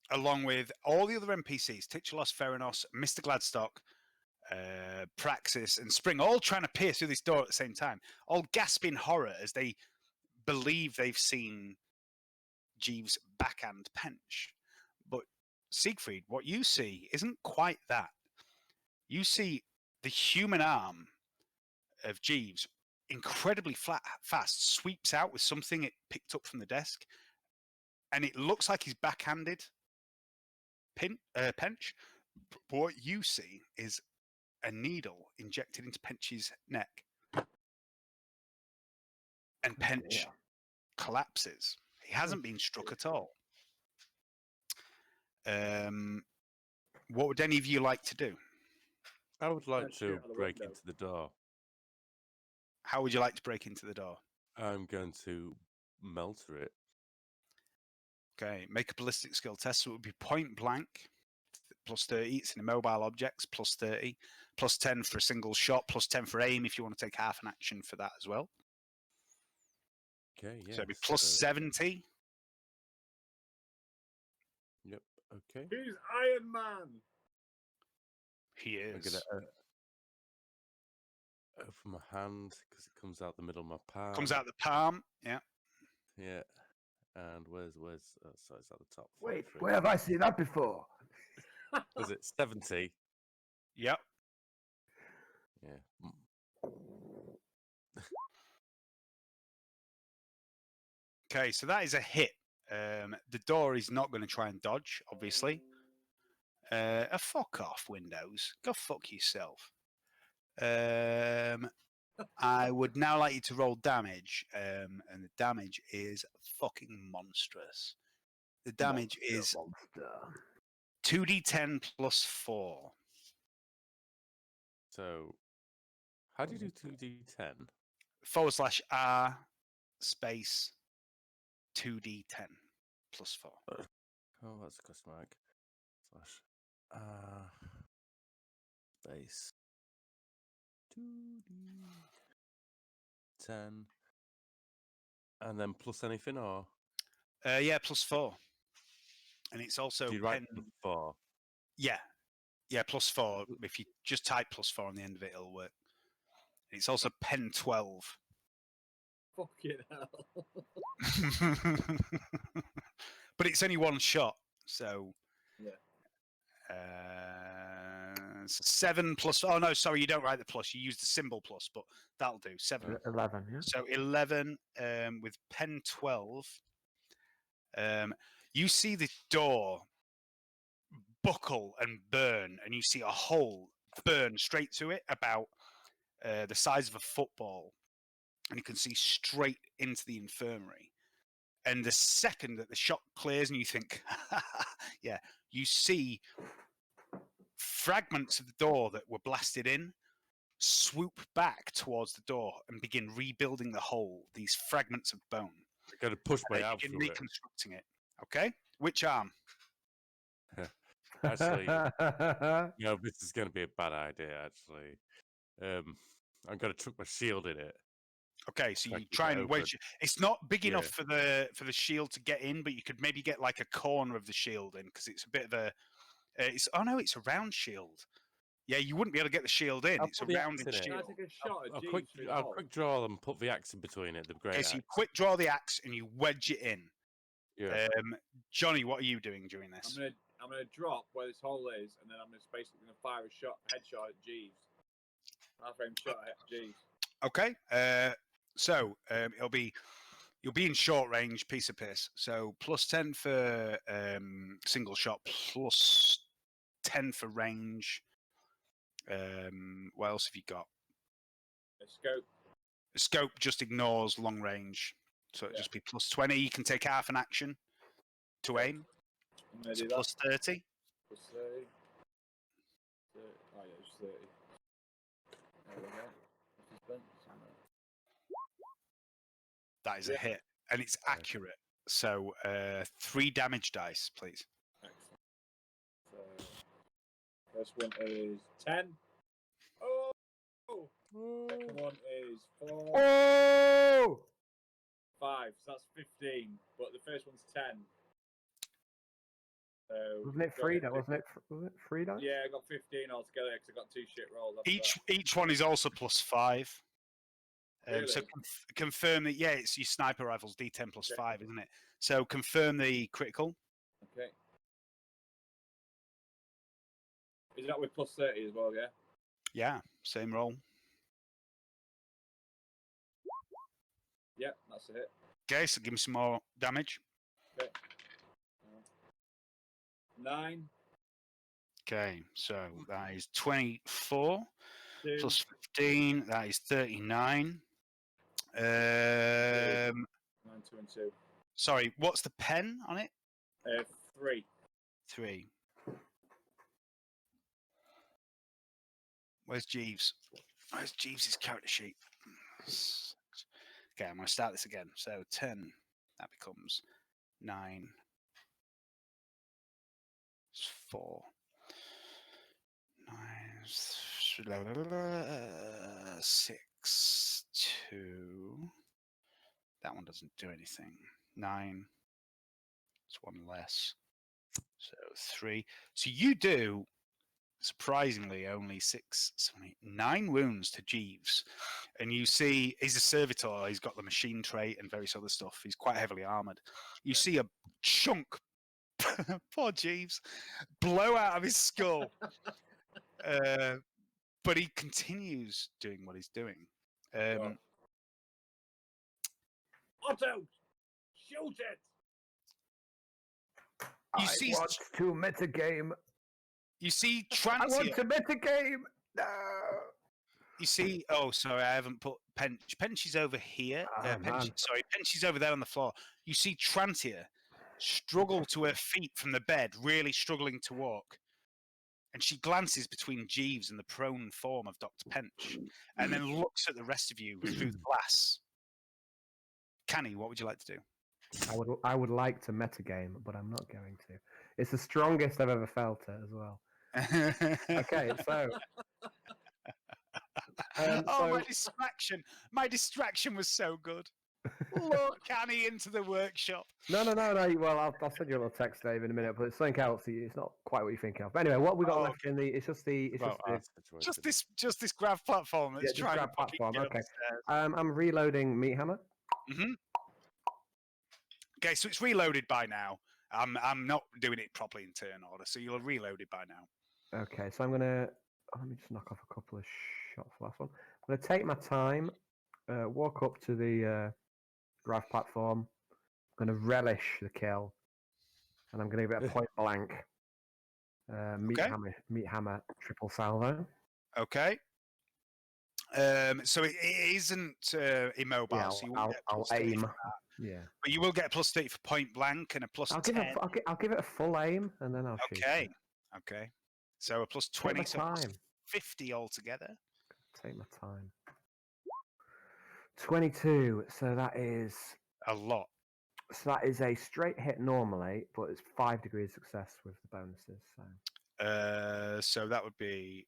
along with all the other NPCs, Titulos, Theranos, Mr. Gladstock, Praxis, and Spring, all trying to pierce through this door at the same time, all gasping horror as they believe they've seen Jeeves' backhand Pench. But Seigfried, what you see isn't quite that. You see the human arm of Jeeves, incredibly fast, sweeps out with something it picked up from the desk, and it looks like he's backhanded Pench. But what you see is a needle injected into Pench's neck, and Pench collapses. He hasn't been struck at all. What would any of you like to do? I would like to break into the door. How would you like to break into the door? I'm going to melter it. Okay, make a ballistic skill test. So it would be point blank, plus 30. It's in immobile objects, plus 30. Plus 10 for a single shot, plus 10 for aim if you want to take half an action for that as well. Okay, yeah. So it'd be plus 70. Yep, okay. He's Iron Man. He is. I'm going to open my hand because it comes out the middle of my palm. Comes out the palm, yeah. Yeah. And where's so it's at the top. Wait, 43. where have I seen that before? Was it 70? Yep. Yeah. Okay, so that is a hit. The door is not going to try and dodge, obviously. Fuck off, Windows. Go fuck yourself. I would now like you to roll damage, and the damage is fucking monstrous. The damage is 2d10 plus 4. So, how do you do 2d10? /R space 2d10 plus 4. Oh, that's a question mark. /R space 2d10. And then plus anything, or? Yeah, plus 4. And it's also Do you write 4? Yeah. Yeah, plus 4. If you just type plus 4 on the end of it, it'll work. And it's also pen 12. Fucking hell. But it's only one shot, so Yeah. 7 plus. Oh no, sorry, you don't write the plus. You use the symbol plus, but that'll do. 7. 11, yeah. So 11 with pen 12. You see the door buckle and burn, and you see a hole burn straight through it, about the size of a football, and you can see straight into the infirmary. And the second that the shot clears and you think, yeah, you see fragments of the door that were blasted in swoop back towards the door and begin rebuilding the hole, these fragments of bone. I've got to push my They arm begin through it. reconstructing it. Okay? Which arm? Actually, this is going to be a bad idea. Actually, I'm going to chuck my shield in it. Okay, so Try you to try keep it and wedge. It's not big enough Yeah. for the shield to get in, but you could maybe get like a corner of the shield in because it's a bit of a. It's a round shield. Yeah, you wouldn't be able to get the shield in. I'll It's a put the axe rounded in it. Can I shield. take a shot at I'll Jeeves through the hole? quick draw and put the axe in between it. The great Okay, axe. so you quick draw the axe and you wedge it in. Yeah. Johnny, what are you doing during this? I'm gonna drop where this hole is, and then I'm just basically gonna fire a headshot at Jeeves. Half-frame shot at Jeeves. Okay, you'll be in short range, piece of piss. So +10 for single shot, +10 for range. What else have you got? A scope. The scope just ignores long range, so it'll just be +20. You can take half an action to aim. I'm gonna So do that. +30. +30. Oh yeah, just 30. There we go. That is a hit, and it's accurate. So 3 damage dice, please. Excellent. So first one is 10. Oh! Second one is 4. Oh! 5. So that's 15. But the first one's 10. So Wasn't it free? Was it free dice? Yeah, I got 15 altogether because I got 2 shit rolls. Each one is also +5. Really? So confirm that. Yeah, it's your sniper rifle's D10 +5, isn't it? So confirm the critical. Okay. Is that with +30 as well? Yeah. Yeah, same roll. Yeah, that's a hit. Okay, so give me some more damage. Okay. 9. Okay, so that is 24 2. plus 15. That is 39. 9, 2, and 2. Sorry, what's the pen on it? 3. 3. Where's Jeeves? Where's Jeeves' character sheet? Okay, I'm going to start this again. So 10, that becomes 9. 4. 9. 6. 2. That one doesn't do anything. 9. It's 1 less. So 3. So you do, surprisingly, only 9 wounds to Jeeves. And you see, he's a servitor. He's got the machine trait and various other stuff. He's quite heavily armored. You see a chunk, poor Jeeves, blow out of his skull. But he continues doing what he's doing. Otto, shoot it! You see, want to metagame. You see, I want to metagame. No. You see, oh, sorry, I haven't put Pench. Pench is over here. Pench is over there on the floor. You see Trantia struggle to her feet from the bed, really struggling to walk. And she glances between Jeeves and the prone form of Dr. Pench, and then looks at the rest of you through the glass. Canni, what would you like to do? I would like to metagame, but I'm not going to. It's the strongest I've ever felt it as well. Okay, so. My distraction was so good. Look, Canni into the workshop. No. Well, I'll send you a little text, Dave, in a minute. But it's something else. It's not quite what you think of. But anyway, what we got left in the? It's just this grav platform. That's trying grav to platform. get Okay. upstairs. I'm reloading Meat Hammer. Mm-hmm. Okay, so it's reloaded by now. I'm not doing it properly in turn order, so you'll reload it by now. Okay, so I'm gonna. Let me just knock off a couple of shots. Last one. I'm gonna take my time. Walk up to the grav platform. I'm going to relish the kill, and I'm going to give it a point blank. Meat hammer, triple salvo. Okay. So it isn't immobile. Yeah, so I'll aim. Yeah. But you will get a +30 for point blank and a +10. I'll give it a full aim, and then I'll shoot. Okay. So a +20, so time. +50 altogether. Take my time. 22. So that is a lot. So that is a straight hit normally, but it's 5 degrees success with the bonuses. So that would be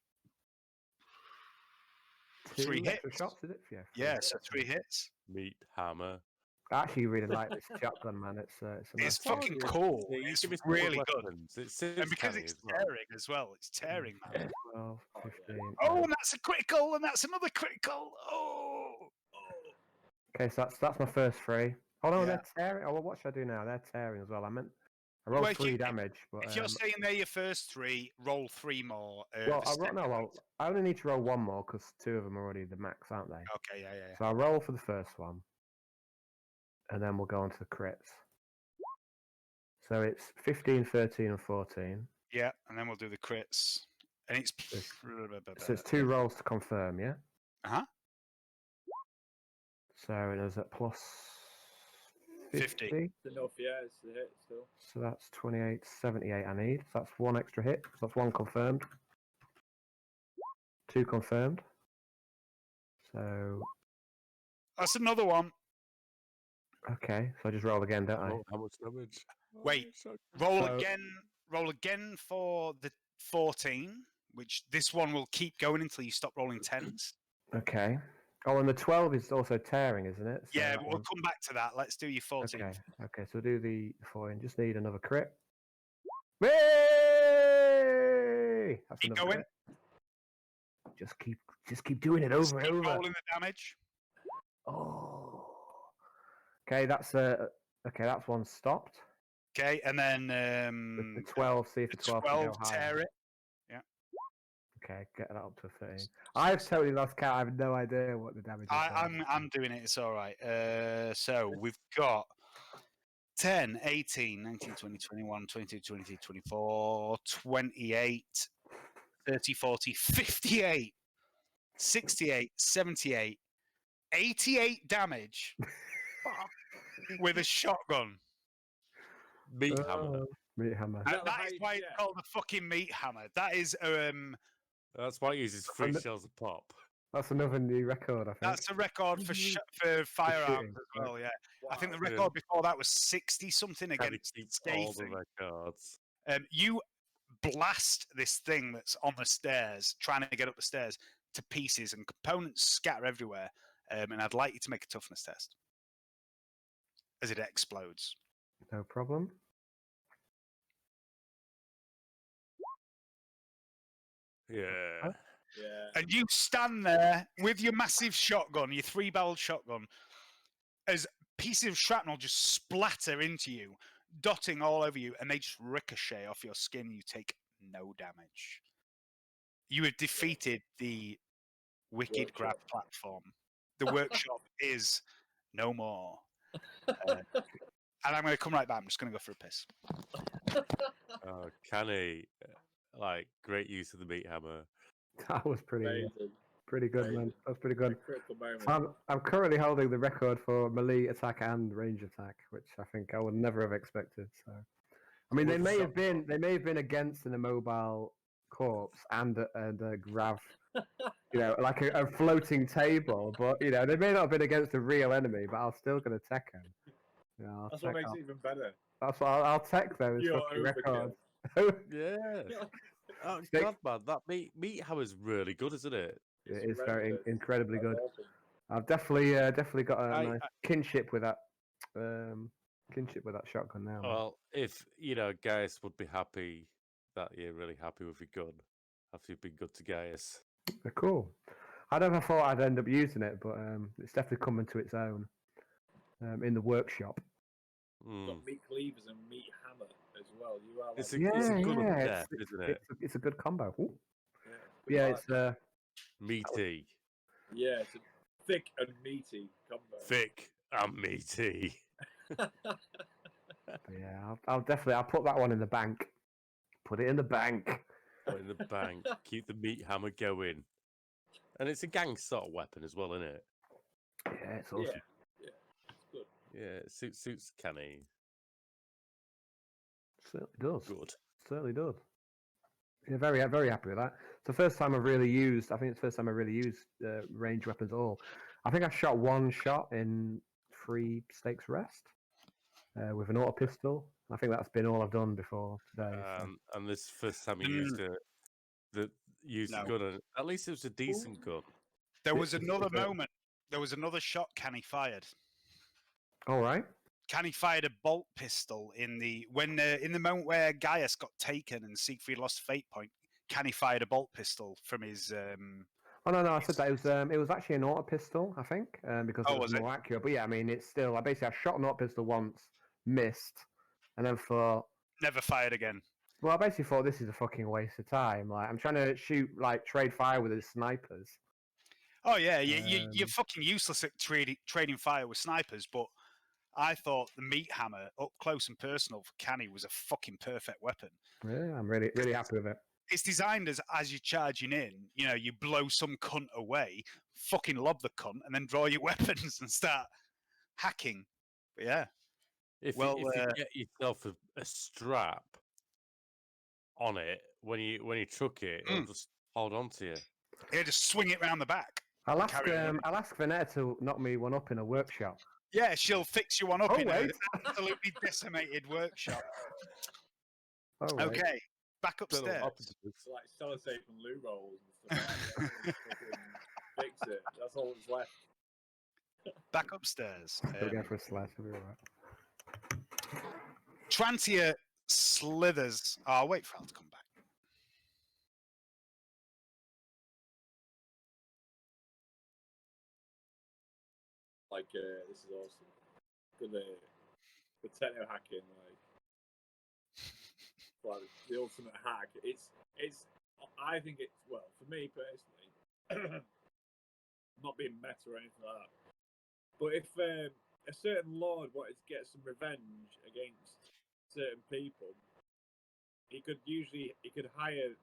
2 3 extra hits. shots, is it? Yeah. Yeah, so 3 hits. Meat hammer. I actually really like this shotgun, man. It's a It's nice fucking It's- cool. you It's give me some good really good. weapons. It And suits because Canni it's as well. tearing as well. It's tearing, man. 12, 15. Oh, and that's a critical, and that's another critical. Oh. Okay, so that's my first 3. Oh no, Yeah. they're tearing. Oh, well, what should I do now? They're tearing as well. I rolled Well, if 3 you- damage, but If you're saying they're your first 3, roll 3 more. well, the I only need to roll 1 more because 2 of them are already the max, aren't they? Okay, yeah. So I'll roll for the first one, and then we'll go on to the crits. So it's 15, 13, and 14. Yeah, and then we'll do the crits. And it's. So it's 2 rolls to confirm, yeah? Uh-huh. So it is at plus 50. 50. It's enough, yeah, it's a hit still. So that's 28, 78 I need. So that's 1 extra hit. So that's 1 confirmed. 2 confirmed. So, That's another one. okay. So I just roll again, don't I? How much damage? Wait. Oh, Roll So- again. Roll again for the 14, which this one will keep going until you stop rolling 10s. Okay. Oh, and the 12 is also tearing, isn't it? So Yeah, that but we'll one- come back to that. Let's do your 14. Okay. Okay, so we'll do the 14. Just need another crit. Hey! That's Keep another going. crit. Just keep doing it Just over and keep over. rolling the damage. Oh. Okay, that's that's one stopped. Okay, and then The 12, see if the the 12 can 12 go higher. tear it. Okay, get that up to a 13. I've totally lost count. I have no idea what the damage is. I'm doing it. It's all right. So we've got 10, 18, 19, 20, 21, 22, 23, 24, 28, 30, 40, 58, 68, 78, 88 damage with a shotgun. Meat hammer. Meat hammer. And that the that is highest why it's yet? called the fucking meat hammer. That is That's why it uses 3 And the- shells a pop. That's another new record, I think. that's a record for for firearms shooting, as well. Yeah, I think the Wow. record before that was 60 something Canni against keeps all the Seigfried. records. You blast this thing that's on the stairs, trying to get up the stairs, to pieces, and components scatter everywhere. And I'd like you to make a toughness test as it explodes. No problem. Yeah. Yeah. And you stand there with your massive shotgun, your 3-barreled shotgun, as pieces of shrapnel just splatter into you, dotting all over you, and they just ricochet off your skin. You take no damage. You have defeated the Wicked Grab platform. The workshop is no more. And I'm going to come right back. I'm just going to go for a piss. Oh, Canni, like, great use of the meat hammer. That was pretty Amazing. good, man. Amazing. That was pretty A good. critical moment. So I'm currently holding the record for melee attack and range attack, which I think I would never have expected. So, I mean, they may have been against an immobile corpse and a grav, like a floating table, but they may not have been against a real enemy. But I'm still going to tech them. I'll That's what tech makes out- it even better. That's what I'll tech those You're fucking overkill. records. Yeah. Oh, They- God, man, that meat hammer's really good, isn't it? It is very horrendous. incredibly That's good. awesome. I've definitely got a I- nice kinship with that shotgun now. man. Well, if, Gaius would be happy that you're really happy with your gun after you've been good to Gaius. They're cool. I never thought I'd end up using it, but it's definitely coming to its own in the workshop. Mm. Got meat cleavers and meat hammer as well. You are like, It's a gun of yeah, death, isn't it? It's a good combo. Ooh. yeah, Yeah, like it's that. Meaty. Yeah, it's a thick and meaty combo. Thick and meaty. But yeah, I'll put that one in the bank. Put it in the bank. Put in the bank. Keep the meat hammer going. And it's a gang sort of weapon as well, isn't it? Yeah, it's awesome. Yeah, it's good. Yeah, it suits Canni. Certainly does. Good. Certainly does. Yeah, very happy with that. It's the first time I've really used. I think it's the first time I really used range weapons at all. I think I shot one shot in 3 stakes rest. with an auto pistol. I think that's been all I've done before today. So. And this first time you used a No. gun, and at least it was a decent gun. There was another It's a- moment. There was another shot Canni fired. All right. Canni fired a bolt pistol in the moment where Gaius got taken and Seigfried lost fate point. Canni fired a bolt pistol from his. Oh no, I said that it was actually an auto pistol, I think, because it was was it? more accurate. But yeah, I mean, it's still. I shot an auto pistol once, missed, and then thought. Never fired again. Well, I basically thought this is a fucking waste of time. Like, I'm trying to shoot trade fire with the snipers. Oh yeah, you're fucking useless at trading fire with snipers. But I thought the meat hammer up close and personal for Canni was a fucking perfect weapon. Yeah, I'm really happy with it. It's designed as you're charging in, you blow some cunt away, fucking lob the cunt, and then draw your weapons and start hacking. But yeah. If you get yourself a strap on it when you chuck it, it'll just hold on to you. Yeah, just swing it round the back. I'll ask Vanessa to knock me one up in a workshop. Yeah, she'll fix you one up in wait. an absolutely decimated workshop. Oh, wait. Okay, back upstairs. Like sellotape and loo rolls and stuff like that. Fix it. That's all that's left. Back upstairs. We're going for a slice. We'll be all right. Trantia slithers. Oh, I'll wait for Al to come back. Like, this is awesome. Good, the techno hacking, like the ultimate hack. It's. I think it's, well, for me personally, not being meta or anything like that. But if a certain lord wanted to get some revenge against certain people, he could hire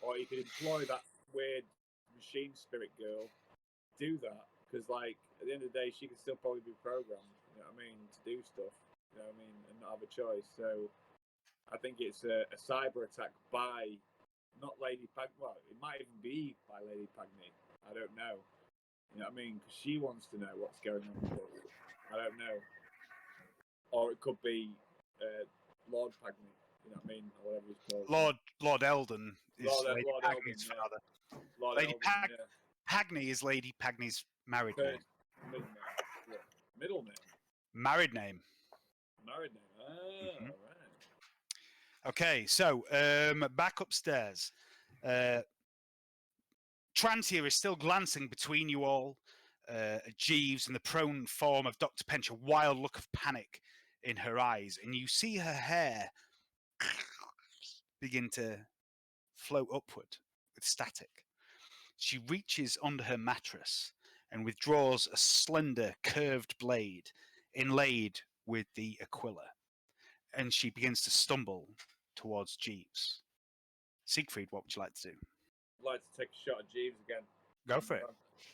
or he could employ that weird machine spirit girl to do that. Because, like, at the end of the day, she could still probably be programmed, you know what I mean, to do stuff, you know what I mean, and not have a choice. So, I think it's a cyber attack by, not Lady Pag. Well, it might even be by Lady Pagny. I don't know. You know what I mean? Because she wants to know what's going on with us. I don't know. Or it could be Lord Pagny. You know what I mean? Or whatever he's called. Lord Eldon is Lady Lord Pagny's Eldon, father. Lord Lady Eldon, Pagny is Lady Pagny's married name. Middle name. Married name. Married name. Ah, right. Okay, so back upstairs. Trantia is still glancing between you all, at Jeeves and the prone form of Dr. Pench, a wild look of panic in her eyes, and you see her hair begin to float upward with static. She reaches under her mattress and withdraws a slender, curved blade inlaid with the Aquila, and she begins to stumble towards Jeeves. Siegfried, what would you like to do? I'd like to take a shot at Jeeves again. Go for it.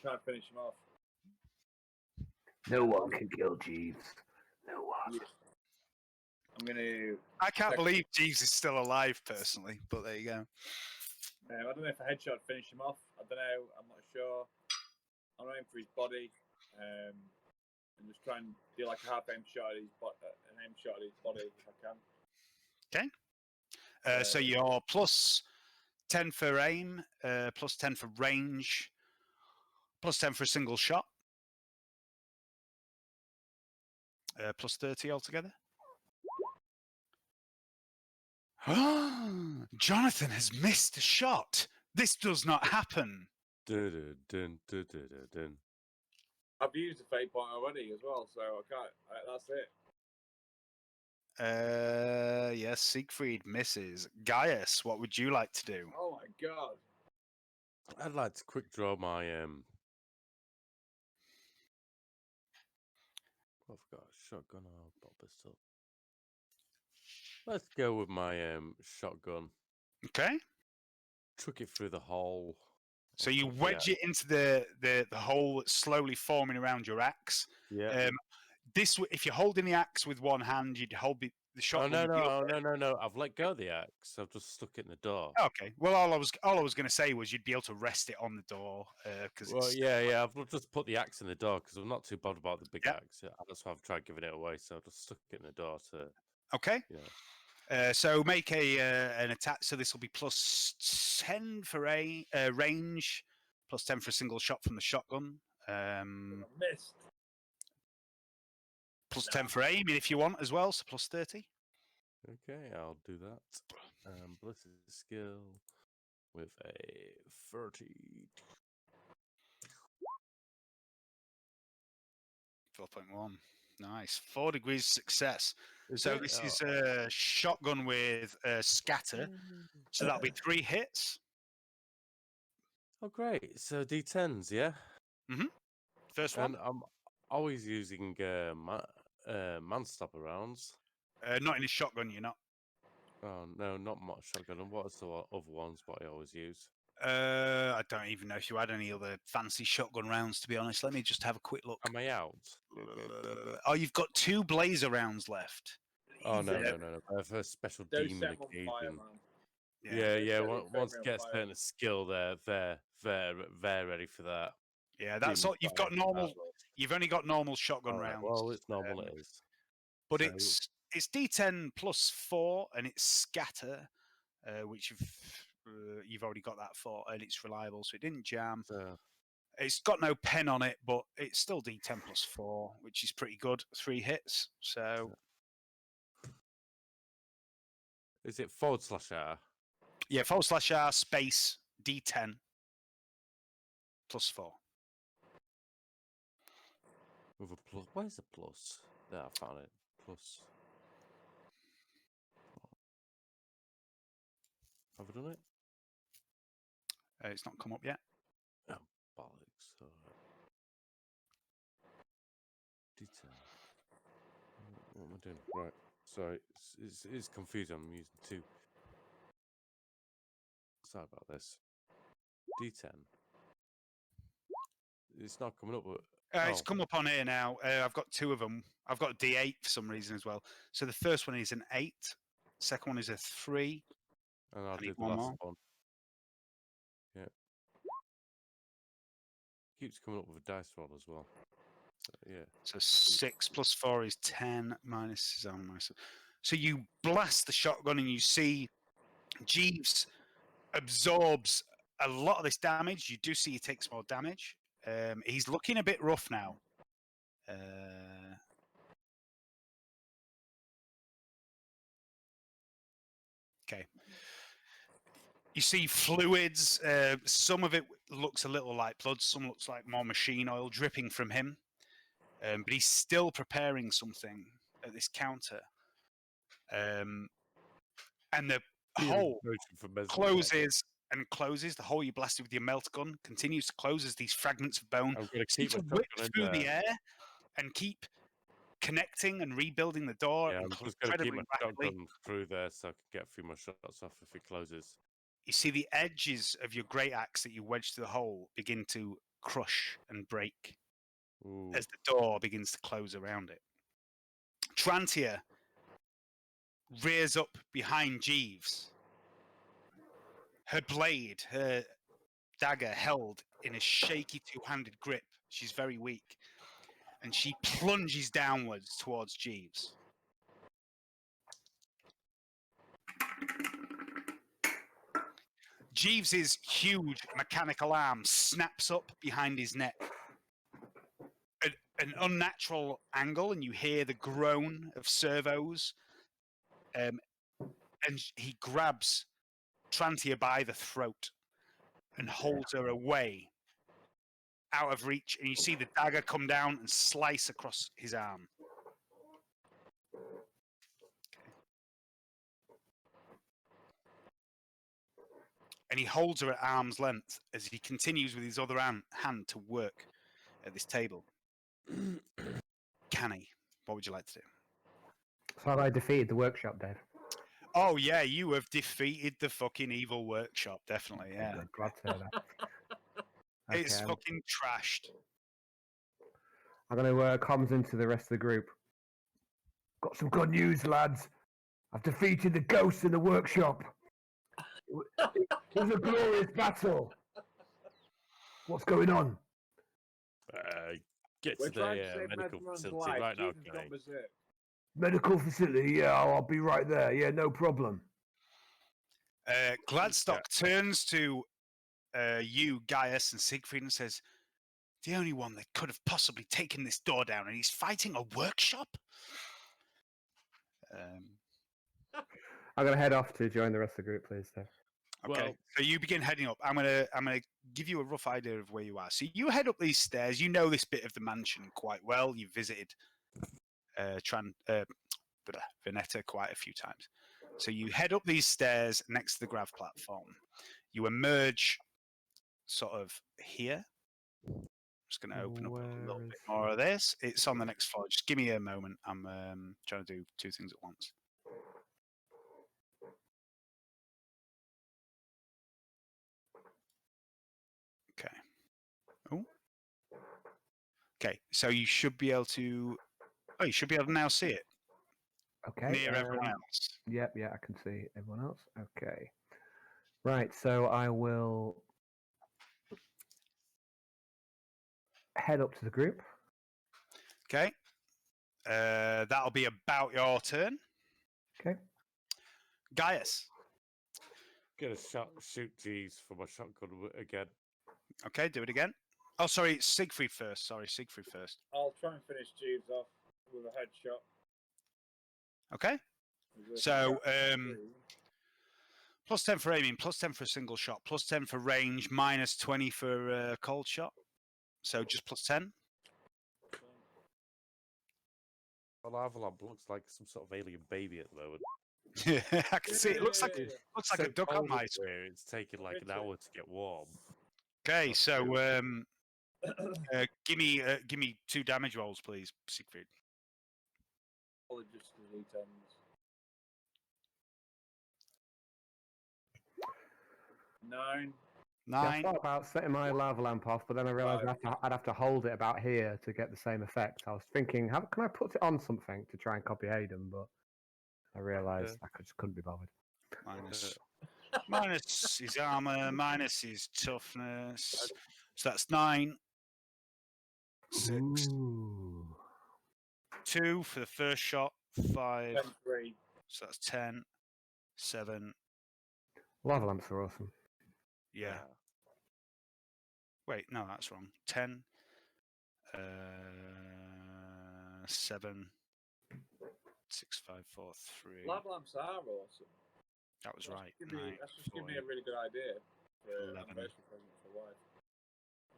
Try and finish him off. No one can kill Jeeves. No one. I'm going to... I can't believe Jeeves is still alive, personally, but there you go. I don't know if a headshot would finish him off. I don't know. I'm not sure. I'm aiming for his body. And just try and do like a half aim shot at his body if I can. Okay. So you're plus 10 for aim, plus 10 for range, plus 10 for a single shot, plus 30 altogether. Jonathan has missed a shot. This does not happen. Dun, dun, dun, dun, dun, dun. I've used the fate point already as well, so I can't. That's it. Yes, Siegfried misses. Gaius, what would you like to do? Oh my god. I'd like to quick draw my I've got a shotgun or a pistol. Let's go with my shotgun. Okay. Chuck it through the hole. So you wedge it into the hole that's slowly forming around your axe. Yeah. If you're holding the axe with one hand, you'd hold The Oh shotgun. no, would be up there. no! I've let go of the axe. I've just stuck it in the door. Okay. Well, all I was going to say was you'd be able to rest it on the door because Well, yeah. I've just put the axe in the door because I'm not too bothered about the big Yeah. axe. That's why I've tried giving it away. So I just stuck it in the door to, Okay. you know. So make an attack. So this will be plus 10 for range, plus 10 for a single shot from the shotgun. Missed. Plus 10 for aiming if you want as well. So plus 30. Okay, I'll do that. Ballistic skill with a 30. 4.1. Nice. 4 degrees success. So it? this Oh. is a shotgun with scatter. So that'll be 3 hits. Oh, great. So D10s, yeah? First one. And I'm always using manstopper rounds. Not in a shotgun, you're not. Oh, no, not much shotgun. And what are the other ones what I always use? I don't even know if you had any other fancy shotgun rounds, to be honest. Let me just have a quick look. Am I out? Oh, you've got 2 blazer rounds left. Oh, no. Yeah. For a special Those demon 7 on fire, occasion. man. Yeah. Those Once it on gets fire. certain skill, they're ready for that. Yeah, that's Demon all. You've got fire, normal. that was- You've only got normal shotgun All right, rounds. well, it's normal, it is. But So- it's D10 plus 4, and it's scatter, which you've already got that for, and it's reliable, so it didn't jam. So, It's got no pen on it, but it's still D10 plus 4, which is pretty good. 3 hits. So is it /R? yeah, /R space D10 plus 4. With a plus. Where's the plus? There, I found it. Plus. Have I done it? It's not come up yet. Oh, bollocks. Alright. D10. What am I doing? Right. Sorry, it's confusing. I'm using 2. Sorry about this. D10. It's not coming up, but It's come up on here now. I've got 2 of them. I've got D8 for some reason as well. So the first one is an 8. Second one is a 3. and I'll I do need the one last more. one. Yeah. Keeps coming up with a dice roll as well. So, yeah. So 6 plus 4 is 10 minus 7 minus. So you blast the shotgun and you see Jeeves absorbs a lot of this damage. You do see he takes more damage. He's looking a bit rough now. Okay. You see fluids. Some of it looks a little like blood. Some looks like more machine oil dripping from him. But he's still preparing something at this counter. And the hole closes and closes. The hole you blasted with your melt gun continues to close as these fragments of bone I'm going to seem keep my to whip shotgun in through the there. air and keep connecting and rebuilding the door Yeah, I'm just going to keep my rapidly. shotgun through there so I can get a few more shots off if it closes. You see the edges of your great axe that you wedged through the hole begin to crush and break Ooh. as the door begins to close around it. Trantia rears up behind Jeeves. Her blade, her dagger held in a shaky 2-handed grip. She's very weak. And she plunges downwards towards Jeeves. Jeeves's huge mechanical arm snaps up behind his neck. An unnatural angle, and you hear the groan of servos. And he grabs Trantia by the throat and holds her away out of reach. And you see the dagger come down and slice across his arm. And he holds her at arm's length as he continues with his other hand to work at this table. Canni, what would you like to do? So have I defeated the workshop, Dave? Oh, yeah, you have defeated the fucking evil workshop, definitely, yeah. Good, glad to hear that. It's Okay, fucking trashed. I'm going to comms into the rest of the group. Got some good news, lads. I've defeated the ghosts in the workshop. It was a glorious battle. What's going on? Get We're to trying to the save medical Medman's facility life. right now, Jesus got Kenny. berserk. Medical facility? Yeah, I'll be right there. Yeah, no problem. Gladstock turns to you, Gaius, and Seigfried and says, the only one that could have possibly taken this door down, and he's fighting a workshop? I'm gonna head off to join the rest of the group, please, Steph. Okay, Well- so you begin heading up. I'm gonna give you a rough idea of where you are. So you head up these stairs. You know this bit of the mansion quite well. You've visited Veneta quite a few times. So you head up these stairs next to the grav platform. You emerge sort of here. I'm just going to open up a little bit more of this. It's on the next floor. Just give me a moment. I'm trying to do two things at once. Okay. Oh. Okay. So you should be able to. Oh, you should be able to now see it. Okay. Near everyone else. Yep, yeah, I can see everyone else. Okay. Right, so I will head up to the group. Okay. That'll be about your turn. Okay. Gaius. Gonna shoot Jeeves for my shotgun again. Okay, do it again. Oh, sorry, Seigfried first. Sorry, Seigfried first. I'll try and finish Jeeves off with a headshot. Okay. With a So, three. plus 10 for aiming, plus 10 for a single shot, plus 10 for range, minus 20 for a cold shot. So just plus 10. The lava lamp looks like some sort of alien baby at the moment. I can see it. Looks like Yeah. a duck on cold my up screen. here, it's taken like an Richard. hour to get warm. Okay, That's so good. give me 2 damage rolls, please, Seigfried. Probably just the D10s. 9. Yeah, I 9. thought about setting my lava lamp off, but then I realised I'd have to hold it about here to get the same effect. I was thinking, how can I put it on something to try and copy Hayden? But I realised I just couldn't be bothered. Minus his armor, minus his toughness. So that's 9. 6. Ooh. 2 for the first shot. 5. 3. So that's 10. 7. Lava lamps are awesome. Yeah. Wait, no, that's wrong. 10. 7. 6, 5, 4, 3. Lava lamps are awesome. That was right. That's just give me a really good idea for 11. anniversary present for wife.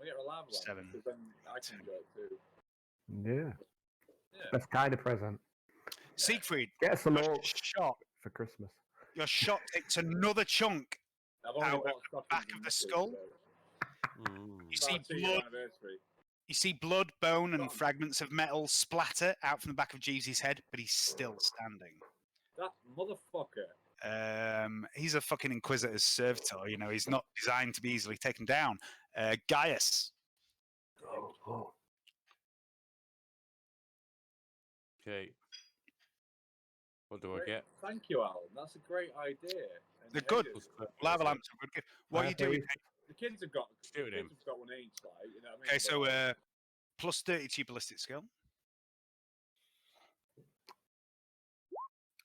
We get a lava lamp 7. because then I can enjoy it too. Yeah. Yeah. Best kind of present. Siegfried, Get us some your more shot. for Christmas. Your shot takes another chunk I've only out bought of the stockings back and of the knickers, skull. so- You It's see our 2-year blood. anniversary. You see blood, bone, and Gone. fragments of metal splatter out from the back of Jeeves' head, but he's still standing. That motherfucker. He's a fucking Inquisitor's servitor. You know, he's not designed to be easily taken down. Gaius. Oh. Okay. What do I Great. get? Thank you, Alan. That's a great idea. And They're good. Hayden, Lava lamps are a good gift. What are you doing? The kids have got. The Shooting kids him. have got one each, like you know what I mean. Okay, so But, plus 30 to your ballistic skill.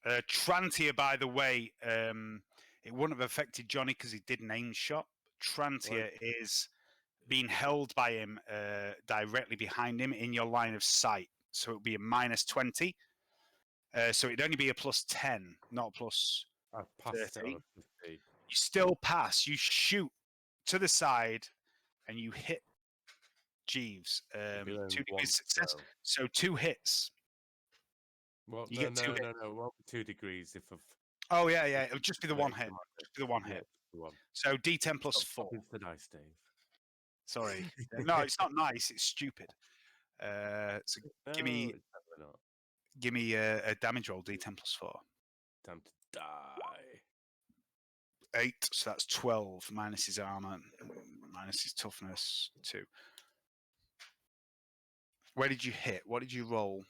Trantia, by the way, it wouldn't have affected Johnny because he did an aim shot. Trantia is being held by him directly behind him in your line of sight. So it would be a minus 20. So it'd only be a plus 10, not a plus. I passed 30. it on a 50. You still pass. You shoot to the side and you hit Jeeves. 2 degrees success. So 2 hits. Well, You get 2 hits. no. It won't be 2 degrees if I've. Oh, yeah. It would just be the one hit. Just be the one Yeah, hit. the one. So D10 plus 4. It's the dice, Dave. Sorry. No, it's not nice. It's stupid. So give me No, it's definitely not. give me a damage roll, D10 plus 4. Time to die. 8, so that's 12, minus his armor, minus his toughness, 2. Where did you hit? What did you roll?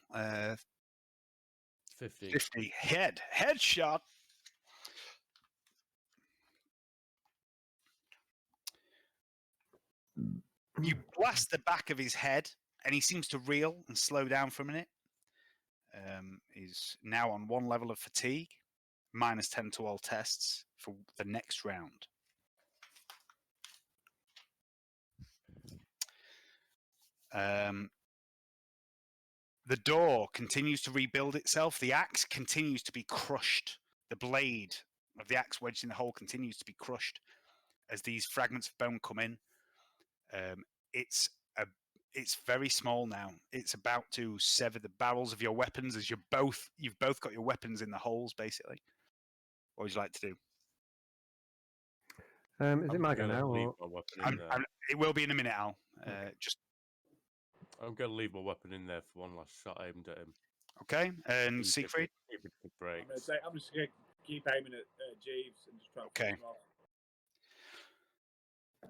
50. 50. Headshot. You blast the back of his head, and he seems to reel and slow down for a minute. He's now on 1 level of fatigue, -10 to all tests for the next round. The door continues to rebuild itself. The axe continues to be crushed. The blade of the axe wedged in the hole continues to be crushed as these fragments of bone come in. It's very small now. It's about to sever the barrels of your weapons as you've both got your weapons in the holes, basically. What would you like to do? Is it my go now? leave Or... my weapon in there. It will be in a minute, Al. I'm going to leave my weapon in there for one last shot aimed at him. Okay, and Seigfried? I'm just going to keep aiming at Jeeves and just try to finish him off.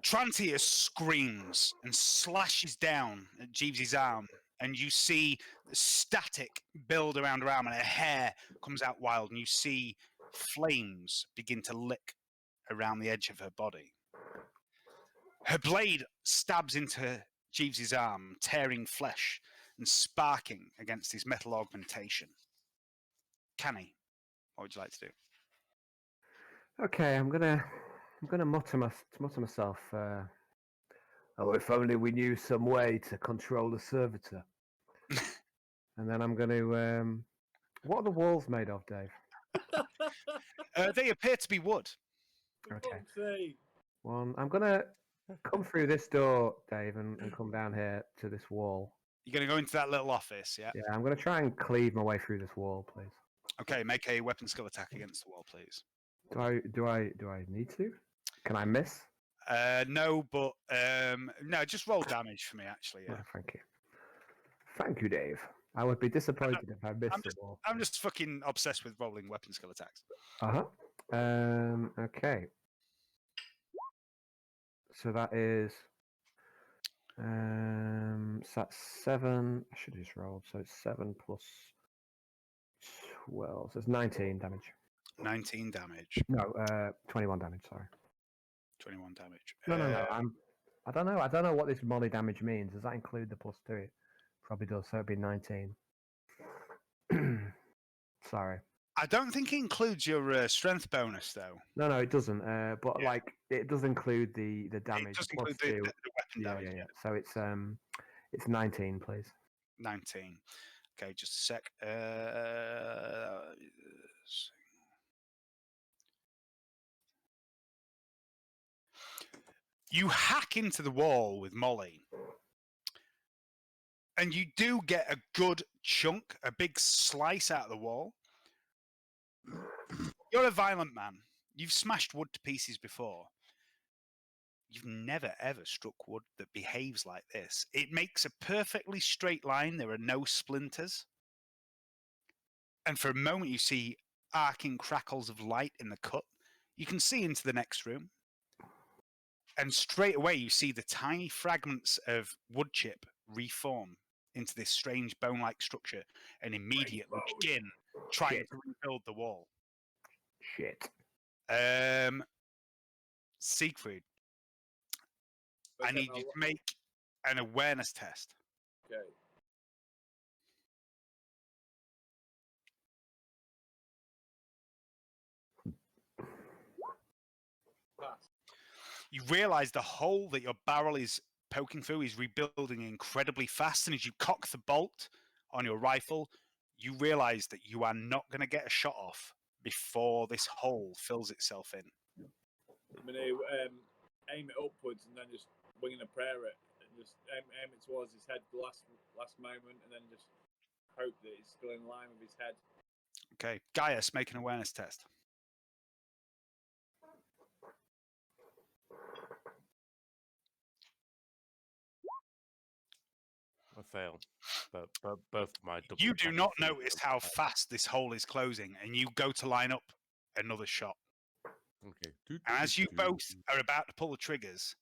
Trantius screams and slashes down at Jeeves' arm, and you see static build around her arm, and her hair comes out wild, and you see flames begin to lick around the edge of her body. Her blade stabs into Jeeves' arm, tearing flesh and sparking against his metal augmentation. Canni, what would you like to do? Okay, I'm gonna mutter myself. Oh, if only we knew some way to control the servitor. And then I'm going to. What are the walls made of, Dave? They appear to be wood. Okay. I'm going to come through this door, Dave, and come down here to this wall. You're going to go into that little office, yeah? Yeah, I'm going to try and cleave my way through this wall, please. Okay, make a weapon skill attack against the wall, please. Do I need to? Can I miss? No, but no, just roll damage for me, actually. Yeah. Oh, thank you, Dave. I would be disappointed if I missed the wall. I'm just fucking obsessed with rolling weapon skill attacks. Okay. So that is. So that's 7. I should have just rolled. So it's 7 plus 12. So it's 19 damage. 19 damage. No, 21 damage. Sorry. 21 damage. No. I don't know. I don't know what this molly damage means. Does that include the +2? It probably does. So it'd be 19. Sorry. I don't think it includes your strength bonus, though. No, it doesn't. But like, it does include the damage. It does include the weapon damage. Yeah. So it's 19, please. 19. Okay, just a sec. You hack into the wall with Molly, and you do get a good chunk, a big slice out of the wall. You're a violent man. You've smashed wood to pieces before. You've never, ever struck wood that behaves like this. It makes a perfectly straight line. There are no splinters. And for a moment, you see arcing crackles of light in the cut. You can see into the next room. And straight away, you see the tiny fragments of wood chip reform into this strange bone-like structure and immediately begin trying to rebuild the wall. Shit. Seigfried, I need you to make an awareness test. Okay. You realize the hole that your barrel is poking through is rebuilding incredibly fast, and as you cock the bolt on your rifle, you realize that you are not going to get a shot off before this hole fills itself in. I'm going to aim it upwards and then just wing and a prayer it, and just aim it towards his head the last moment, and then just hope that it's still in line with his head. Okay, Gaius, make an awareness test. I fail. But both my double. You do not notice how fast this hole is closing, and you go to line up another shot. Okay. And as you both are about to pull the triggers,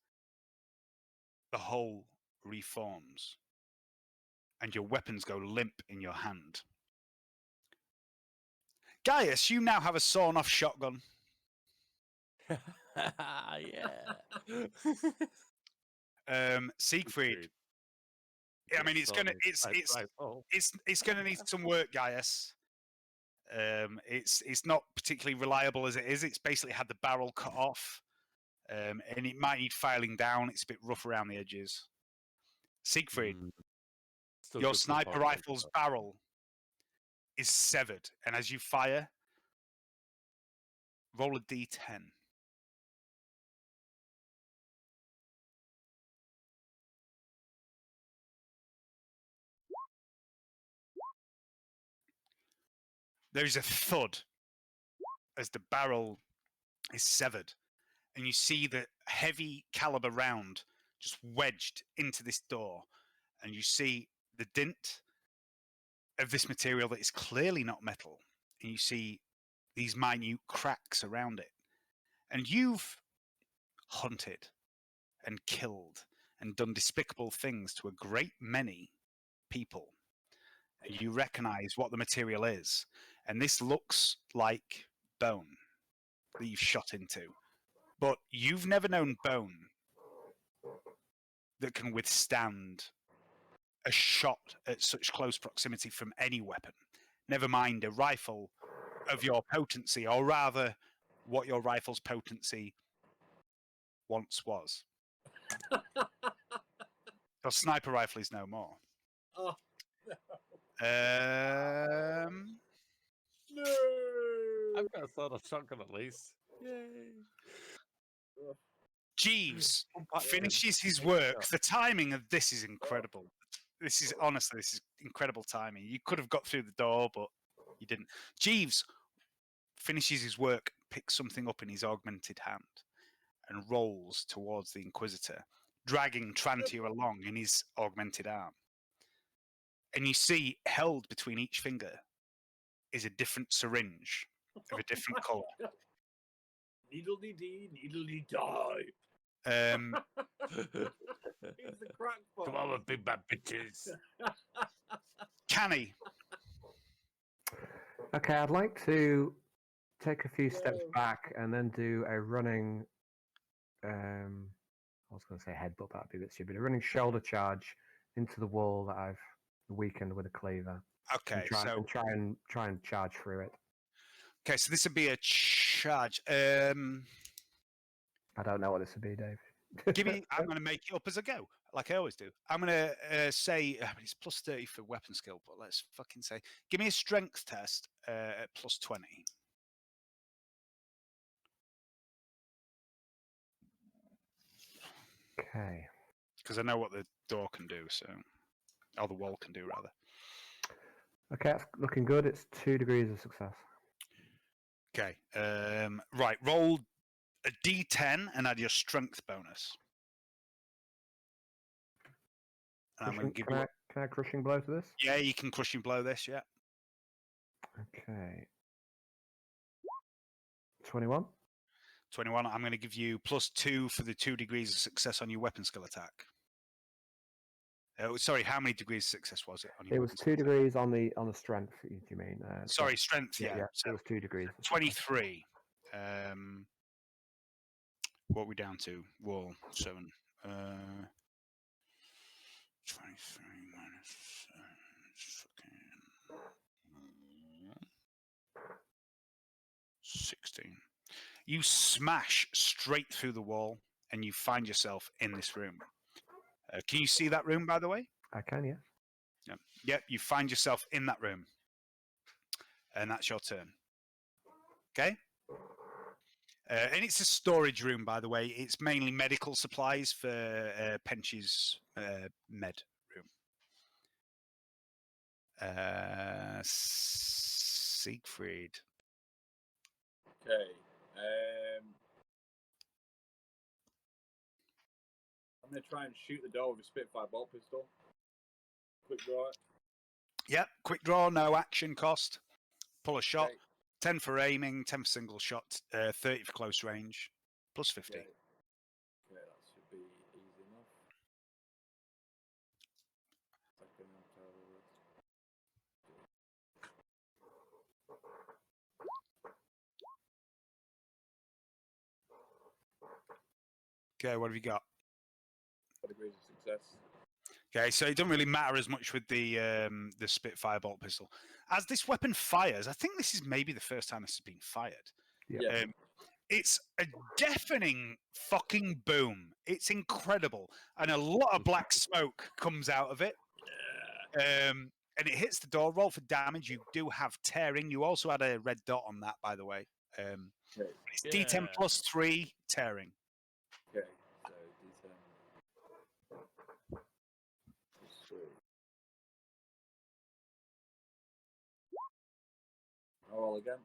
the hole reforms, and your weapons go limp in your hand. Gaius, you now have a sawn-off shotgun. Yeah. Siegfried. I mean, it's gonna need some work, Gaius. It's not particularly reliable as it is. It's basically had the barrel cut off, and it might need filing down. It's a bit rough around the edges. Siegfried, Still your good for sniper fire rifle's though. barrel is severed, and as you fire, roll a d10. There is a thud as the barrel is severed, and you see the heavy caliber round just wedged into this door, and you see the dint of this material that is clearly not metal, and you see these minute cracks around it. And you've hunted and killed and done despicable things to a great many people, and you recognize what the material is, and this looks like bone that you've shot into, but you've never known bone that can withstand a shot at such close proximity from any weapon, never mind a rifle of your potency, or rather what your rifle's potency once was. Your sniper rifle is no more. Oh, no. I've got a sort of shotgun at least. Yay. Jeeves finishes his work. The timing of this is incredible. This is incredible timing. You could have got through the door, but you didn't. Jeeves finishes his work, picks something up in his augmented hand, and rolls towards the Inquisitor, dragging Trantia along in his augmented arm. And you see, held between each finger is a different syringe of a different colour. Needle-dee-dee, needle-dee-die. He's the crackpot. Come on, big bad bitches. Canni, Okay, I'd like to take a few steps back and then do a running. I was going to say headbutt, that'd be a bit stupid. A running shoulder charge into the wall that I've weakened with a cleaver. okay, And try and charge through it. okay, so this would be a charge. I don't know what this would be, Dave. I'm going to make it up as I go, like I always do. I'm going to say it's plus 30 for weapon skill, but let's fucking say, give me a strength test at plus 20. Okay. Because I know what the door can do, or the wall can do, rather. Okay, that's looking good. It's 2 degrees of success. Okay, right, roll a d10 and add your strength bonus. And I'm going to give you... Can I crushing blow to this? Yeah, you can crushing blow this, yeah. Okay. 21. 21, I'm going to give you plus 2 for the 2 degrees of success on your weapon skill attack. Sorry, how many degrees of success was it on your It was 2 degrees on the strength, do you mean? Sorry, strength, yeah. So it was 2 degrees. 23. What are we down to? Wall, 7. 23 minus 16. You smash straight through the wall and you find yourself in this room. Can you see that room, by the way? I can, yeah. Yep, you find yourself in that room. And that's your turn. Okay? And it's a storage room, by the way. It's mainly medical supplies for Pench's med room. Siegfried. Okay. I'm going to try and shoot the door with a Spitfire bolt pistol. Quick draw it. Yep, quick draw, no action cost. Pull a shot. Okay. 10 for aiming, 10 for single shot, 30 for close range, plus 50. Okay, that should be easy enough. Okay, what have you got? 4 degrees of success. Okay, so it doesn't really matter as much with the Spitfire bolt pistol. As this weapon fires, I think this is maybe the first time this has been fired. Yeah. It's a deafening fucking boom. It's incredible, and a lot of black smoke comes out of it. And it hits the door. Roll for damage. You do have tearing. You also had a red dot on that, by the way. It's D10 plus 3 tearing. Okay, so D10. Plus 3. I'll roll again.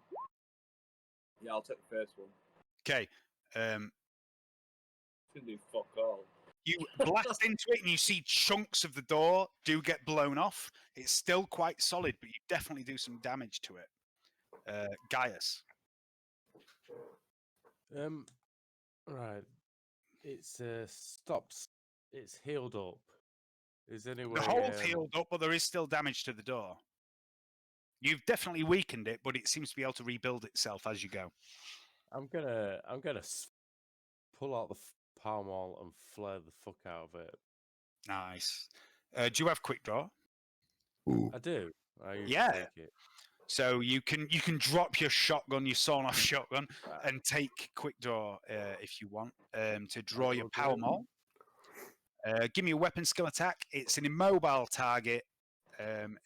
Yeah, I'll take the first one. Okay. Shouldn't do fuck all. You blast into it and you see chunks of the door do get blown off. It's still quite solid, but you definitely do some damage to it. Gaius. Right. It's stopped. It's healed up. Is any way? The hole's healed up, but there is still damage to the door. You've definitely weakened it, but it seems to be able to rebuild itself as you go. I'm gonna pull out the palm wall and flare the fuck out of it. Nice. Do you have quick draw? I do. I usually Yeah. take it. So you can drop your shotgun, your sawn-off shotgun, and take quick draw if you want to draw your power maul. Give me a weapon skill attack. It's an immobile target.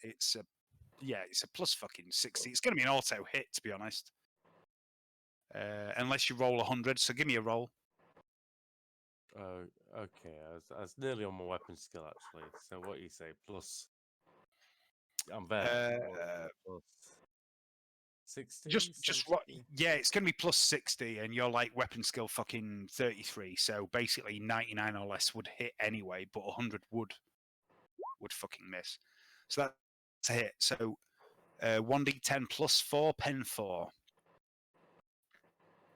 It's a plus fucking 60. It's going to be an auto hit, to be honest. Unless you roll 100. So give me a roll. Oh, okay. I was nearly on my weapon skill actually. So what do you say? Plus. I'm there. Plus 60. Just what? Yeah, it's going to be plus 60, and you're like weapon skill fucking 33. So basically 99 or less would hit anyway, but 100 would fucking miss. So that's a hit. So 1d10 plus 4, pen 4.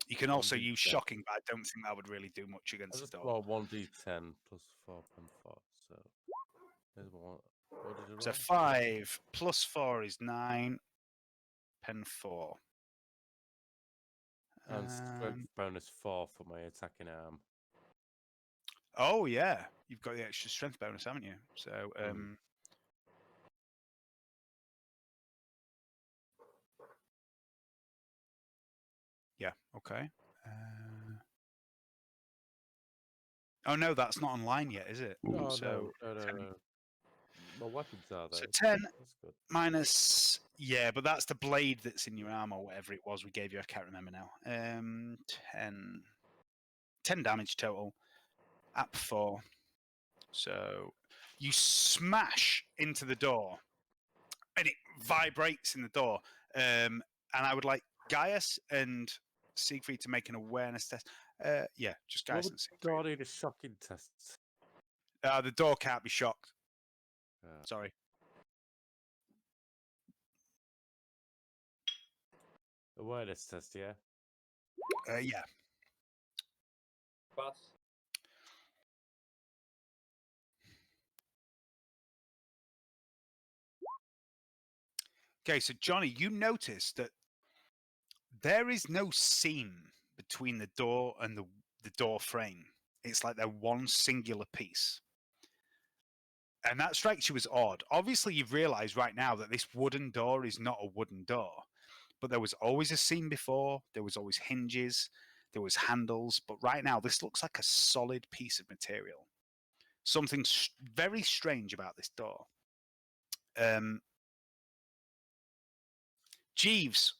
You can also use shocking, but I don't think that would really do much against the door. Well, 1d10 plus 4, pen 4. So there's one. What did you roll? So 5 plus 4 is 9, pen 4. And strength bonus 4 for my attacking arm. Oh yeah, you've got the extra strength bonus, haven't you? So yeah, okay. Oh no, that's not online yet, is it? No, so no. My weapons are there. So 10 That's good. minus, yeah, but that's the blade that's in your arm or whatever it was we gave you. I can't remember now. 10 damage total. App 4. So you smash into the door, and it vibrates in the door. And I would like Gaius and Seigfried to make an awareness test. Yeah, just Gaius and Seigfried. Do I need a shocking test? The door can't be shocked. Sorry. Awareness test, yeah? Yeah. Pass. Okay, so Johnny, you notice that there is no seam between the door and the door frame. It's like they're one singular piece. And that strikes you as odd. Obviously, you've realized right now that this wooden door is not a wooden door. But there was always a seam before. There was always hinges. There was handles. But right now, this looks like a solid piece of material. Something very strange about this door. Jeeves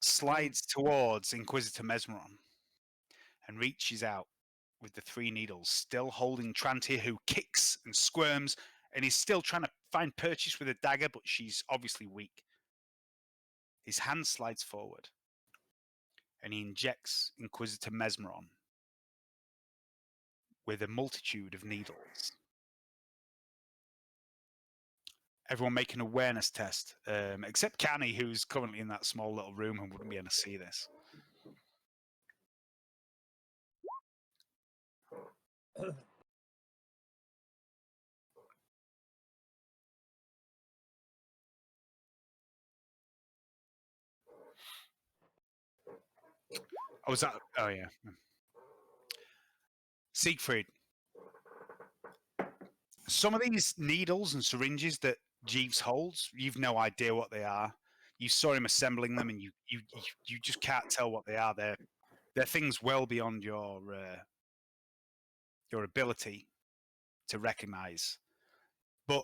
slides towards Inquisitor Mesmeron and reaches out with the 3 needles, still holding Trantia, who kicks and squirms and is still trying to find purchase with a dagger, but she's obviously weak. His hand slides forward and he injects Inquisitor Mesmeron with a multitude of needles. Everyone make an awareness test, except Canni, who's currently in that small little room and wouldn't be able to see this. Oh, was that? Oh, yeah. Seigfried. Some of these needles and syringes that Jeeves holds, you've no idea what they are. You saw him assembling them, and you just can't tell what they are. They're things well beyond your ability to recognize. But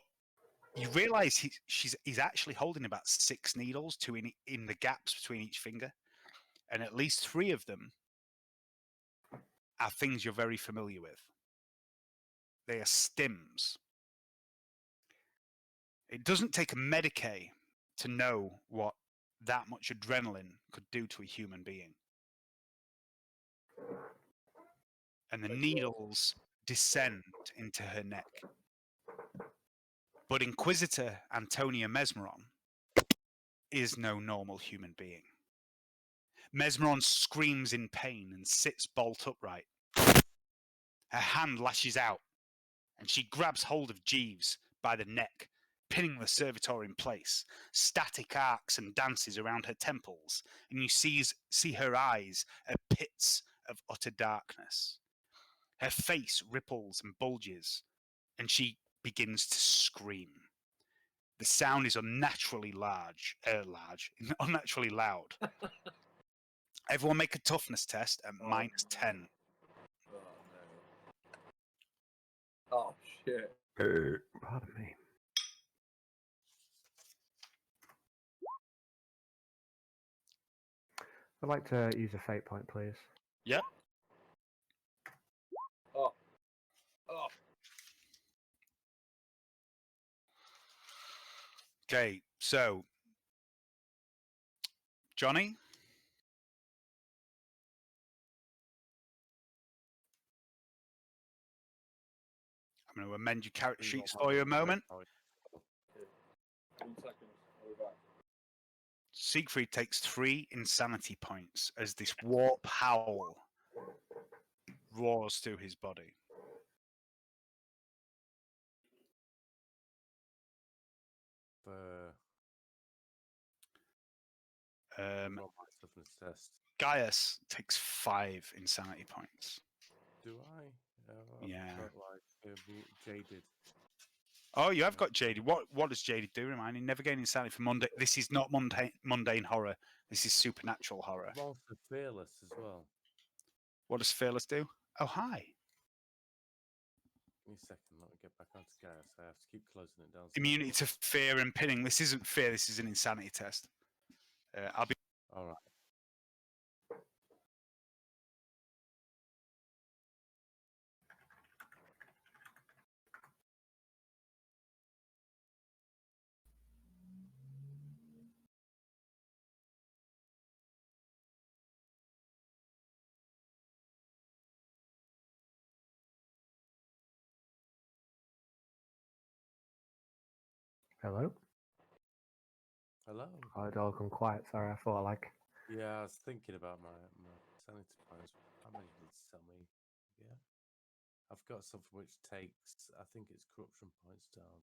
you realise he's actually holding about 6 needles, 2 in the gaps between each finger, and at least 3 of them are things you're very familiar with. They are stims. It doesn't take a Medicaid to know what that much adrenaline could do to a human being. And the needles descend into her neck. But Inquisitor Antonia Mesmeron is no normal human being. Mesmeron screams in pain and sits bolt upright. Her hand lashes out, and she grabs hold of Jeeves by the neck, pinning the servitor in place. Static arcs and dances around her temples, and you see her eyes are pits of utter darkness. Her face ripples and bulges, and she begins to scream. The sound is unnaturally unnaturally loud. Everyone make a toughness test at -10. Oh, no. Oh, shit. Pardon me. I'd like to use a fate point, please. Yep. Oh. Oh. Okay, so Johnny, I'm going to amend your character sheets for you a moment. 1 second. I'll be back. Seigfried takes 3 insanity points as this warp howl roars through his body. Roll my toughness test. Gaius takes 5 insanity points. Do I? Yeah. Got, like, jaded. Oh, you have got jaded. What does jaded do? Remind me, never gain insanity for mundane. This is not mundane horror. This is supernatural horror. I'm also fearless as well. What does fearless do? Oh, hi. Give me a second. Let me get back onto Gaius. I have to keep closing it down. Immunity to fear and pinning. This isn't fear. This is an insanity test. I'll be. All right. Hello? Hello. Oh, it all gone quiet. Sorry, I thought Yeah, I was thinking about my sanity points. How many did it tell me? Yeah. I've got something which takes, I think it's corruption points down.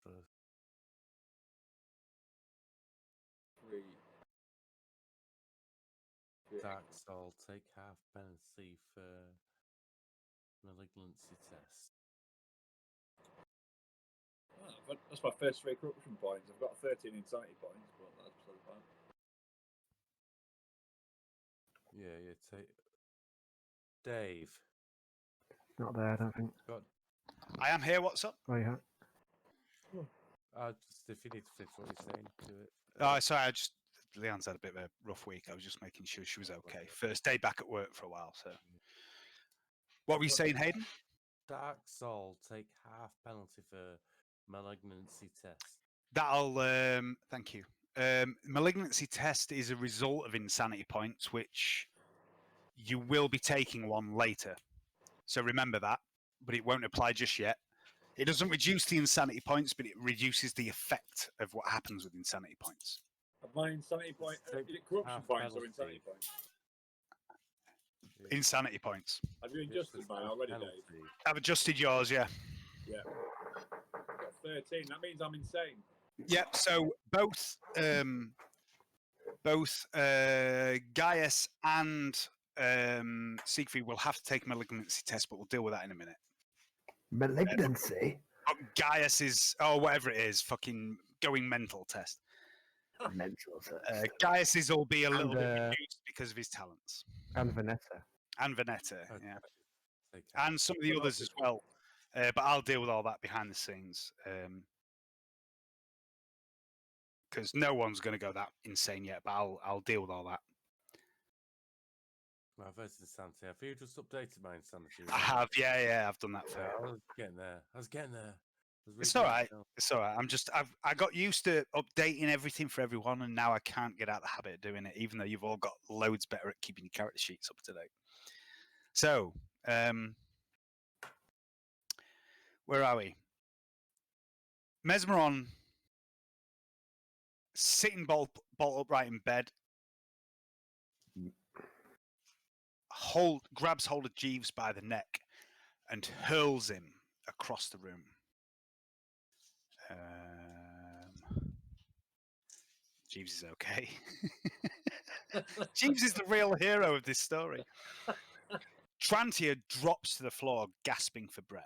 For 3. Dark Soul, take half penalty for malignancy test. Oh, that's my first 3 corruption points. I've got 13 insanity points, but that's absolutely fine. Yeah, take Dave. not there, I don't think. Got I am here. What's up? Oh, yeah. just if you need to finish what you're saying, do it. Oh, sorry. Leanne's had a bit of a rough week. I was just making sure she was okay. First day back at work for a while. So, what were you saying, Hayden? Dark Soul, take half penalty for malignancy test. That'll. Thank you. Malignancy test is a result of insanity points, which you will be taking one later. So remember that, but it won't apply just yet. It doesn't reduce the insanity points, but it reduces the effect of what happens with insanity points. My insanity point. Is it corruption points or insanity points? Insanity points. Have you adjusted mine already, Dave? I've adjusted yours, yeah. Yeah. I've got 13. That means I'm insane. Yeah, so both Gaius and Seigfried will have to take a malignancy test, but we'll deal with that in a minute. Malignancy? Gaius is, whatever it is, fucking going mental test. Mental test. Gaius is will be a little bit And, reduced because of his talents. and Vanessa. And Veneta, Okay. yeah. Okay. And some of the others as well. But I'll deal with all that behind the scenes. Because no one's going to go that insane yet, but I'll deal with all that. My first insanity. Have you just updated my insanity? I have, yeah, I've done that for Yeah, you. I was getting there. It's all right. It's all right. I got used to updating everything for everyone, and now I can't get out of the habit of doing it, even though you've all got loads better at keeping your character sheets up to date. So, where are we? Mesmeron, sitting bolt upright in bed, grabs hold of Jeeves by the neck and hurls him across the room. Jeeves is okay. Jeeves is the real hero of this story. Trantia drops to the floor, gasping for breath.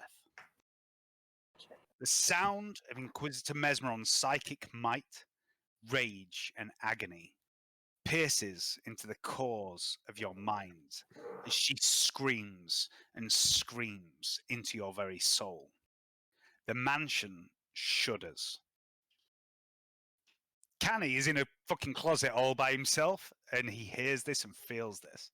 The sound of Inquisitor Mesmeron's psychic might, rage, and agony pierces into the cores of your mind as she screams and screams into your very soul. The mansion shudders. Canni is in a fucking closet all by himself, and he hears this and feels this.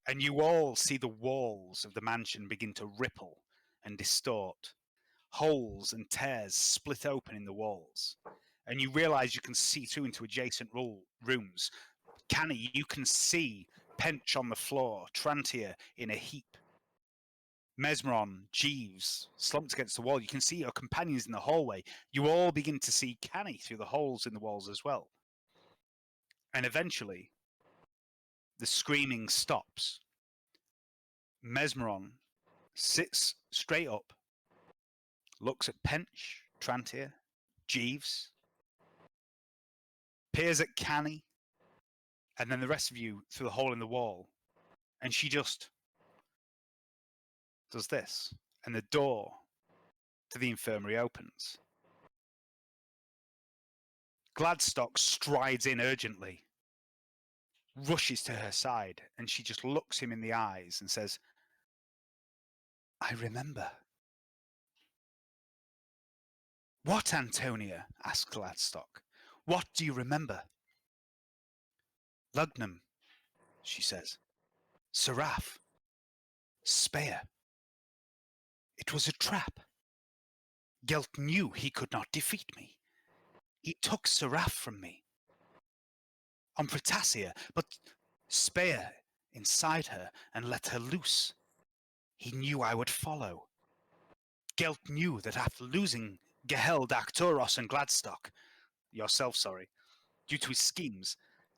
And you all see the walls of the mansion begin to ripple and distort. Holes and tears split open in the walls. And you realize you can see through into adjacent rooms. Canni, you can see Pench on the floor, Trantia in a heap. Mesmeron, Jeeves, slumped against the wall. You can see your companions in the hallway. You all begin to see Canni through the holes in the walls as well. And eventually, the screaming stops. Mesmeron sits straight up, looks at Pench, Trantia, Jeeves, peers at Canni, and then the rest of you through the hole in the wall. And she just does this, and the door to the infirmary opens. Gladstock strides in urgently, rushes to her side, and she just looks him in the eyes and says, "I remember." "What, Antonia?" asked Gladstock. "What do you remember?" "Lugnum," she says. "Seraph. Speyer. It was a trap. Gelt knew he could not defeat me. He took Seraph from me. On Pretasia, but Speyer inside her and let her loose. He knew I would follow. Gelt knew that after losing Geheld, Arcturus, and Gladstock, yourself, sorry, due to his schemes,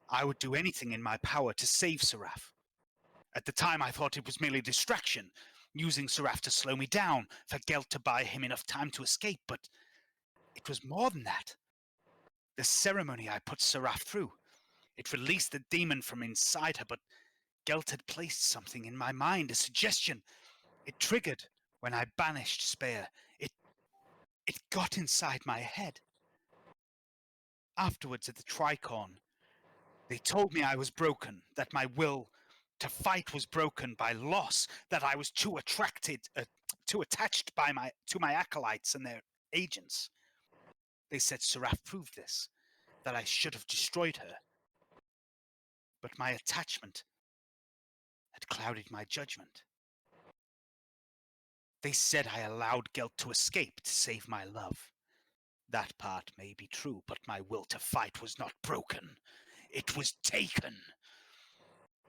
I would do anything in my power to save Seraph. At the time, I thought it was merely a distraction, using Seraph to slow me down, for Gelt to buy him enough time to escape, but it was more than that. The ceremony I put Seraph through, it released the demon from inside her, but Gelt had placed something in my mind, a suggestion. It triggered when I banished Speyer. It got inside my head. Afterwards at the Tricorn, they told me I was broken, that my will to fight was broken by loss, that I was too attached to my acolytes and their agents. They said Seraph proved this, that I should have destroyed her. But my attachment had clouded my judgment. They said I allowed Gelt to escape to save my love. That part may be true, but my will to fight was not broken. It was taken.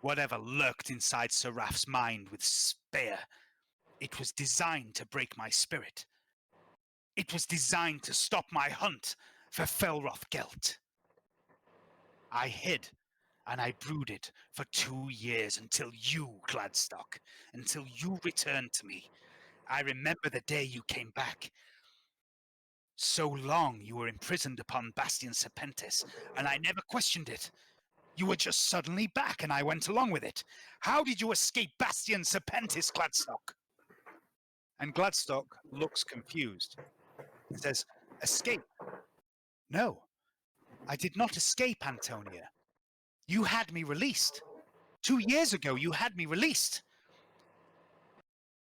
Whatever lurked inside Seraph's mind with Speyer, it was designed to break my spirit. It was designed to stop my hunt for Felroth Gelt. I hid and I brooded for 2 years until you, Gladstock, until you returned to me. I remember the day you came back. so long you were imprisoned upon Bastion Serpentis, and I never questioned it. You were just suddenly back, and I went along with it. How did you escape Bastion Serpentis, Gladstock? And Gladstock looks confused. He says, escape? No, I did not escape, Antonia. You had me released. 2 years ago, you had me released.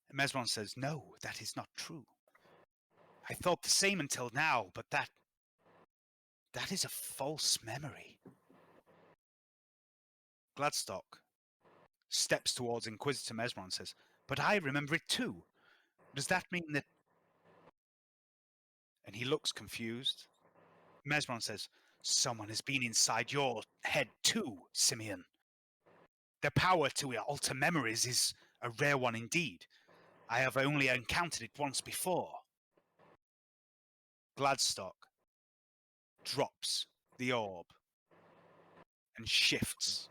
And Mesron says, no, that is not true. I thought the same until now, but that is a false memory. Gladstock steps towards Inquisitor Mesron and says, but I remember it too. Does that mean that... And he looks confused. Mesron says, someone has been inside your head too, Simeon. The power to alter memories is a rare one indeed. I have only encountered it once before. Gladstock drops the orb and shifts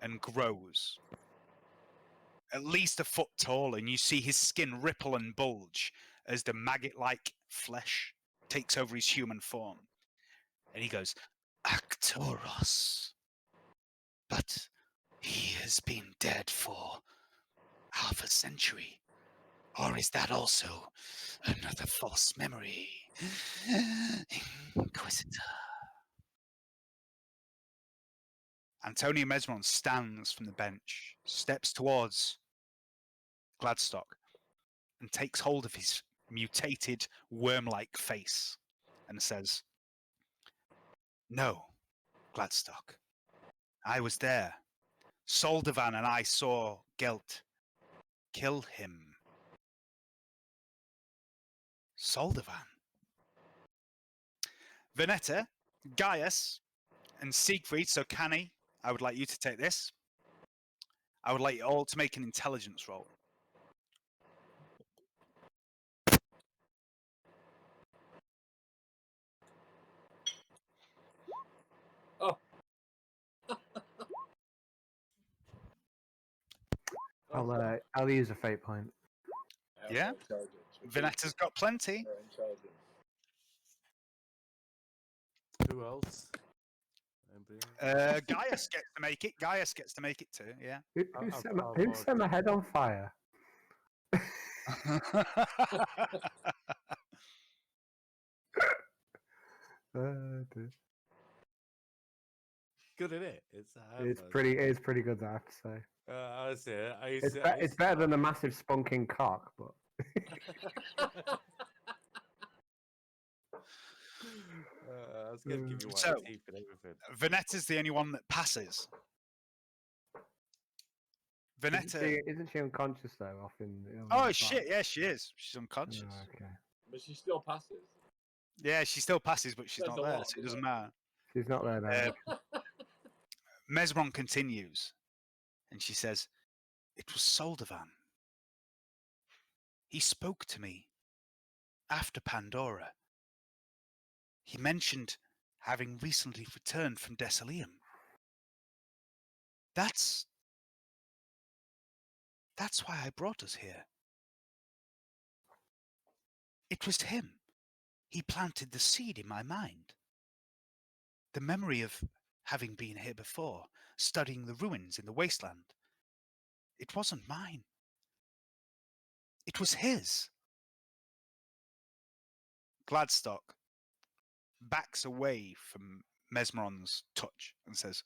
and grows. At least a foot tall, and you see his skin ripple and bulge as the maggot-like flesh takes over his human form. And he goes, Actoros. But he has been dead for half a century. Or is that also another false memory? Inquisitor. Antonio Mesron stands from the bench, steps towards Gladstock, and takes hold of his mutated, worm-like face and says, no, Gladstock. I was there. Soldavan and I saw Gelt kill him. Soldavan. Veneta, Gaius, and Seigfried, so Canni, I would like you to take this. I would like you all to make an intelligence roll. Oh. I'll use a fate point. Yeah? Veneta's got plenty. Who else? Gaius gets to make it. Gaius gets to make it too, yeah. Who set my head on fire? Good, isn't it? It's pretty good, I have to say. It's better than a massive spunking cock, but I was going to give you So, one teeth and everything. Veneta's the only one that passes. Veneta. Isn't she unconscious though? Off in. Oh shit! Yeah, she is. She's unconscious. Oh, okay. But she still passes. Yeah, she still passes, but she's Says not a there, lot, so it doesn't doesn't matter. She's not there now. Mesron continues, and she says, "It was Soldavan. He spoke to me after Pandora. He mentioned having recently returned from Desalium. That's why I brought us here. It was him. He planted the seed in my mind. The memory of having been here before, studying the ruins in the wasteland. It wasn't mine. It was his." Gladstock backs away from Mesmeron's touch and says,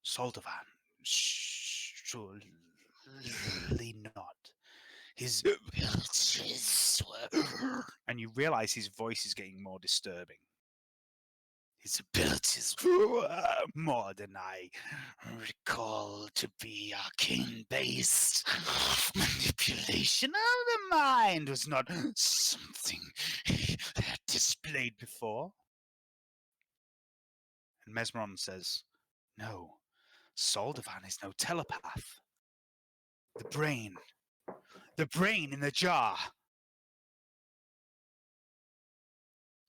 "Soldavan, surely not. His abilities were..." And you realize his voice is getting more disturbing. His abilities were more than I recall to be arcane-based. Manipulation of the mind was not something he had displayed before. And Mesmeron says, "No, Soldavan is no telepath. The brain in the jar.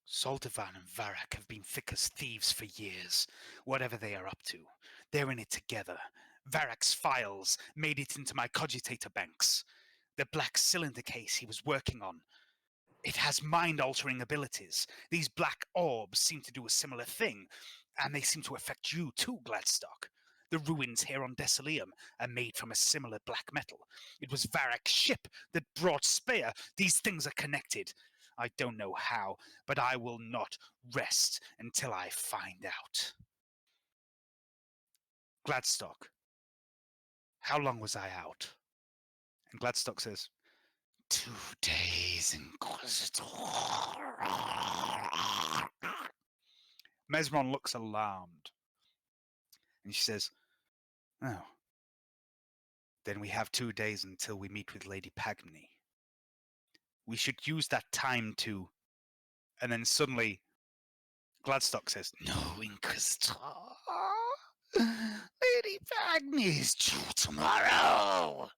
Soldavan and Varak have been thick as thieves for years, whatever they are up to. They're in it together. Varak's files made it into my cogitator banks. The black cylinder case he was working on. It has mind-altering abilities. These black orbs seem to do a similar thing, and they seem to affect you too, Gladstock. The ruins here on Desolium are made from a similar black metal. It was Varak's ship that brought Spear. These things are connected. I don't know how, but I will not rest until I find out. Gladstock, how long was I out? And Gladstock says, 2 days, Inquisitor. Mesmeron looks alarmed. And she says, oh, then we have 2 days until we meet with Lady Pagny. We should use that time to... And then suddenly, Gladstock says, no, Inquisitor. Lady Pagny is due tomorrow.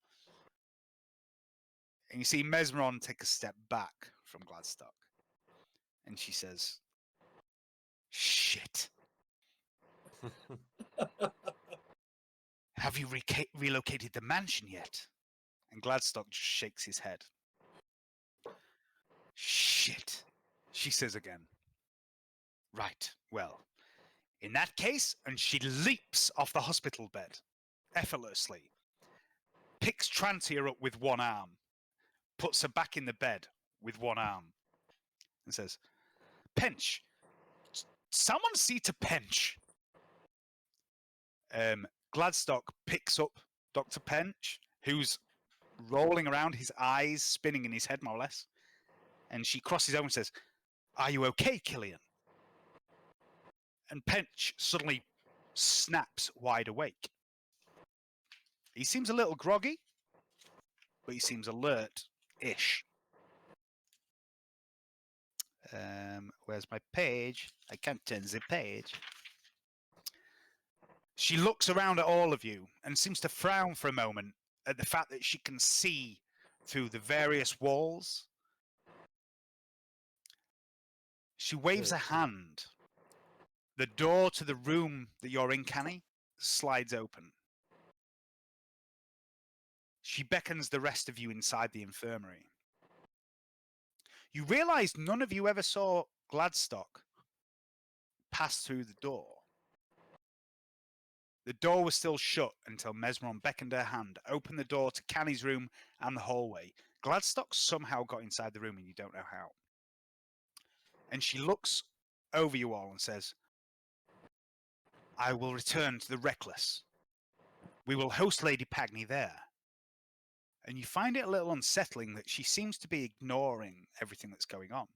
And you see Mesmeron take a step back from Gladstock. And she says, shit. Have you relocated the mansion yet? And Gladstock just shakes his head. Shit, she says again. Right, well, in that case, and she leaps off the hospital bed, effortlessly, picks Trantia up with one arm, puts her back in the bed with one arm, and says, Pench, someone see to Pench. Gladstock picks up Dr. Pench, who's rolling around, his eyes spinning in his head, more or less. And she crosses over and says, are you okay, Killian? And Pench suddenly snaps wide awake. He seems a little groggy, but he seems alert-ish. Where's my page? I can't turn the page. She looks around at all of you and seems to frown for a moment at the fact that she can see through the various walls. She waves a hand. The door to the room that you're in, Canni, slides open. She beckons the rest of you inside the infirmary. You realise none of you ever saw Gladstock pass through the door. The door was still shut until Mesmeron beckoned her hand, opened the door to Canni's room and the hallway. Gladstock somehow got inside the room and you don't know how. And she looks over you all and says, I will return to the Reckless. We will host Lady Pagny there. And you find it a little unsettling that she seems to be ignoring everything that's going on.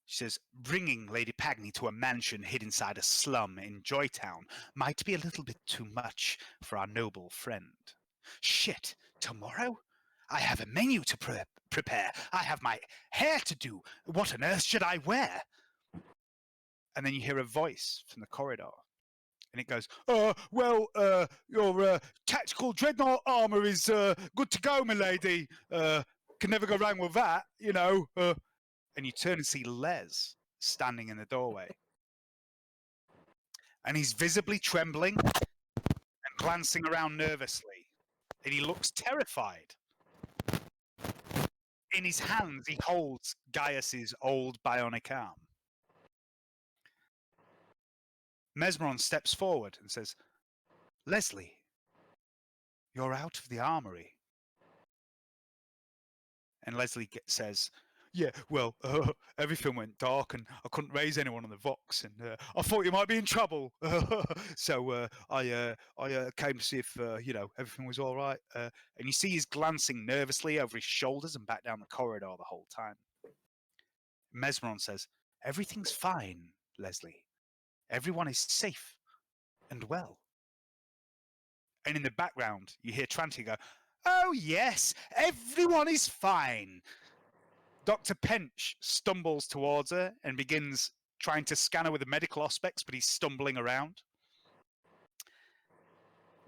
She says, bringing Lady Pagny to a mansion hid inside a slum in Joytown might be a little bit too much for our noble friend. Shit, tomorrow? I have a menu to prepare. I have my hair to do. What on earth should I wear? And then you hear a voice from the corridor. And it goes, your tactical dreadnought armor is good to go, my lady. Can never go wrong with that, you know. And you turn and see Les standing in the doorway. And he's visibly trembling and glancing around nervously. And he looks terrified. In his hands, he holds Gaius's old bionic arm. Mesmeron steps forward and says, Leslie, you're out of the armory. And Leslie says, yeah, well, everything went dark and I couldn't raise anyone on the Vox, and I thought you might be in trouble. So I came to see if, everything was all right. And you see he's glancing nervously over his shoulders and back down the corridor the whole time. Mesmeron says, everything's fine, Leslie. Everyone is safe and well. And in the background, you hear Trantia go, oh, yes, everyone is fine. Dr. Pench stumbles towards her and begins trying to scan her with the medical aspects, but he's stumbling around.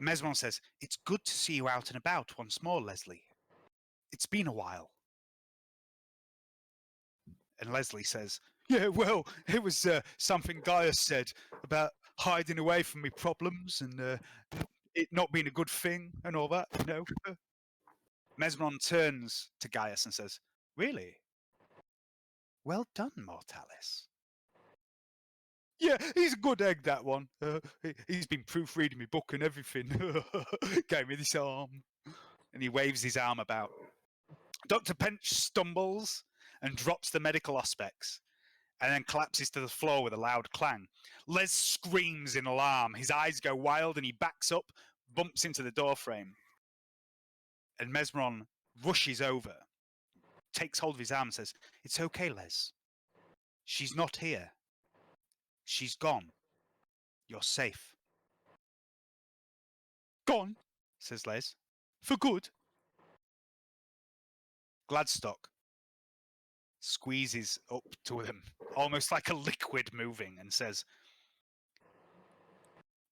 Mesmeron says, it's good to see you out and about once more, Leslie. It's been a while. And Leslie says, yeah, well, it was something Gaius said about hiding away from me problems and it not being a good thing and all that, you know. Mesmeron turns to Gaius and says, "Really? Well done, Mortalis." "Yeah, he's a good egg, that one. He's been proofreading my book and everything. Gave me this arm." And he waves his arm about. Dr. Pench stumbles and drops the medical aspects, and then collapses to the floor with a loud clang. Les screams in alarm. His eyes go wild, and he backs up, bumps into the doorframe. And Mesmeron rushes over, takes hold of his arm and says, "It's okay, Les. She's not here. She's gone. You're safe." "Gone?" says Les. "For good?" Gladstock squeezes up to him, almost like a liquid moving, and says,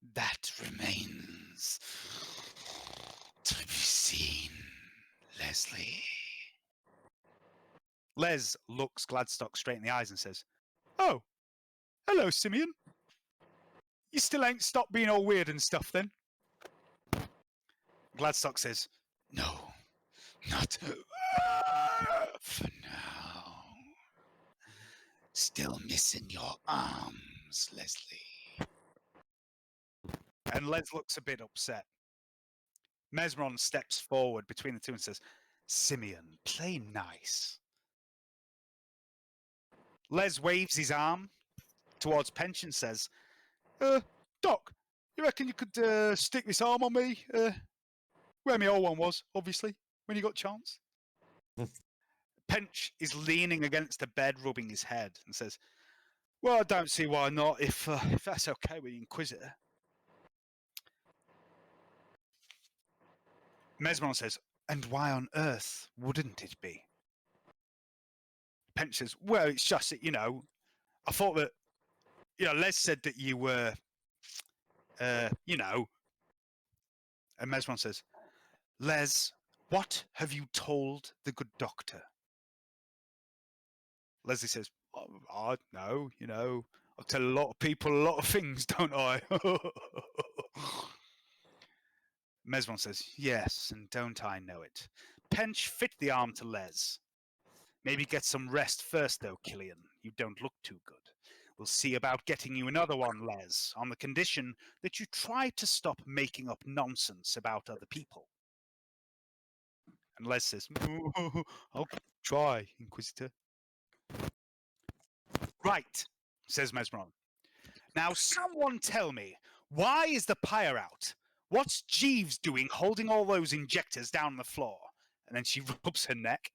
"That remains to be seen, Leslie." Les looks Gladstock straight in the eyes and says, "Oh, hello, Simeon. You still ain't stopped being all weird and stuff, then?" Gladstock says, "No, not for now. Still missing your arms, Leslie." And Les looks a bit upset. Mesmeron steps forward between the two and says, "Simeon, play nice." Les waves his arm towards Pench and says, "Doc, you reckon you could stick this arm on me? Where my old one was, obviously, when you got a chance." Pench is leaning against the bed, rubbing his head, and says, "Well, I don't see why not, if that's okay with the Inquisitor." Mesmeron says, "And why on earth wouldn't it be?" Pench says, "Well, it's just that, I thought that, Les said that you were, And Mesmeron says, "Les, what have you told the good doctor?" Leslie says, "I don't know, I tell a lot of people a lot of things, don't I?" Mesmeron says, "Yes, and don't I know it." Pench fit the arm to Les. "Maybe get some rest first, though, Killian. You don't look too good. We'll see about getting you another one, Les, on the condition that you try to stop making up nonsense about other people." And Les says, "I'll try, Inquisitor." "Right," says Mesmeron. "Now someone tell me, why is the pyre out? What's Jeeves doing holding all those injectors down the floor?" And then she rubs her neck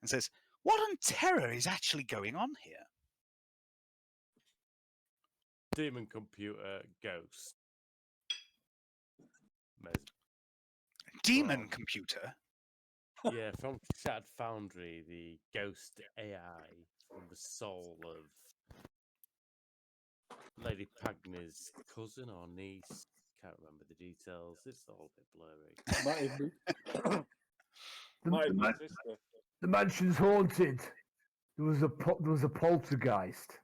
and says, "What on terror is actually going on here?" Demon computer ghost. Demon computer? Yeah, from Shattered Foundry, the ghost AI from the soul of Lady Pagny's cousin or niece. Can't remember the details. It's all a bit blurry. The mansion's haunted. There was a poltergeist.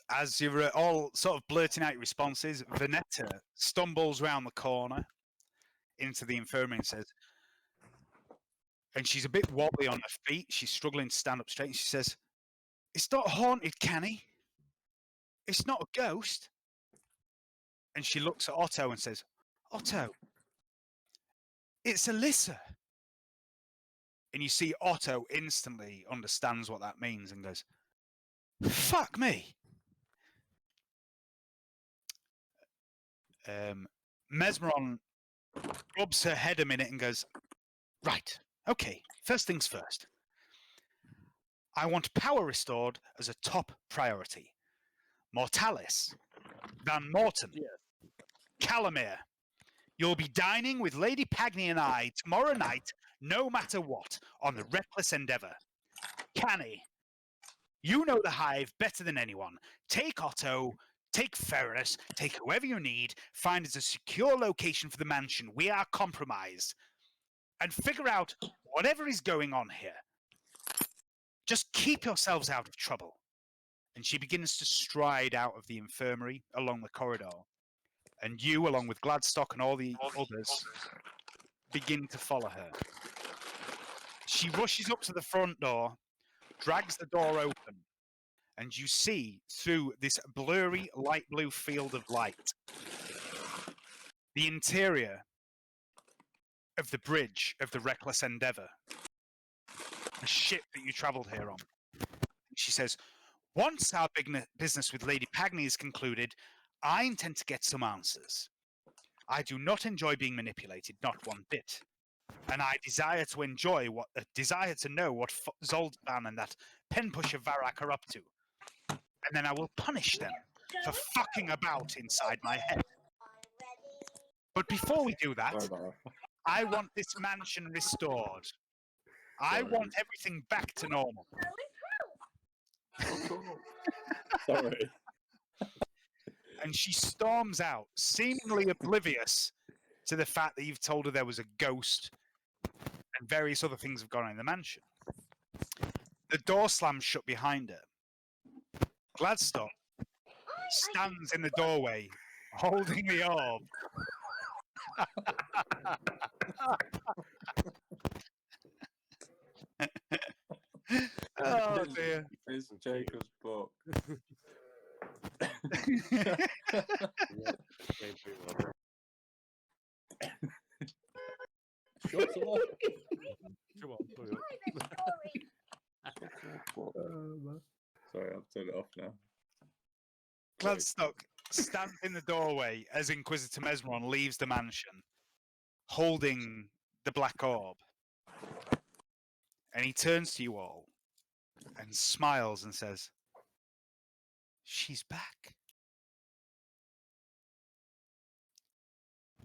As you're all sort of blurting out your responses, Vanetta stumbles round the corner into the infirmary and says, and she's a bit wobbly on her feet. She's struggling to stand up straight. And she says, "It's not haunted, Canni. It's not a ghost." And she looks at Otto and says, "Otto, it's Alyssa." And you see Otto instantly understands what that means and goes, "Fuck me." Mesmeron rubs her head a minute and goes, "Right, okay, first things first. I want power restored as a top priority. Mortalis, Van Morton, Calamere, you'll be dining with Lady Pagny and I tomorrow night, no matter what, on the Reckless Endeavour. Canni, you know the Hive better than anyone. Take Otto, take Ferris, take whoever you need, find us a secure location for the mansion. We are compromised. And figure out whatever is going on here. Just keep yourselves out of trouble." And she begins to stride out of the infirmary along the corridor. And you, along with Gladstock and all the others, begin to follow her. She rushes up to the front door, drags the door open, and you see through this blurry light blue field of light the interior of the bridge of the Reckless Endeavour, the ship that you travelled here on. She says, once our business with Lady Pagny is concluded, I intend to get some answers. I do not enjoy being manipulated, not one bit. And I desire to know what Zoldan and that pen pusher Varak are up to. And then I will punish them for fucking about inside my head. But before we do that, I want this mansion restored. I want everything back to normal. Sorry. And she storms out, seemingly oblivious to the fact that you've told her there was a ghost and various other things have gone on in the mansion. The door slams shut behind her. Gladstone stands in the doorway, holding the orb. Oh dear. It's Jacob's book. Shut up. Come on, put it Sorry, I've turned it off now. Gladstock stands in the doorway as Inquisitor Mesmeron leaves the mansion, holding the black orb. And he turns to you all and smiles and says, she's back.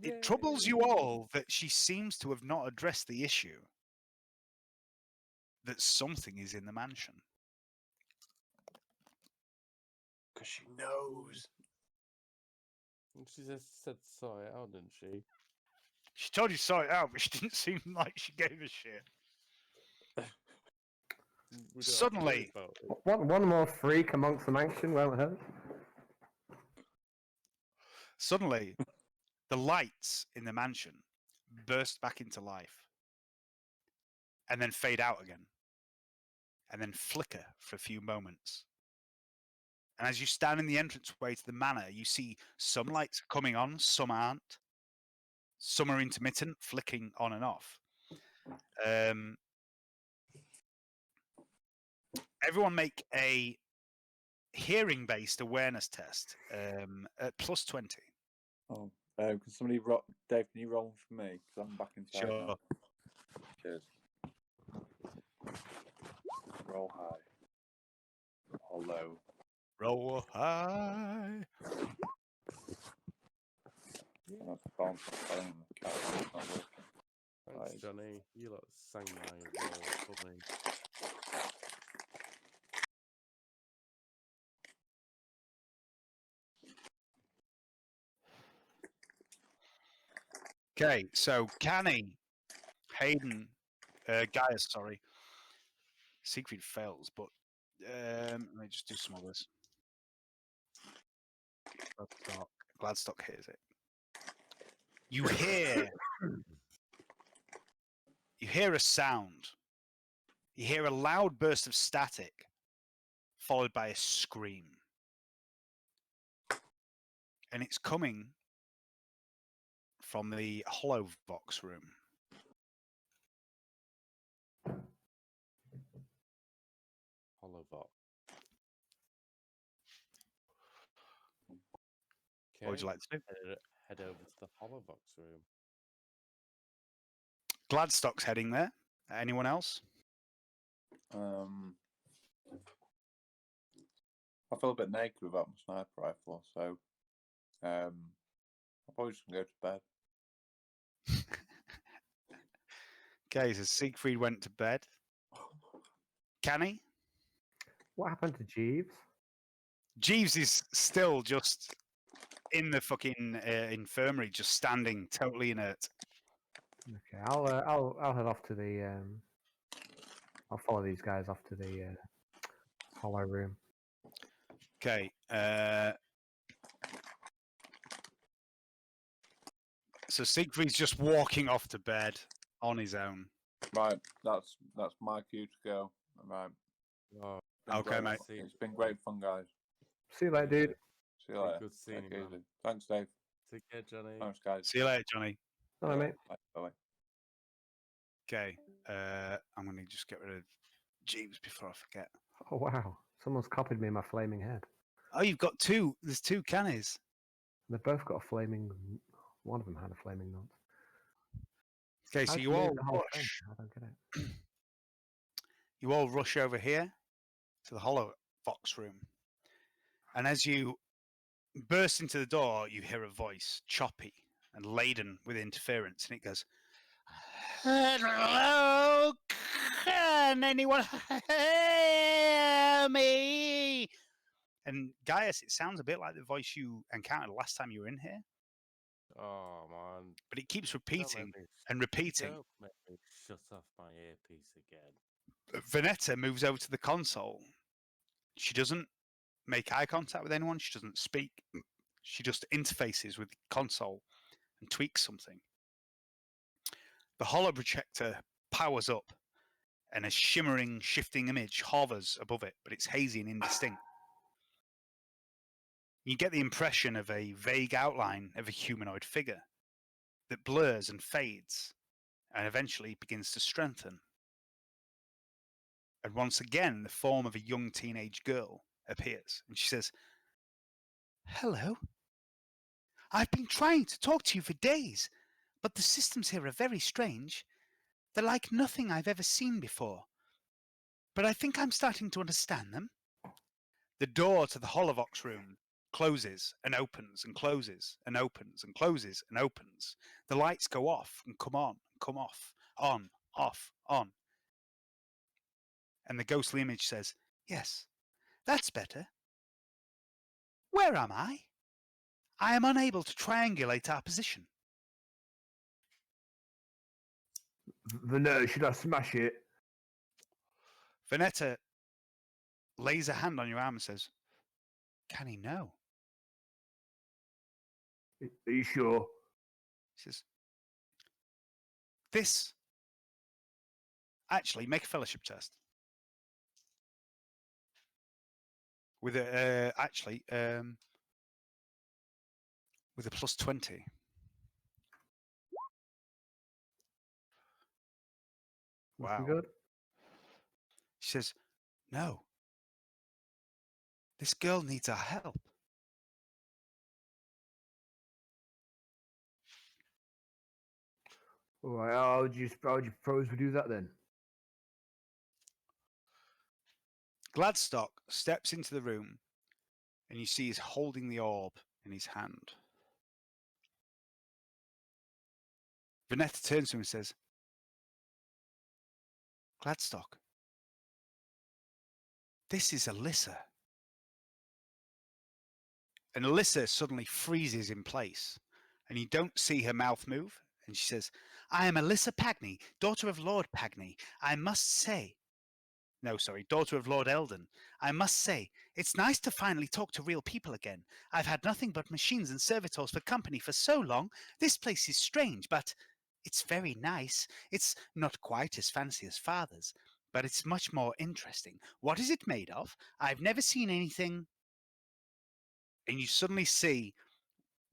It troubles you all that she seems to have not addressed the issue that something is in the mansion. because she knows. She just said sorry out, didn't she? She told you to sort it out, but she didn't seem like she gave a shit. Suddenly, One more freak amongst the mansion won't hurt. Suddenly, the lights in the mansion burst back into life and then fade out again and then flicker for a few moments. And as you stand in the entranceway to the manor, you see some lights coming on, some aren't. Some are intermittent, flicking on and off. Everyone make a hearing-based awareness test at plus 20. Oh, can somebody roll? Dave, can you roll for me? Because I'm back inside. Sure. Now. Cheers. Roll high. Or low. Roll high. That's the phone. The camera's not working. Thanks, Right. Johnny. You lot sang my role for me. Okay, so Canni, Hayden, Gaius, sorry. Seigfried fails, but let me just do some others. Gladstock hears it. You hear a sound. You hear a loud burst of static, followed by a scream. And it's coming from the hollow box room. Hollowbot. What would you like to do? Head over to the Hollowbox room. Gladstock's heading there. Anyone else? I feel a bit naked without my sniper rifle, so I'm probably just gonna go to bed. Okay, so Seigfried went to bed. Canni? What happened to Jeeves? Jeeves is still just in the fucking infirmary, just standing totally inert. Okay, I'll head off to the. I'll follow these guys off to the hollow room. Okay. So Siegfried's just walking off to bed on his own. Right, that's my cue to go. Right. Oh, Been Okay, great. mate. It's been great fun, guys. See you later, dude. See you later. Good seeing Take you, it man. easy. Thanks, Dave. Take care, Johnny. Thanks, guys. See you later, Johnny. Bye, mate. Bye. Okay. I'm going to just get rid of Jeeves before I forget. Oh, wow. Someone's copied me in my flaming head. Oh, you've got two. There's two Cannis. They've both got a flaming. One of them had a flaming nut. Okay, so How'd you move all the whole thing? rush. I don't get it. You all rush over here to the Hollow Fox room. And as you burst into the door, you hear a voice, choppy and laden with interference, and it goes, "Hello, can anyone hear me?" And Gaius, it sounds a bit like the voice you encountered last time you were in here, Oh, man. but it keeps Don't let repeating me, and repeating. don't let me shut off my earpiece again. Vanetta moves over to the console. She doesn't make eye contact with anyone. She doesn't speak. She just interfaces with the console and tweaks something. The hollow projector powers up and a shimmering, shifting image hovers above it, but it's hazy and indistinct. You get the impression of a vague outline of a humanoid figure that blurs and fades and eventually begins to strengthen. And once again, the form of a young teenage girl appears, and she says, "Hello. I've been trying to talk to you for days, but the systems here are very strange. They're like nothing I've ever seen before. But I think I'm starting to understand them." The door to the Holovox room closes and opens and closes and opens and closes and opens. The lights go off and come on and come off, on, off, on. And the ghostly image says, "Yes, that's better. Where am I? I am unable to triangulate our position." Vanilla, should I smash it? Vanetta lays a hand on your arm and says, "Can he know?" Are you sure? He says, "This, actually, make a fellowship test." With a, with a plus 20. Looking Wow. good? She says, "No. This girl needs our help." All right, how would you propose we do that then? Gladstock steps into the room and you see he's holding the orb in his hand. Vanetta turns to him and says, "Gladstock, this is Alyssa." And Alyssa suddenly freezes in place and you don't see her mouth move. And she says, "I am Alyssa Pagney, daughter of Lord Pagney. Daughter of Lord Eldon. I must say, it's nice to finally talk to real people again. I've had nothing but machines and servitors for company for so long. This place is strange, but it's very nice. It's not quite as fancy as Father's, but it's much more interesting. What is it made of? I've never seen anything." And you suddenly see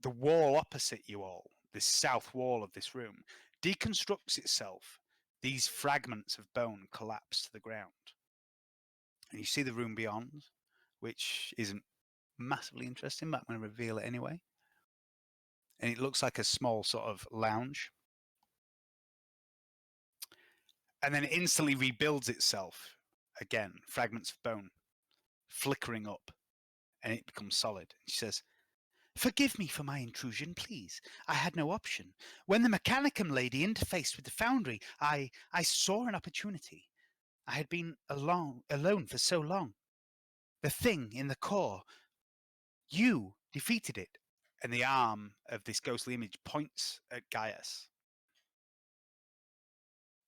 the wall opposite you all, this south wall of this room, deconstructs itself. These fragments of bone collapse to the ground. And you see the room beyond, which isn't massively interesting, but I'm going to reveal it anyway. And it looks like a small sort of lounge. And then it instantly rebuilds itself again, fragments of bone, flickering up, and it becomes solid. She says, "Forgive me for my intrusion, please. I had no option. When the Mechanicum lady interfaced with the foundry, I saw an opportunity. I had been alone for so long. The thing in the core, you defeated it." And the arm of this ghostly image points at Gaius.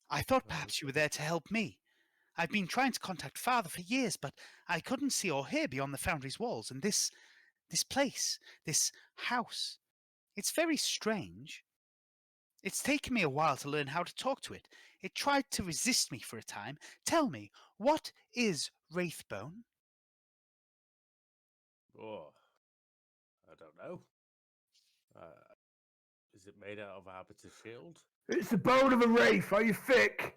"I thought perhaps you were there to help me. I've been trying to contact Father for years, but I couldn't see or hear beyond the foundry's walls. And this place, this house, it's very strange. It's taken me a while to learn how to talk to it. It tried to resist me for a time. Tell me, what is Wraithbone? Oh, I don't know. Is it made out of Arbiter's shield? It's the bone of a wraith. Are you thick?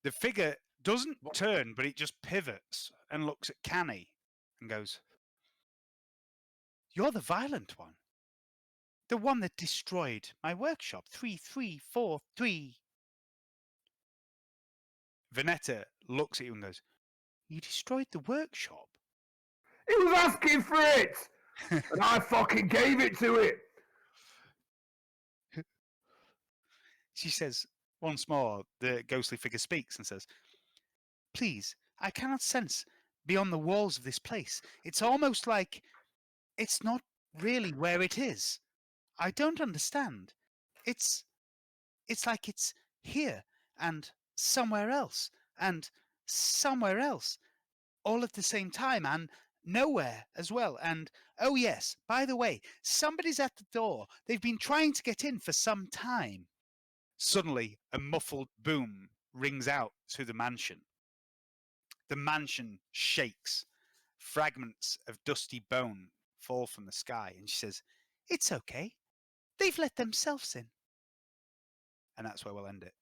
The figure doesn't turn, but it just pivots and looks at Canni and goes, "You're the violent one. The one that destroyed my workshop. 3343. Venetta looks at you and goes, "You destroyed the workshop?" He was asking for it, and I fucking gave it to it. She says, once more, the ghostly figure speaks and says, "Please, I cannot sense beyond the walls of this place. It's almost like it's not really where it is. I don't understand. It's like it's here and somewhere else and somewhere else all at the same time and nowhere as well. And oh yes, by the way, somebody's at the door. They've been trying to get in for some time." Suddenly, a muffled boom rings out through the mansion. The mansion shakes. Fragments of dusty bone fall from the sky, and she says, "It's okay. They've let themselves in." And that's where we'll end it.